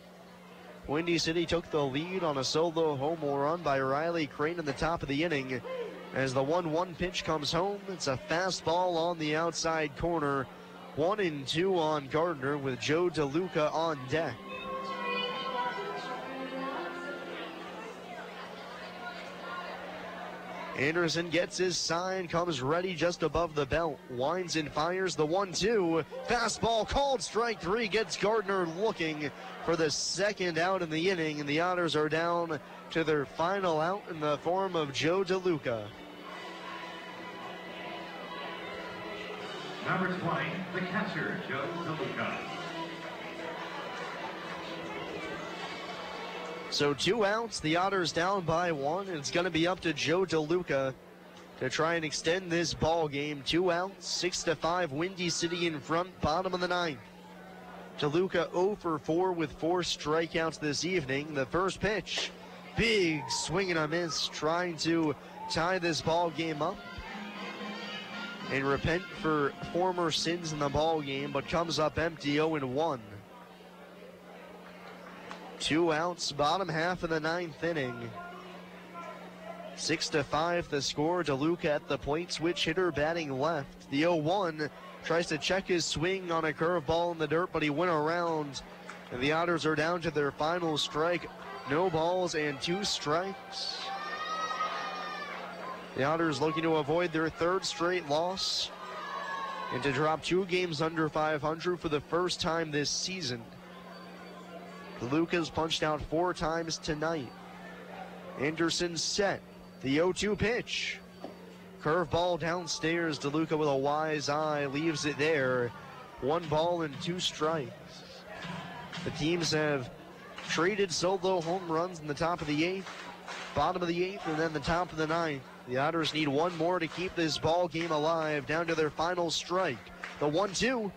Windy City took the lead on a solo home run by Riley Crane in the top of the inning. As the 1-1 pitch comes home, it's a fastball on the outside corner. 1-2 on Gardner with Joe DeLuca on deck. Anderson gets his sign, comes ready just above the belt, winds and fires the 1-2. Fastball called, strike 3, gets Gardner looking for the second out in the inning, and the Otters are down to their final out in the form of Joe DeLuca. Number 20, the catcher, Joe DeLuca. So 2 outs, the Otters down by 1, and it's going to be up to Joe DeLuca to try and extend this ball game. 2 outs, 6-5, Windy City in front, bottom of the ninth. DeLuca 0 for 4 with 4 strikeouts this evening. The first pitch, big swing and a miss, trying to tie this ball game up and repent for former sins in the ball game, but comes up empty, 0-1. 2 outs, bottom half of the ninth inning. 6-5 the score. DeLuca at the plate, switch hitter batting left. The 0-1 tries to check his swing on a curveball in the dirt, but he went around. And the Otters are down to their final strike. No balls and 2 strikes. The Otters looking to avoid their 3rd straight loss and to drop 2 games under 500 for the first time this season. DeLuca's punched out 4 times tonight. Anderson set. The 0-2 pitch. Curveball downstairs. DeLuca with a wise eye leaves it there. 1 ball and 2 strikes. The teams have traded solo home runs in the top of the 8th, bottom of the 8th, and then the top of the 9th. The Otters need one more to keep this ball game alive, down to their final strike. The 1-2.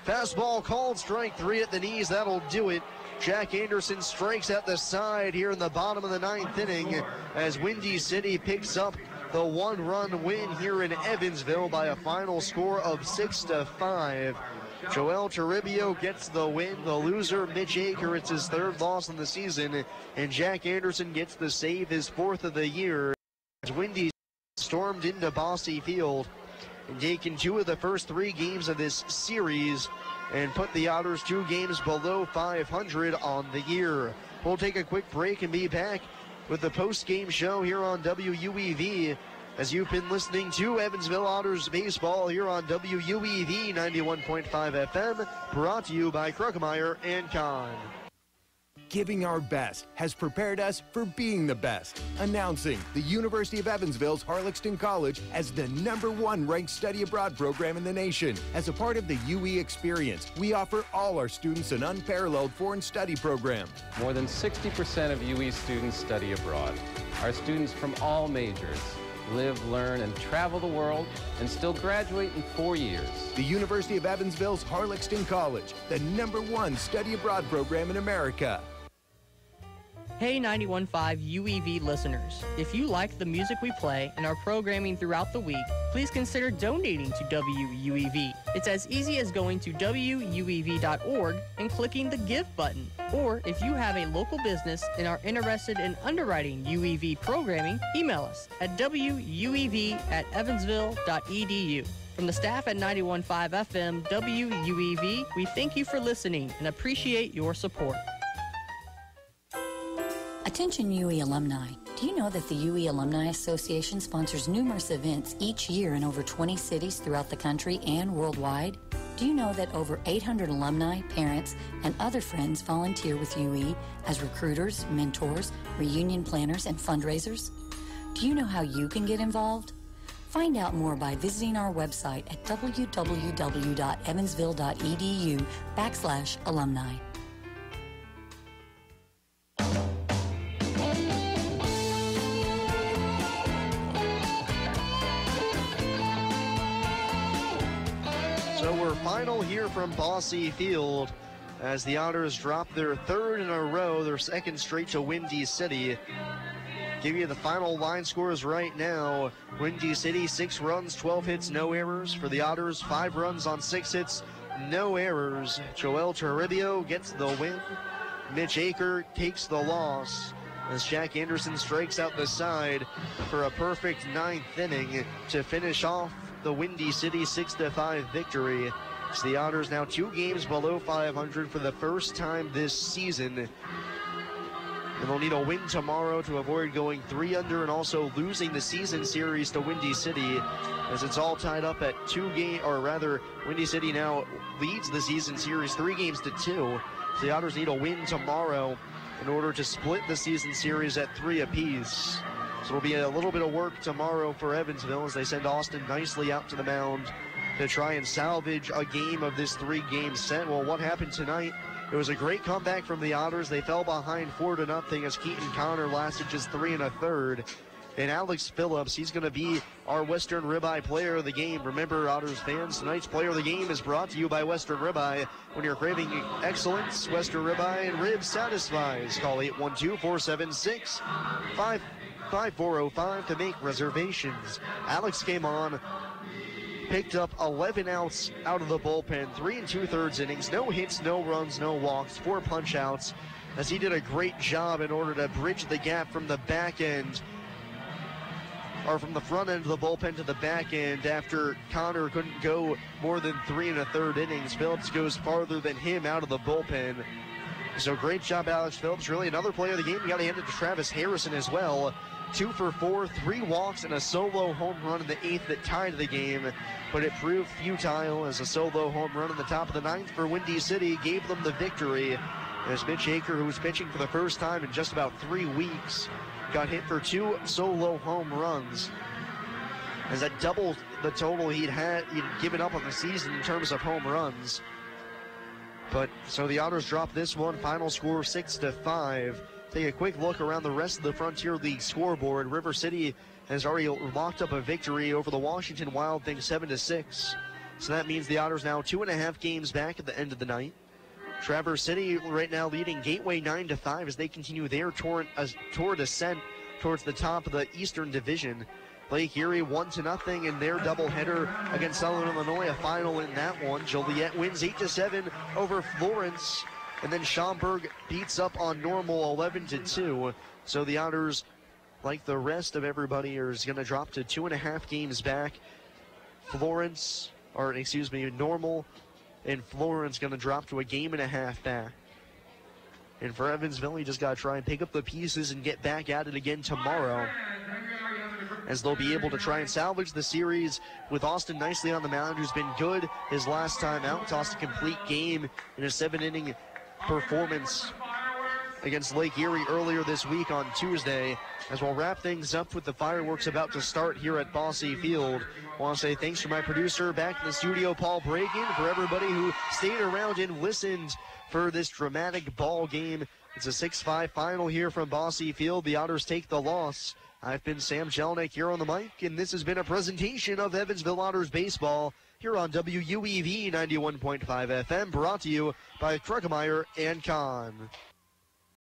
Fastball called, strike 3 at the knees. That'll do it. Jack Anderson strikes at the side here in the bottom of the 9th inning as Windy City picks up the 1-run win here in Evansville by a final score of 6-5. Joel Toribio gets the win. The loser, Mitch Aker, it's his 3rd loss in the season, and Jack Anderson gets the save, his 4th of the year. As Windy stormed into Bosse Field and taken 2 of the first 3 games of this series and put the Otters 2 games below 500 on the year. We'll take a quick break and be back with the post-game show here on WUEV as you've been listening to Evansville Otters baseball here on WUEV 91.5 FM, brought to you by Kruckemeyer and Kahn. Giving our best has prepared us for being the best. Announcing the University of Evansville's Harlexton College as the #1 ranked study abroad program in the nation. As a part of the UE experience, we offer all our students an unparalleled foreign study program. More than 60% of UE students study abroad. Our students from all majors live, learn, and travel the world and still graduate in 4 years. The University of Evansville's Harlexton College, the #1 study abroad program in America. Hey 91.5 UEV listeners, if you like the music we play and our programming throughout the week, please consider donating to WUEV. It's as easy as going to WUEV.org and clicking the Give button. Or if you have a local business and are interested in underwriting UEV programming, email us at wuev@evansville.edu. From the staff at 91.5 FM WUEV, we thank you for listening and appreciate your support. Attention UE alumni. Do you know that the UE Alumni Association sponsors numerous events each year in over 20 cities throughout the country and worldwide? Do you know that over 800 alumni, parents, and other friends volunteer with UE as recruiters, mentors, reunion planners, and fundraisers? Do you know how you can get involved? Find out more by visiting our website at www.evansville.edu/alumni. Final here from Bosse Field as the Otters drop their 3rd in a row, their 2nd straight to Windy City. Give you the final line scores right now. Windy City, 6 runs, 12 hits, no errors. For the Otters, 5 runs on 6 hits, no errors. Joel Toribio gets the win. Mitch Aker takes the loss as Jack Anderson strikes out the side for a perfect 9th inning to finish off the Windy City 6-5 victory. So the Otters now 2 games below 500 for the first time this season. And they'll need a win tomorrow to avoid going 3 under and also losing the season series to Windy City, as it's all tied up at 2 games, or rather, Windy City now leads the season series 3-2. So the Otters need a win tomorrow in order to split the season series at 3 apiece. So it'll be a little bit of work tomorrow for Evansville as they send Austin Nicely out to the mound to try and salvage a game of this 3-game set. Well, what happened tonight? It was a great comeback from the Otters. They fell behind 4-0 as Keaton Connor lasted just 3 1/3. And Alex Phillips, he's going to be our Western Ribeye Player of the Game. Remember, Otters fans, tonight's Player of the Game is brought to you by Western Ribeye. When you're craving excellence, Western Ribeye and Ribs satisfies. Call 812-476-5405 to make reservations. Alex came on, picked up 11 outs out of the bullpen, 3 2/3 innings, no hits, no runs, no walks, 4 punch outs, as he did a great job in order to bridge the gap from the back end, or from the front end of the bullpen to the back end. After Connor couldn't go more than 3 1/3 innings, Phillips goes farther than him out of the bullpen. So great job, Alex Phillips. Really another player of the game. You got to hand it to Travis Harrison as well. 2 for 4, 3 walks, and a solo home run in the 8th that tied the game, but it proved futile as a solo home run in the top of the 9th for Windy City gave them the victory. As Mitch Aker, who was pitching for the first time in just about 3 weeks, got hit for 2 solo home runs, as that doubled the total he'd given up on the season in terms of home runs. But so the Otters drop this one. Final score 6-5. Take a quick look around the rest of the Frontier League scoreboard. River City has already locked up a victory over the Washington Wild Things 7-6. So that means the Otters now 2.5 games back at the end of the night. Traverse City right now leading Gateway 9-5 as they continue their tour descent towards the top of the Eastern Division. Lake Erie 1-0 in their doubleheader against Southern Illinois, a final in that one. Joliet wins 8-7 over Florence, and then Schaumburg beats up on Normal 11-2. So the Otters, like the rest of everybody, is going to drop to 2.5 games back. Normal and Florence going to drop to a game and a half back. And for Evansville, you just got to try and pick up the pieces and get back at it again tomorrow, as they'll be able to try and salvage the series with Austin Nicely on the mound, who's been good his last time out. Tossed a complete game in a 7-inning performance against Lake Erie earlier this week on Tuesday. As we'll wrap things up with the fireworks about to start here at Bosse Field. I want to say thanks to my producer back in the studio, Paul Bragan, for everybody who stayed around and listened for this dramatic ball game. It's a 6-5 final here from Bosse Field. The Otters take the loss. I've been Sam Jelinek here on the mic, and this has been a presentation of Evansville Otters baseball here on WUEV 91.5 FM, brought to you by Kruckemeyer and Kahn.